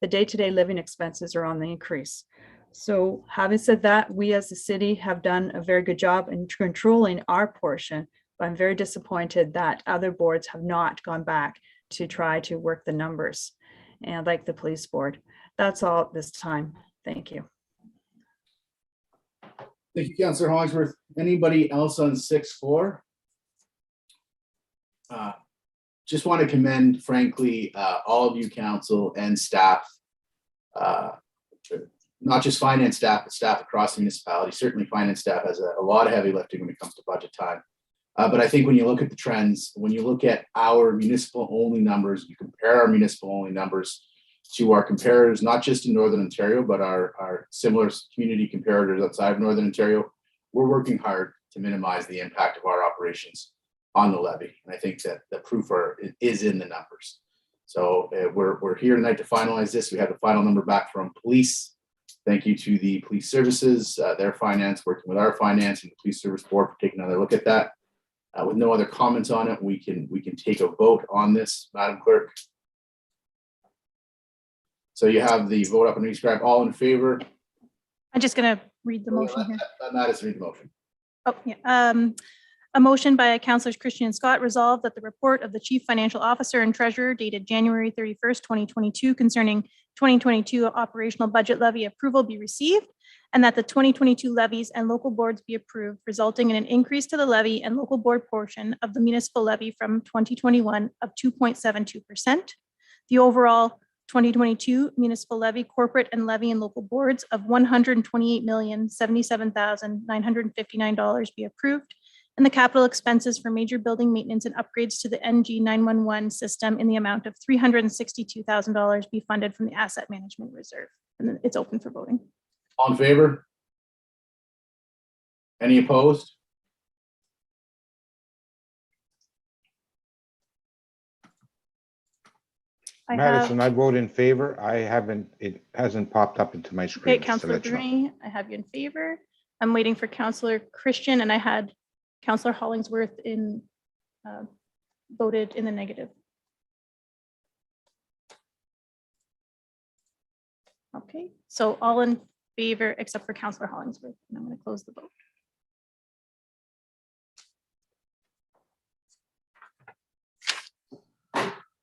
The day-to-day living expenses are on the increase. So having said that, we as a city have done a very good job in controlling our portion, but I'm very disappointed that other boards have not gone back to try to work the numbers, and like the police board. That's all at this time. Thank you. Thank you, Councillor Hollingsworth. Anybody else on 6.4? Just want to commend, frankly, all of you council and staff, not just finance staff, but staff across the municipality. Certainly finance staff has a lot of heavy lifting when it comes to budget time. But I think when you look at the trends, when you look at our municipal only numbers, you compare our municipal only numbers to our comparators, not just in Northern Ontario, but our similar community comparators outside of Northern Ontario, we're working hard to minimize the impact of our operations on the levy. And I think that the proof is in the numbers. So we're here tonight to finalize this. We have the final number back from police. Thank you to the police services, their finance, working with our finance and the police service board for taking another look at that. With no other comments on it, we can take a vote on this, Madam Clerk. So you have the vote up on the screen. All in favor? I'm just going to read the motion here. That is read the motion. Oh, yeah. A motion by Councillors Christian and Scott resolved that the report of the Chief Financial Officer and Treasurer dated January 31st, 2022 concerning 2022 operational budget levy approval be received, and that the 2022 levies and local boards be approved, resulting in an increase to the levy and local board portion of the municipal levy from 2021 of 2.72%. The overall 2022 municipal levy, corporate and levy and local boards of $128,077,959 be approved, and the capital expenses for major building maintenance and upgrades to the NG 911 system in the amount of $362,000 be funded from the asset management reserve. And then it's open for voting. All in favor? Any opposed? Madison, I vote in favor. It hasn't popped up into my screen. Okay, Councillor Bruni, I have you in favor. I'm waiting for Councillor Christian, and I had Councillor Hollingsworth voted in the negative. Okay, so all in favor except for Councillor Hollingsworth, and I'm going to close the vote.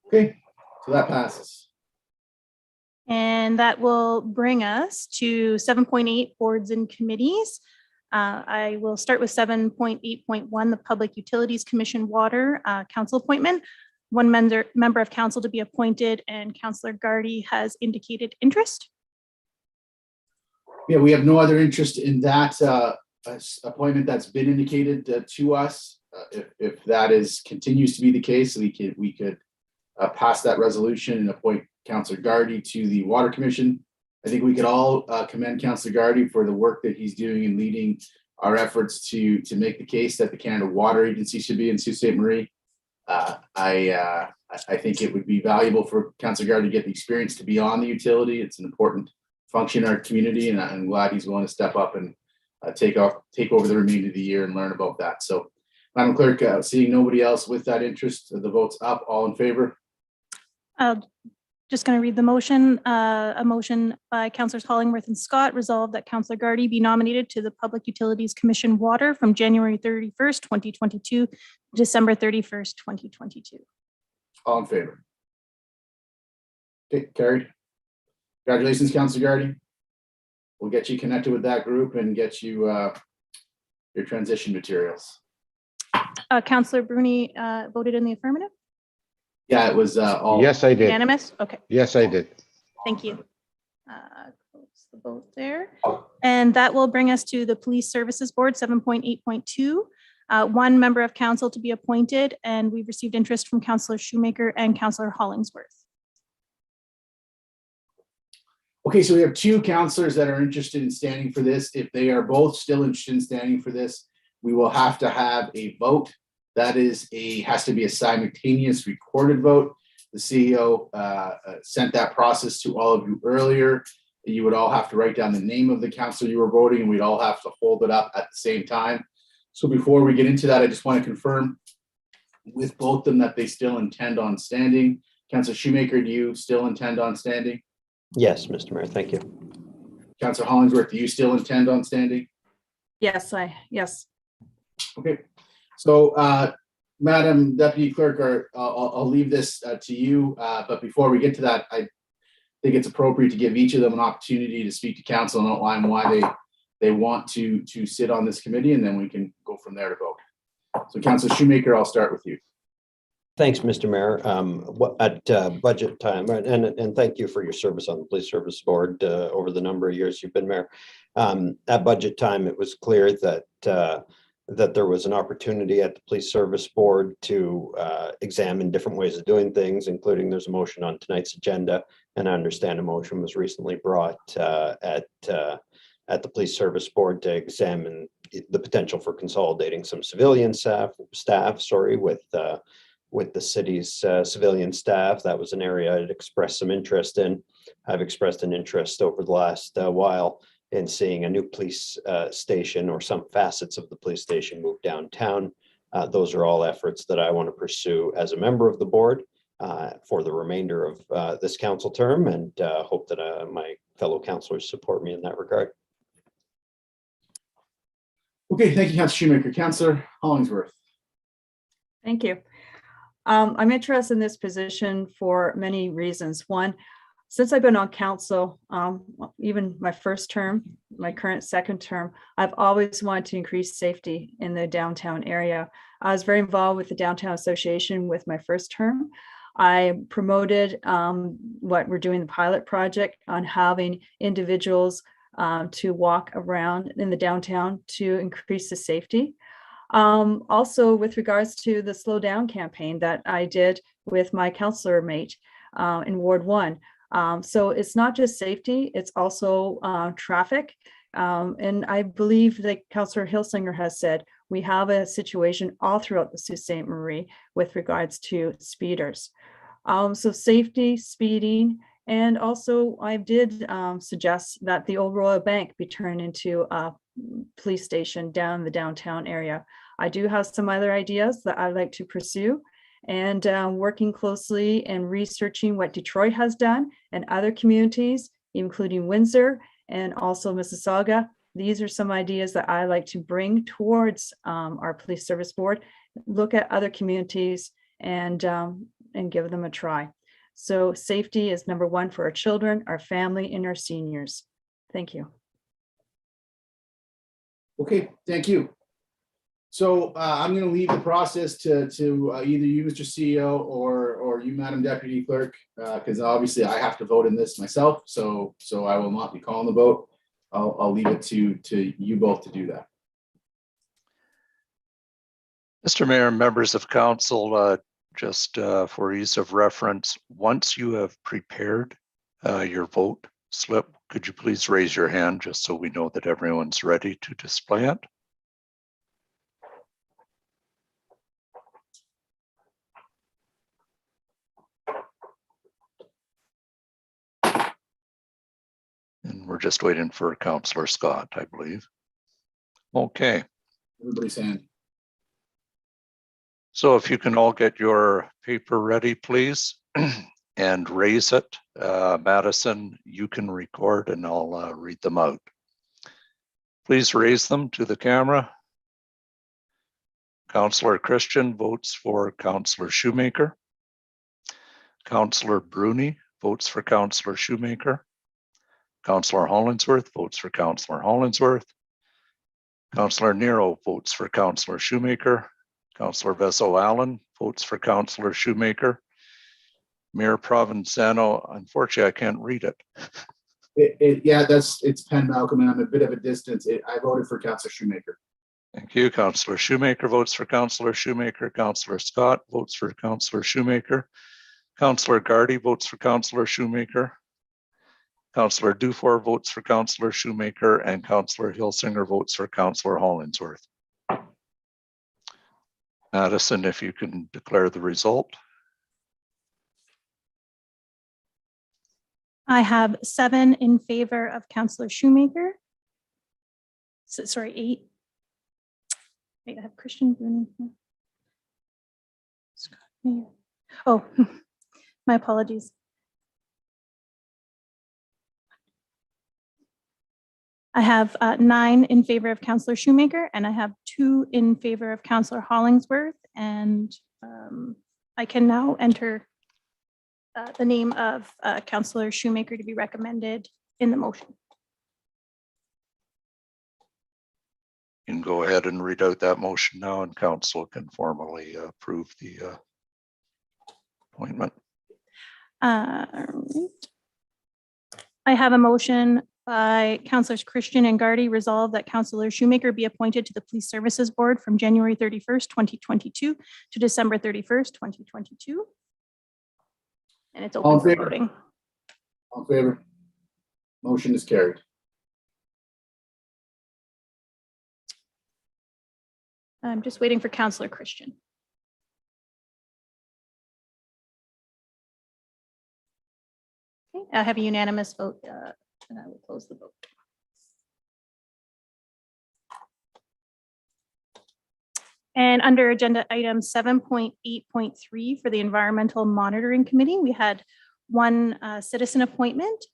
Okay, so that passes. And that will bring us to 7.8 boards and committees. I will start with 7.8.1, the Public Utilities Commission Water Council appointment. One member of council to be appointed, and Councillor Gardy has indicated interest. Yeah, we have no other interest in that appointment that's been indicated to us. If that continues to be the case, we could pass that resolution and appoint Councillor Gardy to the Water Commission. I think we could all commend Councillor Gardy for the work that he's doing in leading our efforts to make the case that the Canada Water Agency should be in Sault Ste. Marie. I think it would be valuable for Councillor Gardy to get the experience to be on the utility. It's an important function in our community, and I'm glad he's willing to step up and take over the remainder of the year and learn about that. So, Madam Clerk, seeing nobody else with that interest, the vote's up. All in favor? Just going to read the motion. A motion by Councillors Hollingworth and Scott resolved that Councillor Gardy be nominated to the Public Utilities Commission Water from January 31st, 2022, December 31st, 2022. All in favor? Okay, carried. Congratulations, Councillor Gardy. We'll get you connected with that group and get you your transition materials. Councillor Bruni voted in the affirmative? Yeah, it was all. Yes, I did. Unanimous? Okay. Yes, I did. Thank you. Close the vote there. And that will bring us to the Police Services Board, 7.8.2. One member of council to be appointed, and we've received interest from Councillor Shoemaker and Councillor Hollingsworth. Okay, so we have two councillors that are interested in standing for this. If they are both still interested in standing for this, we will have to have a vote. That has to be a simultaneous recorded vote. The CEO sent that process to all of you earlier. You would all have to write down the name of the councillor you were voting, and we'd all have to hold it up at the same time. So before we get into that, I just want to confirm with both of them that they still intend on standing. Councillor Shoemaker, do you still intend on standing? Yes, Mr. Mayor, thank you. Councillor Hollingsworth, do you still intend on standing? Yes, yes. Okay. So, Madam Deputy Clerk, I'll leave this to you. But before we get to that, think it's appropriate to give each of them an opportunity to speak to council and outline why they want to sit on this committee, and then we can go from there to vote. So Councilor Shoemaker, I'll start with you. Thanks, Mr. Mayor. At budget time, and thank you for your service on the Police Service Board over the number of years you've been mayor. At budget time, it was clear that that there was an opportunity at the Police Service Board to examine different ways of doing things, including there's a motion on tonight's agenda, and I understand a motion was recently brought at the Police Service Board to examine the potential for consolidating some civilian staff, with the city's civilian staff. That was an area I'd expressed some interest in. I've expressed an interest over the last while in seeing a new police station or some facets of the police station move downtown. Those are all efforts that I want to pursue as a member of the board for the remainder of this council term, and hope that my fellow councilors support me in that regard. Okay, thank you, Councilor Shoemaker. Councilor Hollingsworth. Thank you. I'm interested in this position for many reasons. One, since I've been on council, even my first term, my current second term, I've always wanted to increase safety in the downtown area. I was very involved with the Downtown Association with my first term. I promoted what we're doing, the pilot project on having individuals to walk around in the downtown to increase the safety. Also, with regards to the Slow Down campaign that I did with my councillor mate in Ward 1. So it's not just safety, it's also traffic. And I believe that Councillor Hilsinger has said, we have a situation all throughout the Sault Ste. Marie with regards to speeders. So safety, speeding, and also I did suggest that the old Royal Bank be turned into a police station down in the downtown area. I do have some other ideas that I'd like to pursue, and working closely and researching what Detroit has done and other communities, including Windsor and also Mississauga. These are some ideas that I like to bring towards our Police Service Board, look at other communities and give them a try. So safety is number one for our children, our family, and our seniors. Thank you. Okay, thank you. So I'm going to leave the process to either you, Mr. CEO, or you, Madam Deputy Clerk, because obviously I have to vote in this myself. So I will not be calling the vote. I'll leave it to you both to do that. Mr. Mayor, members of council, just for ease of reference, once you have prepared your vote slip, could you please raise your hand just so we know that everyone's ready to display it? And we're just waiting for Councillor Scott, I believe. Okay. Everybody's hand. So if you can all get your paper ready, please, and raise it. Madison, you can record and I'll read them out. Please raise them to the camera. Councillor Christian votes for Councillor Shoemaker. Councillor Bruni votes for Councillor Shoemaker. Councillor Hollingsworth votes for Councillor Hollingsworth. Councillor Nero votes for Councillor Shoemaker. Councillor Vesso-Allen votes for Councillor Shoemaker. Mayor Provenzano, unfortunately, I can't read it. Yeah, it's Penn Malcolm, and I'm a bit of a distance. I voted for Councillor Shoemaker. Thank you. Councillor Shoemaker votes for Councillor Shoemaker. Councillor Scott votes for Councillor Shoemaker. Councillor Gardy votes for Councillor Shoemaker. Councillor Dufour votes for Councillor Shoemaker, and Councillor Hilsinger votes for Councillor Hollingsworth. Madison, if you can declare the result. I have 7 in favor of Councillor Shoemaker. So, sorry, 8. Wait, I have Christian Bruni here. Scott Mayer. Oh, my apologies. I have 9 in favor of Councillor Shoemaker, and I have 2 in favor of Councillor Hollingsworth. And I can now enter the name of Councillor Shoemaker to be recommended in the motion. You can go ahead and read out that motion now, and council can formally approve the appointment. I have a motion by Councillors Christian and Gardy, resolved that Councillor Shoemaker be appointed to the Police Services Board from January 31st, 2022 to December 31st, 2022. And it's All open in for favor? voting. All in favor? Motion is carried. I'm just waiting for Councillor Christian. Okay, I have a unanimous vote, and I will close the vote. And under agenda item 7.8.3 for the Environmental Monitoring Committee, we had one citizen appointment.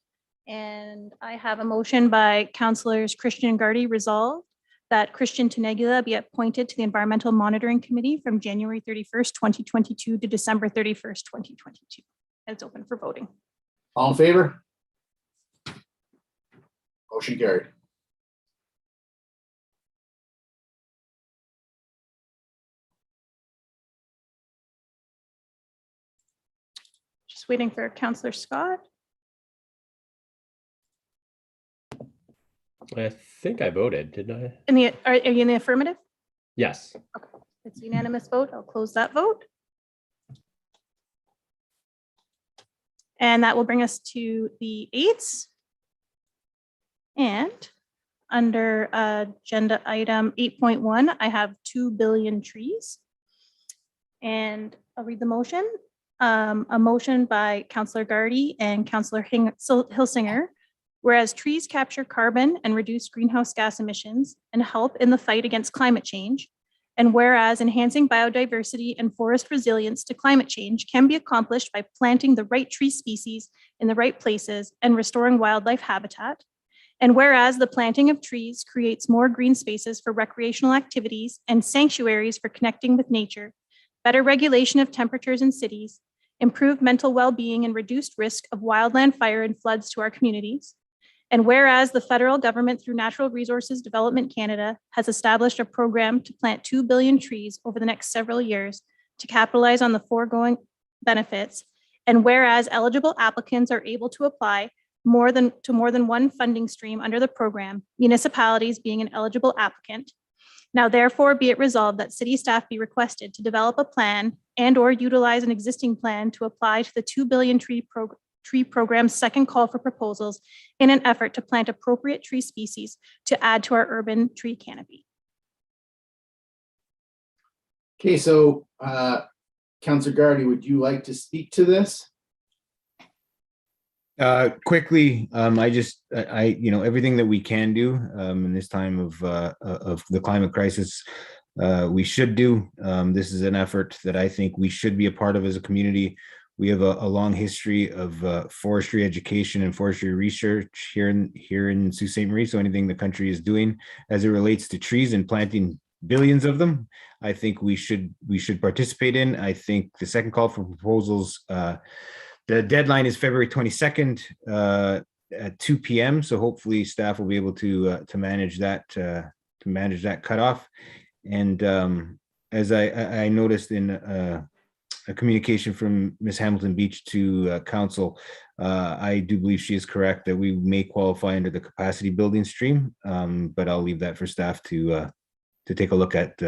And I have a motion by Councillors Christian and Gardy, resolved that Christian Tenegula be appointed to the Environmental Monitoring Committee from January 31st, 2022 to December 31st, 2022. And it's open for voting. All in favor? Motion carried. Just waiting for Councillor Scott. I think I voted, didn't I? Are you in the affirmative? Yes. It's a unanimous vote. I'll close that vote. And that will bring us to the 8th. And under agenda item 8.1, I have 2 billion trees. And I'll read the motion. A motion by Councillor Gardy and Councillor Hilsinger. Whereas trees capture carbon and reduce greenhouse gas emissions and help in the fight against climate change. And whereas enhancing biodiversity and forest resilience to climate change can be accomplished by planting the right tree species in the right places and restoring wildlife habitat. And whereas the planting of trees creates more green spaces for recreational activities and sanctuaries for connecting with nature, better regulation of temperatures in cities, improved mental well-being and reduced risk of wildland fire and floods to our communities. And whereas the federal government through Natural Resources Development Canada has established a program to plant 2 billion trees over the next several years to capitalize on the foregoing benefits. And whereas eligible applicants are able to apply more than one funding stream under the program, municipalities being an eligible applicant. Now therefore be it resolved that city staff be requested to develop a plan and or utilize an existing plan to apply to the 2 billion tree program's second call for proposals in an effort to plant appropriate tree species to add to our urban tree canopy. Okay, so Councillor Gardy, would you like to speak to this? Quickly, everything that we can do in this time of the climate crisis, we should do. This is an effort that I think we should be a part of as a community. We have a long history of forestry education and forestry research here in Sault Ste. Marie. So anything the country is doing as it relates to trees and planting billions of them, I think we should participate in. I think the second call for proposals, the deadline is February 22nd at 2 p.m. So hopefully staff will be able to manage that cutoff. And as I noticed in a communication from Ms. Hamilton Beach to council, I do believe she is correct that we may qualify under the capacity building stream, but I'll leave that for staff to take a look at.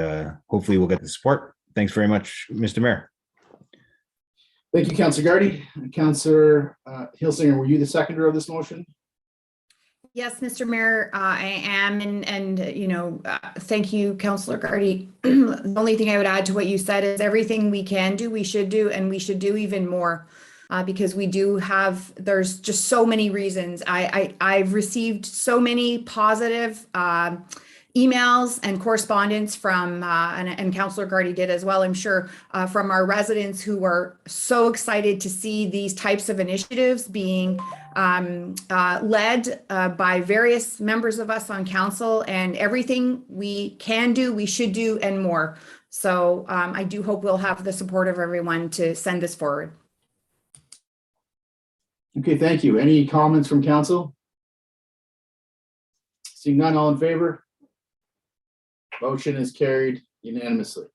Hopefully we'll get the support. Thanks very much, Mr. Mayor. Thank you, Councillor Gardy. Councillor Hilsinger, were you the seconder of this motion? Yes, Mr. Mayor, I am, and thank you, Councillor Gardy. The only thing I would add to what you said is everything we can do, we should do, and we should do even more because we do have. There's just so many reasons. I've received so many positive emails and correspondence from, and Councillor Gardy did as well, I'm sure, from our residents who were so excited to see these types of initiatives being led by various members of us on council, and everything we can do, we should do, and more. So I do hope we'll have the support of everyone to send this forward. Okay, thank you. Any comments from council? Seeing none, all in favor? Motion is carried unanimously.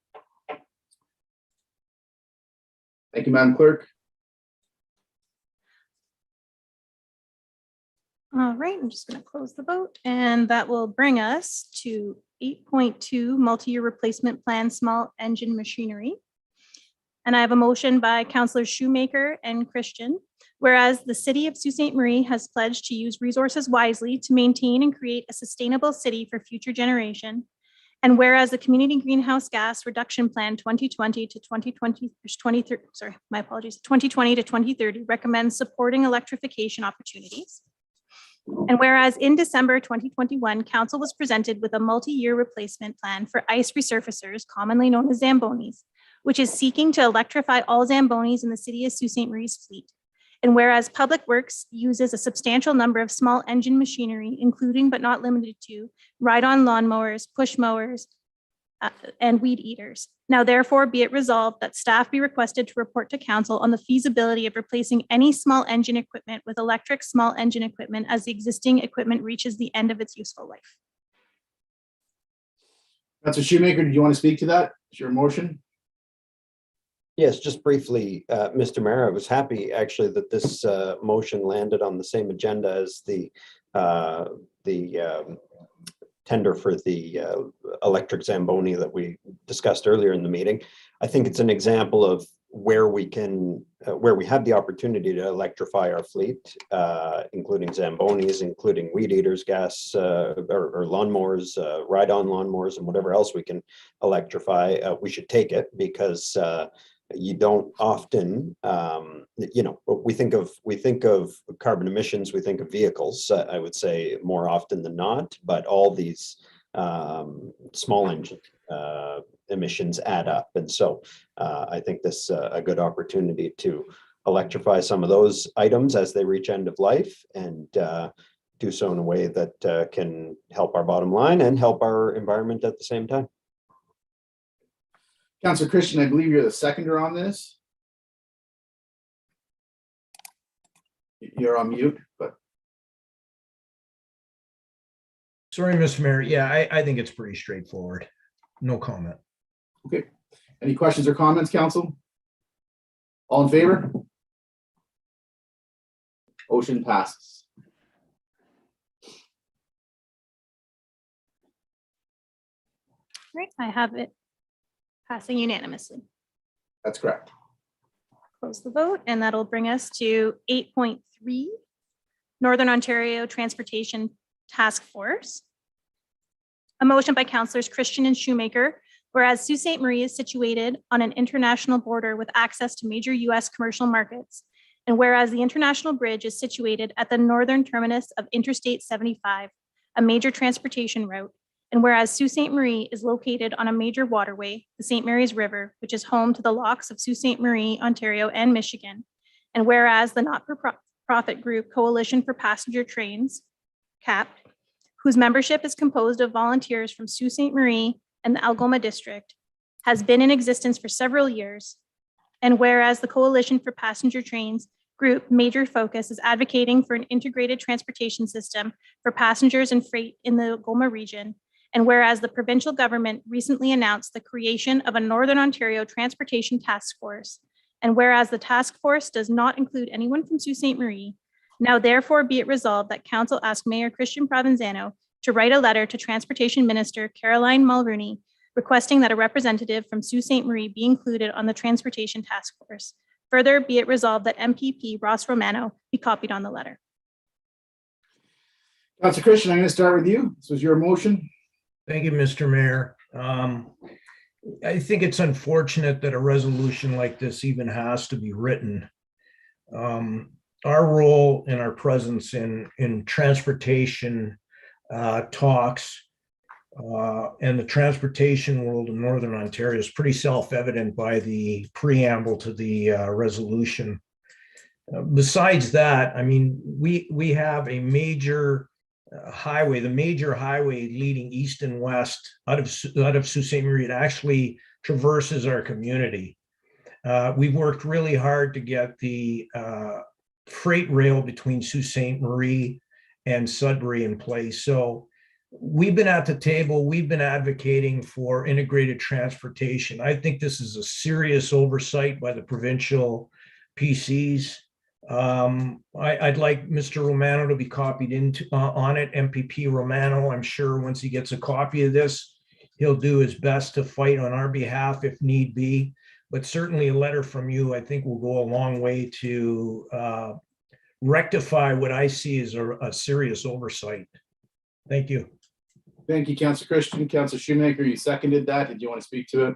Thank you, Madam Clerk. All right, I'm just going to close the vote, and that will bring us to 8.2 multi-year replacement plan small engine machinery. And I have a motion by Councillors Shoemaker and Christian. Whereas the city of Sault Ste. Marie has pledged to use resources wisely to maintain and create a sustainable city for future generation. And whereas the Community Greenhouse Gas Reduction Plan 2020 to 2030 to 2030 recommends supporting electrification opportunities. And whereas in December 2021, Council was presented with a multi-year replacement plan for ice resurfacers, commonly known as Zambonis, which is seeking to electrify all Zambonis in the city of Sault Ste. Marie's fleet. And whereas Public Works uses a substantial number of small engine machinery, including but not limited to ride-on lawnmowers, push mowers, and weed eaters. Now therefore be it resolved that staff be requested to report to council on the feasibility of replacing any small engine equipment with electric small engine equipment as the existing equipment reaches the end of its useful life. Councilor Shoemaker, did you want to speak to that? Is your motion? Yes, just briefly, Mr. Mayor, I was happy actually that this motion landed on the same agenda as the tender for the electric Zamboni that we discussed earlier in the meeting. I think it's an example of where we can, where we have the opportunity to electrify our fleet, including Zambonis, including weed eaters, gas or lawnmowers, ride-on lawnmowers, and whatever else we can electrify. We should take it because you don't often, you know, we think of carbon emissions, we think of vehicles, I would say more often than not, but all these small engine emissions add up. And so I think this is a good opportunity to electrify some of those items as they reach end of life and do so in a way that can help our bottom line and help our environment at the same time. Councilor Christian, I believe you're the seconder on this. You're on mute, but. Sorry, Mr. Mayor. Yeah, I think it's pretty straightforward. No comment. Okay. Any questions or comments, council? All in favor? Motion passes. Right, I have it passing unanimously. That's correct. Close the vote, and that'll bring us to 8.3, Northern Ontario Transportation Task Force. A motion by councillors Christian and Shoemaker, whereas Sault Ste. Marie is situated on an international border with access to major US commercial markets, and whereas the International Bridge is situated at the northern terminus of Interstate 75, a major transportation route, and whereas Sault Ste. Marie is located on a major waterway, the St. Mary's River, which is home to the locks of Sault Ste. Marie, Ontario, and Michigan, and whereas the not-for-profit group Coalition for Passenger Trains, CAP, whose membership is composed of volunteers from Sault Ste. Marie and the Algoma district, has been in existence for several years, and whereas the Coalition for Passenger Trains group major focus is advocating for an integrated transportation system for passengers and freight in the Algoma region, and whereas the provincial government recently announced the creation of a Northern Ontario Transportation Task Force, and whereas the task force does not include anyone from Sault Ste. Marie, now therefore be it resolved that council ask Mayor Christian Provenzano to write a letter to Transportation Minister Caroline Mulroney requesting that a representative from Sault Ste. Marie be included on the Transportation Task Force. Further, be it resolved that MPP Ross Romano be copied on the letter. Councilor Christian, I'm going to start with you. This was your motion. Thank you, Mr. Mayor. I think it's unfortunate that a resolution like this even has to be written. Our role and our presence in transportation talks and the transportation world in Northern Ontario is pretty self-evident by the preamble to the resolution. Besides that, I mean, we have a major highway, the major highway leading east and west out of Sault Ste. Marie. It actually traverses our community. We've worked really hard to get the freight rail between Sault Ste. Marie and Sudbury in place. So we've been at the table, we've been advocating for integrated transportation. I think this is a serious oversight by the provincial PCs. I'd like Mr. Romano to be copied into on it, MPP Romano. I'm sure once he gets a copy of this, he'll do his best to fight on our behalf if need be. But certainly a letter from you, I think, will go a long way to rectify what I see as a serious oversight. Thank you. Thank you, Councillor Christian. Councillor Shoemaker, you seconded that. Did you want to speak to it?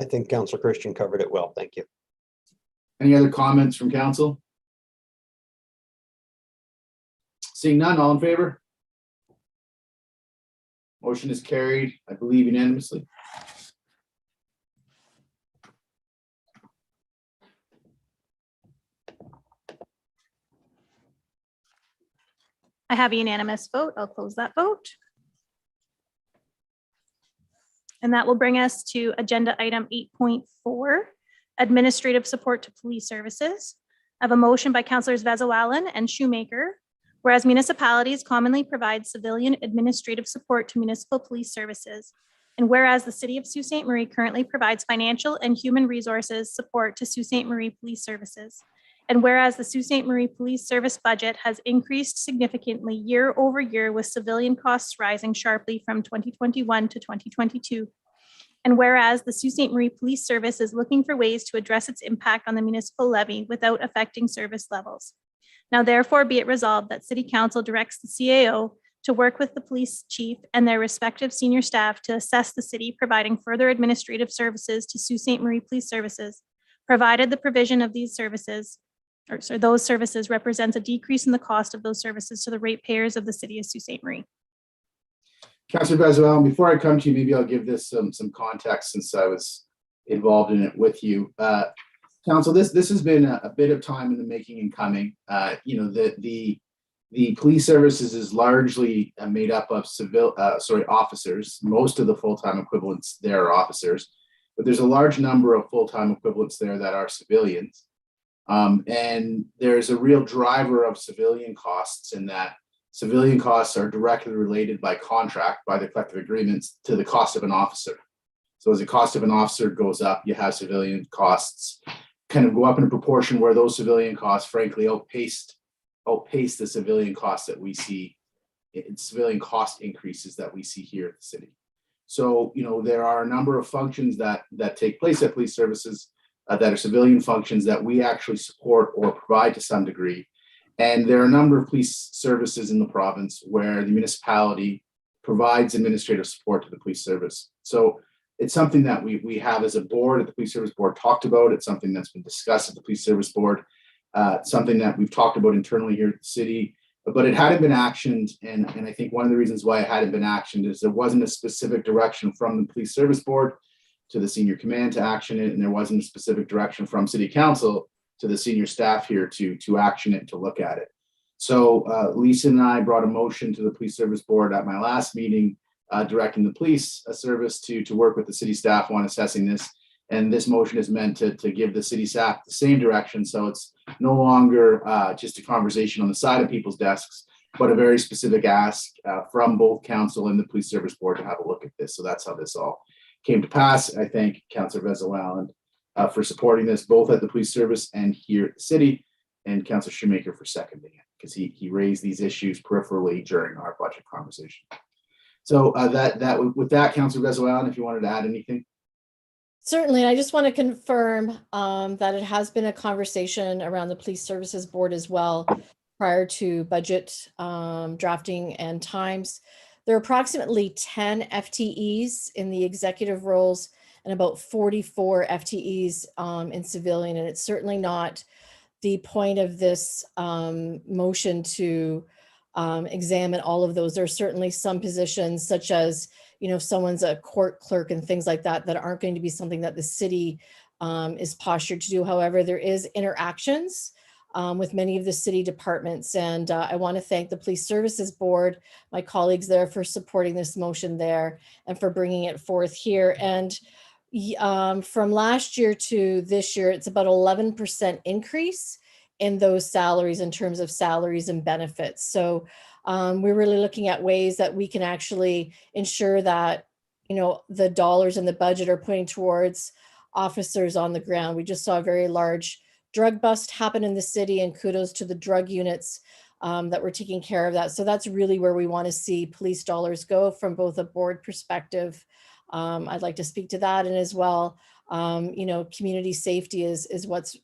I think Councillor Christian covered it well. Thank you. Any other comments from council? Seeing none, all in favor? Motion is carried, I believe, unanimously. I have a unanimous vote. I'll close that vote. And that will bring us to agenda item 8.4, administrative support to police services. I have a motion by Councillors Vezowalan and Shoemaker. Whereas municipalities commonly provide civilian administrative support to municipal police services. And whereas the City of Sault Ste. Marie currently provides financial and human resources support to Sault Ste. Marie Police Services. And whereas the Sault Ste. Marie Police Service budget has increased significantly year over year with civilian costs rising sharply from 2021 to 2022. And whereas the Sault Ste. Marie Police Service is looking for ways to address its impact on the municipal levy without affecting service levels. Now therefore be it resolved that City Council directs the CAO to work with the police chief and their respective senior staff to assess the city providing further administrative services to Sault Ste. Marie Police Services, provided the provision of these services those services represents a decrease in the cost of those services to the ratepayers of the City of Sault Ste. Marie. Councillor Vezowalan, before I come to you, maybe I'll give this some context since I was involved in it with you. Council, this has been a bit of time in the making and coming. You know, the police services is largely made up of officers. Most of the full-time equivalents there are officers, but there's a large number of full-time equivalents there that are civilians. And there's a real driver of civilian costs in that civilian costs are directly related by contract, by the collective agreements, to the cost of an officer. So as the cost of an officer goes up, you have civilian costs kind of go up in a proportion where those civilian costs frankly outpace the civilian costs that we see, civilian cost increases that we see here at the city. So, you know, there are a number of functions that take place at police services that are civilian functions that we actually support or provide to some degree. And there are a number of police services in the province where the municipality provides administrative support to the police service. So it's something that we have as a board at the Police Service Board talked about. It's something that's been discussed at the Police Service Board, something that we've talked about internally here at the city, but it hadn't been actioned. And I think one of the reasons why it hadn't been actioned is there wasn't a specific direction from the Police Service Board to the senior command to action it, and there wasn't a specific direction from City Council to the senior staff here to action it, to look at it. So Lisa and I brought a motion to the Police Service Board at my last meeting, directing the police service to work with the city staff on assessing this. And this motion is meant to give the city staff the same direction. So it's no longer just a conversation on the side of people's desks, but a very specific ask from both council and the Police Service Board to have a look at this. So that's how this all came to pass. I thank Councillor Vezowalan for supporting this both at the police service and here at the city, and Councillor Shoemaker for seconding it, because he raised these issues peripherally during our budget conversation. So with that, Councillor Vezowalan, if you wanted to add anything. Certainly, I just want to confirm that it has been a conversation around the Police Services Board as well prior to budget drafting and times. There are approximately 10 FTEs in the executive roles and about 44 FTEs in civilian, and it's certainly not the point of this motion to examine all of those. There are certainly some positions such as, you know, if someone's a court clerk and things like that, that aren't going to be something that the city is postured to do. However, there is interactions with many of the city departments. And I want to thank the Police Services Board, my colleagues there, for supporting this motion there and for bringing it forth here. And from last year to this year, it's about 11% increase in those salaries in terms of salaries and benefits. So we're really looking at ways that we can actually ensure that, you know, the dollars in the budget are putting towards officers on the ground. We just saw a very large drug bust happen in the city, and kudos to the drug units that were taking care of that. So that's really where we want to see police dollars go from both a board perspective. I'd like to speak to that, and as well, you know, community safety is what's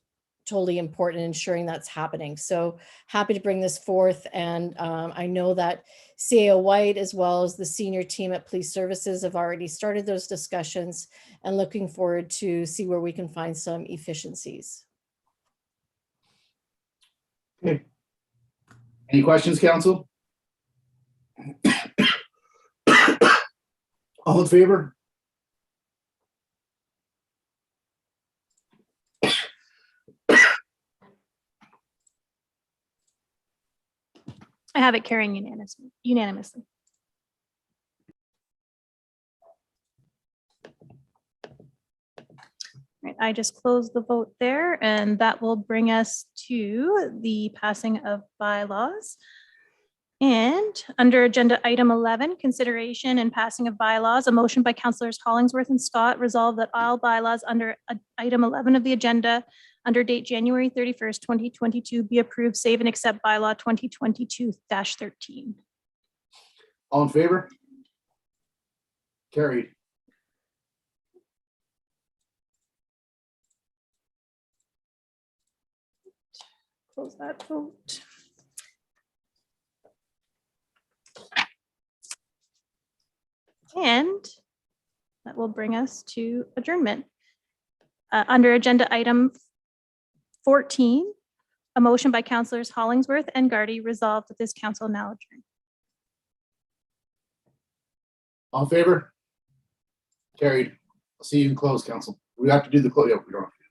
totally important in ensuring that's happening. So happy to bring this forth. And I know that CAO White, as well as the senior team at Police Services, have already started those discussions, and looking forward to see where we can find some efficiencies. Okay. Any questions, council? All in favor? I have it carrying unanimously. Right, I just closed the vote there, and that will bring us to the passing of bylaws. And under agenda item 11, consideration and passing of bylaws, a motion by councillors Hollingsworth and Scott resolve that all bylaws under item 11 of the agenda under date January 31st, 2022 be approved, save and accept bylaw 2022-13. All in favor? Carried. Close that vote. And that will bring us to adjournment. Under agenda item 14, a motion by councillors Hollingsworth and Gardy resolved that this council now adjourn. All in favor? Carried. I'll see you in close, council. We have to do the close. Yeah, we don't have to.